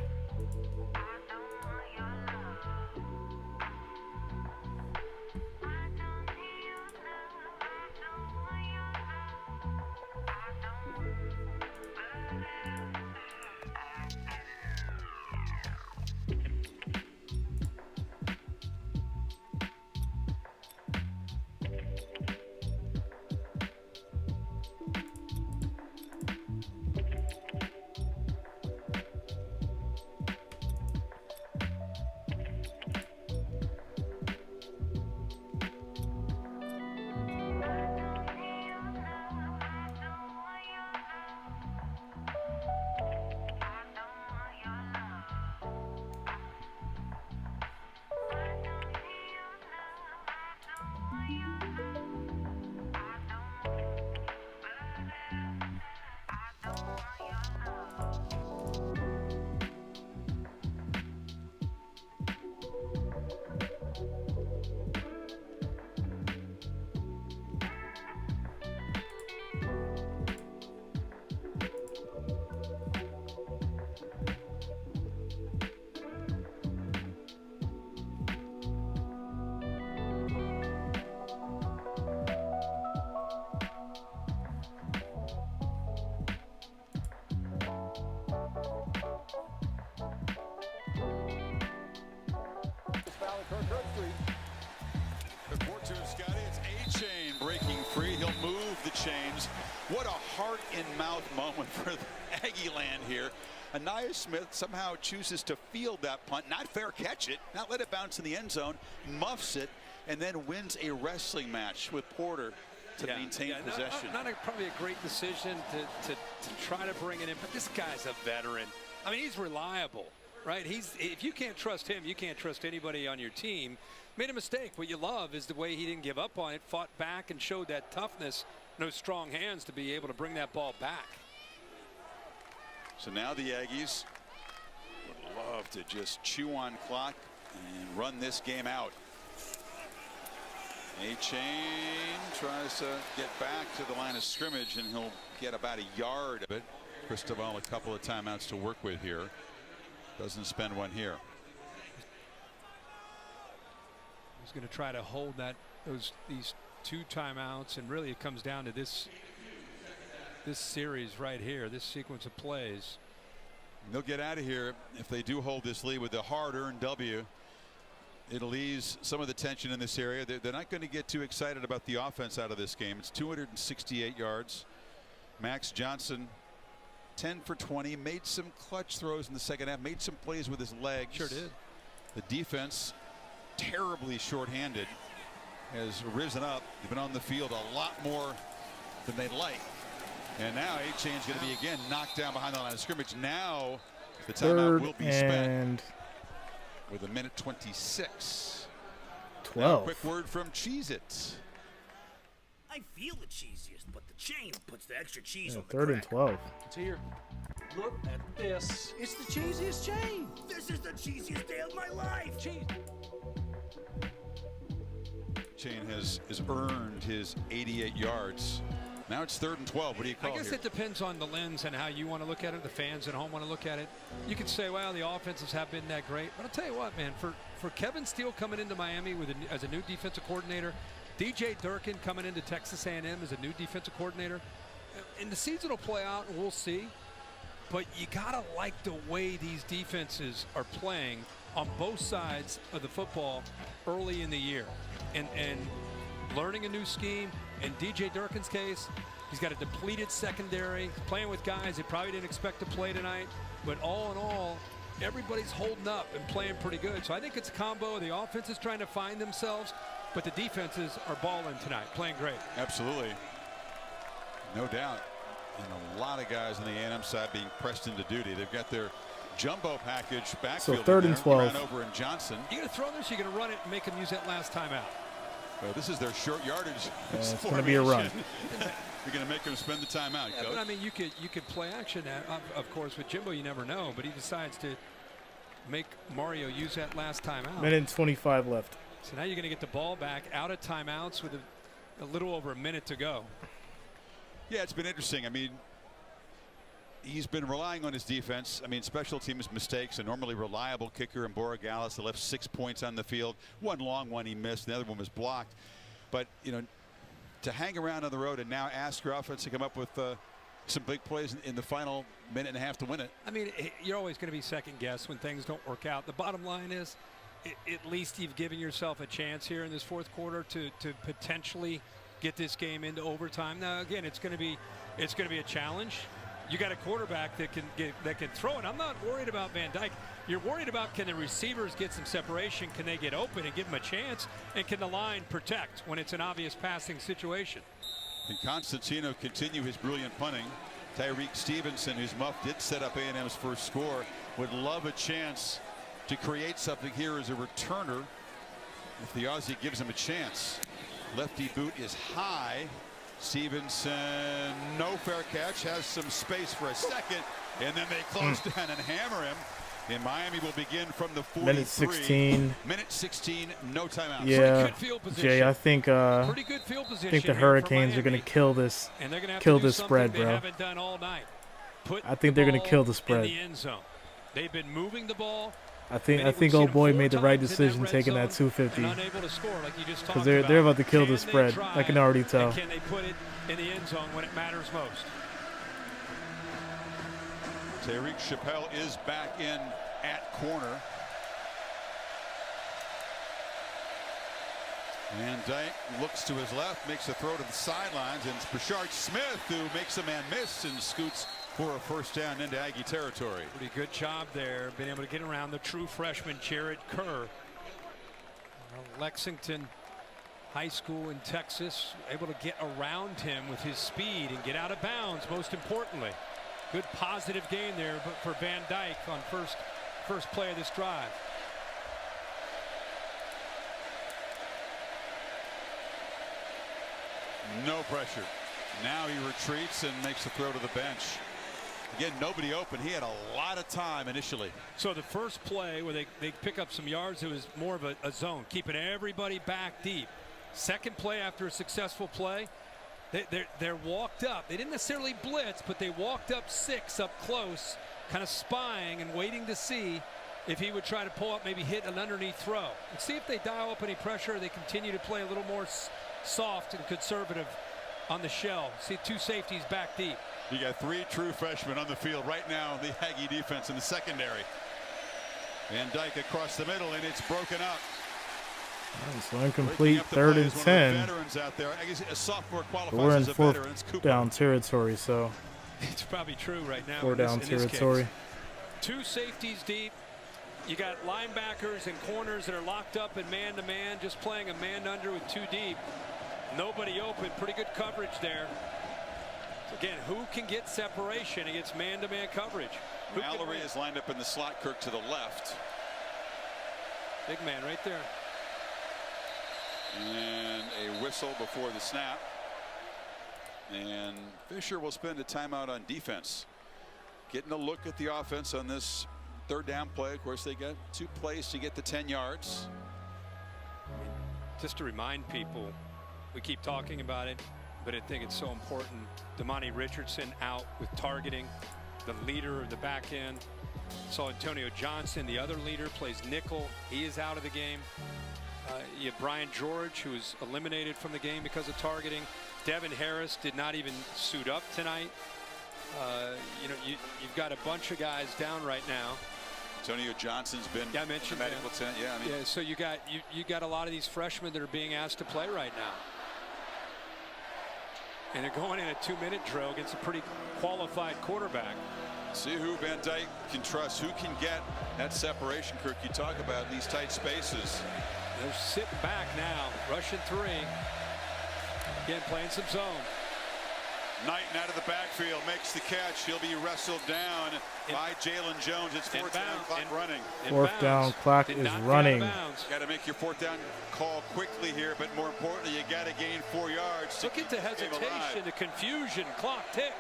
Speaker 10: center, Scotty. It's A-Chain breaking free. He'll move the chains. What a heart-in-mouth moment for Aggie land here. Anaya Smith somehow chooses to field that punt, not fair catch it, not let it bounce in the end zone, muffs it, and then wins a wrestling match with Porter to maintain possession.
Speaker 11: Not probably a great decision to try to bring it in, but this guy's a veteran. I mean, he's reliable, right? If you can't trust him, you can't trust anybody on your team. Made a mistake. What you love is the way he didn't give up on it, fought back and showed that toughness, those strong hands to be able to bring that ball back.
Speaker 10: So now the Aggies would love to just chew on clock and run this game out. A-Chain tries to get back to the line of scrimmage, and he'll get about a yard of it. Cristobal a couple of timeouts to work with here. Doesn't spend one here.
Speaker 11: He's going to try to hold these 2 timeouts, and really it comes down to this series right here, this sequence of plays.
Speaker 10: They'll get out of here if they do hold this lead with the hard-earned W. It'll ease some of the tension in this area. They're not going to get too excited about the offense out of this game. It's 268 yards. Max Johnson 10 for 20, made some clutch throws in the second half, made some plays with his legs.
Speaker 11: Sure did.
Speaker 10: The defense, terribly shorthanded, has risen up. They've been on the field a lot more than they'd like. And now A-Chain's going to be again knocked down behind the line of scrimmage. Now the timeout will be spent with 1:26.
Speaker 1: 12.
Speaker 10: Quick word from Cheez-It.
Speaker 19: I feel the cheesiest, but the chain puts the extra cheese on the
Speaker 1: 3rd and 12.
Speaker 19: It's here. Look at this. It's the cheesiest chain. This is the cheesiest day of my life. Cheese.
Speaker 10: Chain has earned his 88 yards. Now it's 3rd and 12. What do you call it?
Speaker 11: I guess it depends on the lens and how you want to look at it. The fans at home want to look at it. You could say, well, the offenses have been that great. But I'll tell you what, man, for Kevin Steele coming into Miami as a new defensive coordinator, DJ Durkin coming into Texas A&M as a new defensive coordinator, and the season will play out and we'll see. But you got to like the way these defenses are playing on both sides of the football early in the year. And learning a new scheme. In DJ Durkin's case, he's got a depleted secondary. He's playing with guys he probably didn't expect to play tonight. But all in all, everybody's holding up and playing pretty good. So I think it's a combo. The offense is trying to find themselves, but the defenses are balling tonight, playing great.
Speaker 10: Absolutely. No doubt. And a lot of guys on the A&M side being pressed into duty. They've got their jumbo package backfield.
Speaker 1: So 3rd and 12.
Speaker 10: Ran over in Johnson.
Speaker 11: You're going to throw this, you're going to run it and make them use that last timeout.
Speaker 10: Well, this is their short yardage.
Speaker 1: It's going to be a run.
Speaker 10: You're going to make them spend the timeout,
Speaker 11: Coach. But I mean, you could play action, of course, with Jimbo. You never know, but he decides to make Mario use that last timeout.
Speaker 1: 1:25 left.
Speaker 11: So now you're going to get the ball back out of timeouts with a little over a minute to go.
Speaker 10: Yeah, it's been interesting. I mean, he's been relying on his defense. I mean, special teams mistakes. A normally reliable kicker in Borregales that left 6 points on the field. One long one he missed. The other one was blocked. But, you know, to hang around on the road and now ask your offense to come up with some big plays in the final minute and a half to win it.
Speaker 11: I mean, you're always going to be second guessed when things don't work out. The bottom line is, at least you've given yourself a chance here in this fourth quarter to potentially get this game into overtime. Now, again, it's going to be a challenge. You got a quarterback that can throw it. I'm not worried about Van Dyke. You're worried about, can the receivers get some separation? Can they get open and give them a chance? And can the line protect when it's an obvious passing situation?
Speaker 10: Can Constantino continue his brilliant punting? Tyreek Stevenson, whose muff did set up A&M's first score, would love a chance to create something here as a returner if the Aussie gives him a chance. Lefty boot is high. Stevenson, no fair catch, has some space for a second, and then they close down and hammer him. And Miami will begin from the 43.
Speaker 1: Minute 16.
Speaker 10: Minute 16, no timeouts.
Speaker 1: Yeah,
Speaker 11: good field position.
Speaker 1: Jay, I think
Speaker 11: pretty good field position.
Speaker 1: I think the Hurricanes are going to kill this.
Speaker 11: And they're going to have
Speaker 1: kill
Speaker 11: to do
Speaker 1: this spread,
Speaker 11: they
Speaker 1: bro.
Speaker 11: haven't done all night.
Speaker 1: I think they're going to kill the spread.
Speaker 11: In the end zone. They've been moving the ball.
Speaker 1: I think old boy made the right decision taking that 250. Because they're about to kill the spread. I can already tell.
Speaker 11: Can they put it in the end zone when it matters most?
Speaker 10: Tyreek Chappelle is back in at corner. Van Dyke looks to his left, makes a throw to the sidelines, and it's Brashard Smith who makes a man miss and scoots for a first down into Aggie territory.
Speaker 11: Pretty good job there, being able to get around the true freshman Jared Kerr. Lexington High School in Texas, able to get around him with his speed and get out of bounds, most importantly. Good positive gain there but for Van Dyke on first play of this drive.
Speaker 10: No pressure. Now he retreats and makes a throw to the bench. Again, nobody open. He had a lot of time initially.
Speaker 11: So the first play where they pick up some yards, it was more of a zone, keeping everybody back deep. Second play after a successful play, they're walked up. They didn't necessarily blitz, but they walked up 6 up close, kind of spying and waiting to see if he would try to pull up, maybe hit an underneath throw. And see if they dial up any pressure, or they continue to play a little more soft and conservative on the shell. See 2 safeties back deep.
Speaker 10: You got 3 true freshmen on the field right now, the Aggie defense in the secondary. Van Dyke across the middle, and it's broken up.
Speaker 1: So incomplete, 3rd and 10.
Speaker 10: Veterans out there. I guess a sophomore qualifies
Speaker 1: We're in
Speaker 10: as a veteran. It's
Speaker 1: 4th down territory, so
Speaker 11: it's probably true right now.
Speaker 1: 4 down territory.
Speaker 11: 2 safeties deep. You got linebackers and corners that are locked up in man-to-man, just playing a man under with 2 deep. Nobody open. Pretty good coverage there. Again, who can get separation against man-to-man coverage?
Speaker 10: Mallory is lined up in the slot. Kirk to the left.
Speaker 11: Big man right there.
Speaker 10: And a whistle before the snap. And Fisher will spend a timeout on defense. Getting a look at the offense on this 3rd down play. Of course, they got 2 plays to get the 10 yards.
Speaker 11: Just to remind people, we keep talking about it, but I think it's so important. Damani Richardson out with targeting, the leader of the back end. Saw Antonio Johnson, the other leader, plays nickel. He is out of the game. You have Brian George, who was eliminated from the game because of targeting. Devin Harris did not even suit up tonight. You've got a bunch of guys down right now.
Speaker 10: Antonio Johnson's been
Speaker 11: I mentioned
Speaker 10: medical tent. Yeah, I mean,
Speaker 11: yeah. So you got a lot of these freshmen that are being asked to play right now. And they're going in a 2-minute drill against a pretty qualified quarterback.
Speaker 10: See who Van Dyke can trust, who can get that separation, Kirk, you talk about in these tight spaces.
Speaker 11: They're sitting back now, rushing 3. Again, playing some zone.
Speaker 10: Knighton out of the backfield makes the catch. He'll be wrestled down by Jalen Jones. It's 4th down clock running.
Speaker 1: 4th down clock is running.
Speaker 10: Got to make your 4th down call quickly here, but more importantly, you got to gain 4 yards.
Speaker 11: Look at the hesitation, the confusion. Clock tick,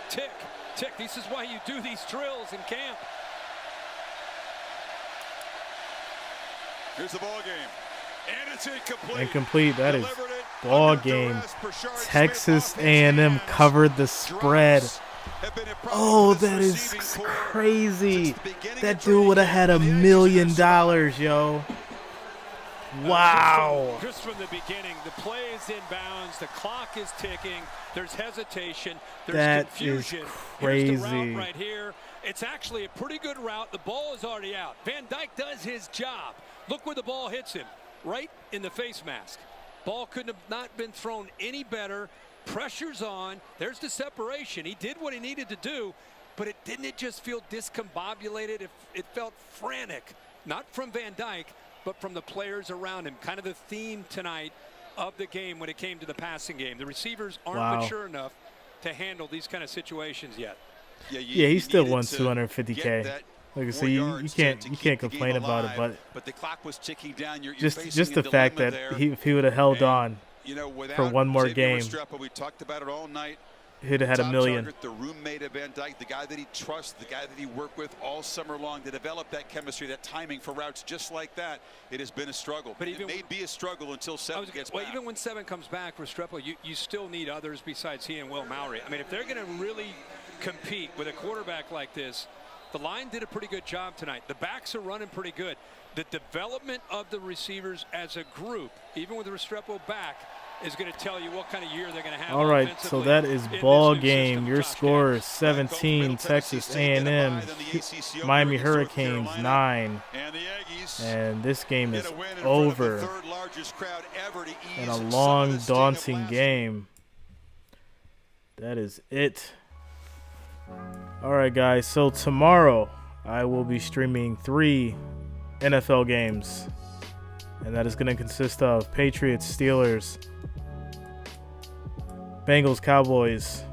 Speaker 11: tick, tick. This is why you do these drills in camp.
Speaker 10: Here's the ball game. And it's incomplete.
Speaker 1: Incomplete. That is ball game. Texas A&M covered the spread. Oh, that is crazy. That dude would have had $1 million, yo. Wow.
Speaker 11: Just from the beginning, the play is inbounds. The clock is ticking. There's hesitation. There's confusion.
Speaker 1: Is crazy.
Speaker 11: Here's the route right here. It's actually a pretty good route. The ball is already out. Van Dyke does his job. Look where the ball hits him. Right in the face mask. Ball couldn't have not been thrown any better. Pressure's on. There's the separation. He did what he needed to do, but didn't it just feel discombobulated? It felt frantic, not from Van Dyke, but from the players around him. Kind of the theme tonight of the game when it came to the passing game. The receivers aren't mature enough to handle these kind of situations yet.
Speaker 1: Yeah, he still won $250K. Like I say, you can't complain about it,
Speaker 10: but the clock was ticking down. You're
Speaker 1: just the fact that if he would have held on for one more game,
Speaker 10: we talked about it all night.
Speaker 1: He'd have had $1 million.
Speaker 10: Target, the roommate of Van Dyke, the guy that he trusts, the guy that he worked with all summer long to develop that chemistry, that timing for routes just like that. It has been a struggle. But it may be a struggle until 7 gets back.
Speaker 11: Even when 7 comes back, Restrepo, you still need others besides he and Will Mallory. I mean, if they're going to really compete with a quarterback like this, the line did a pretty good job tonight. The backs are running pretty good. The development of the receivers as a group, even with Restrepo back, is going to tell you what kind of year they're going to have.
Speaker 1: All right, so that is ball game. Your score is 17, Texas A&M, Miami Hurricanes 9. And this game is over in a long, daunting game. That is it. All right, guys, so tomorrow I will be streaming 3 NFL games. And that is going to consist of Patriots, Steelers, Bengals, Cowboys,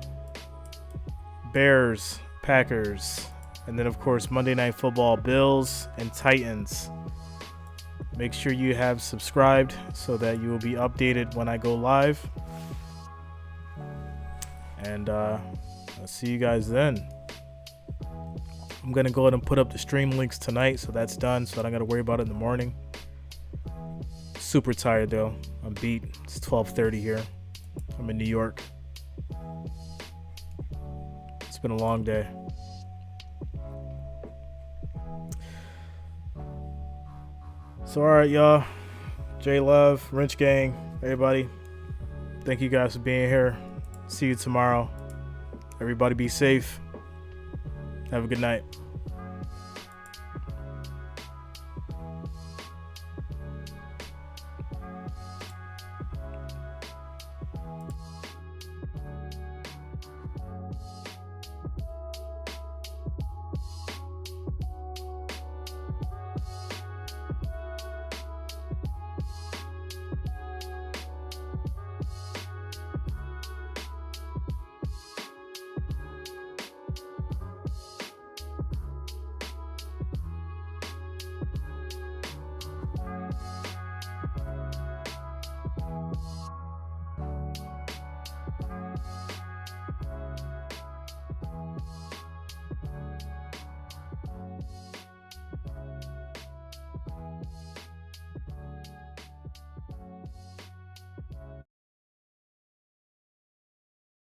Speaker 1: Bears, Packers, and then, of course, Monday Night Football, Bills and Titans. Make sure you have subscribed so that you will be updated when I go live. And I'll see you guys then. I'm going to go ahead and put up the stream links tonight, so that's done, so I don't got to worry about it in the morning. Super tired, though. I'm beat. It's 12:30 here. I'm in New York. It's been a long day. So, all right, y'all. J Love, Wrench Gang, everybody. Thank you guys for being here. See you tomorrow. Everybody be safe. Have a good night.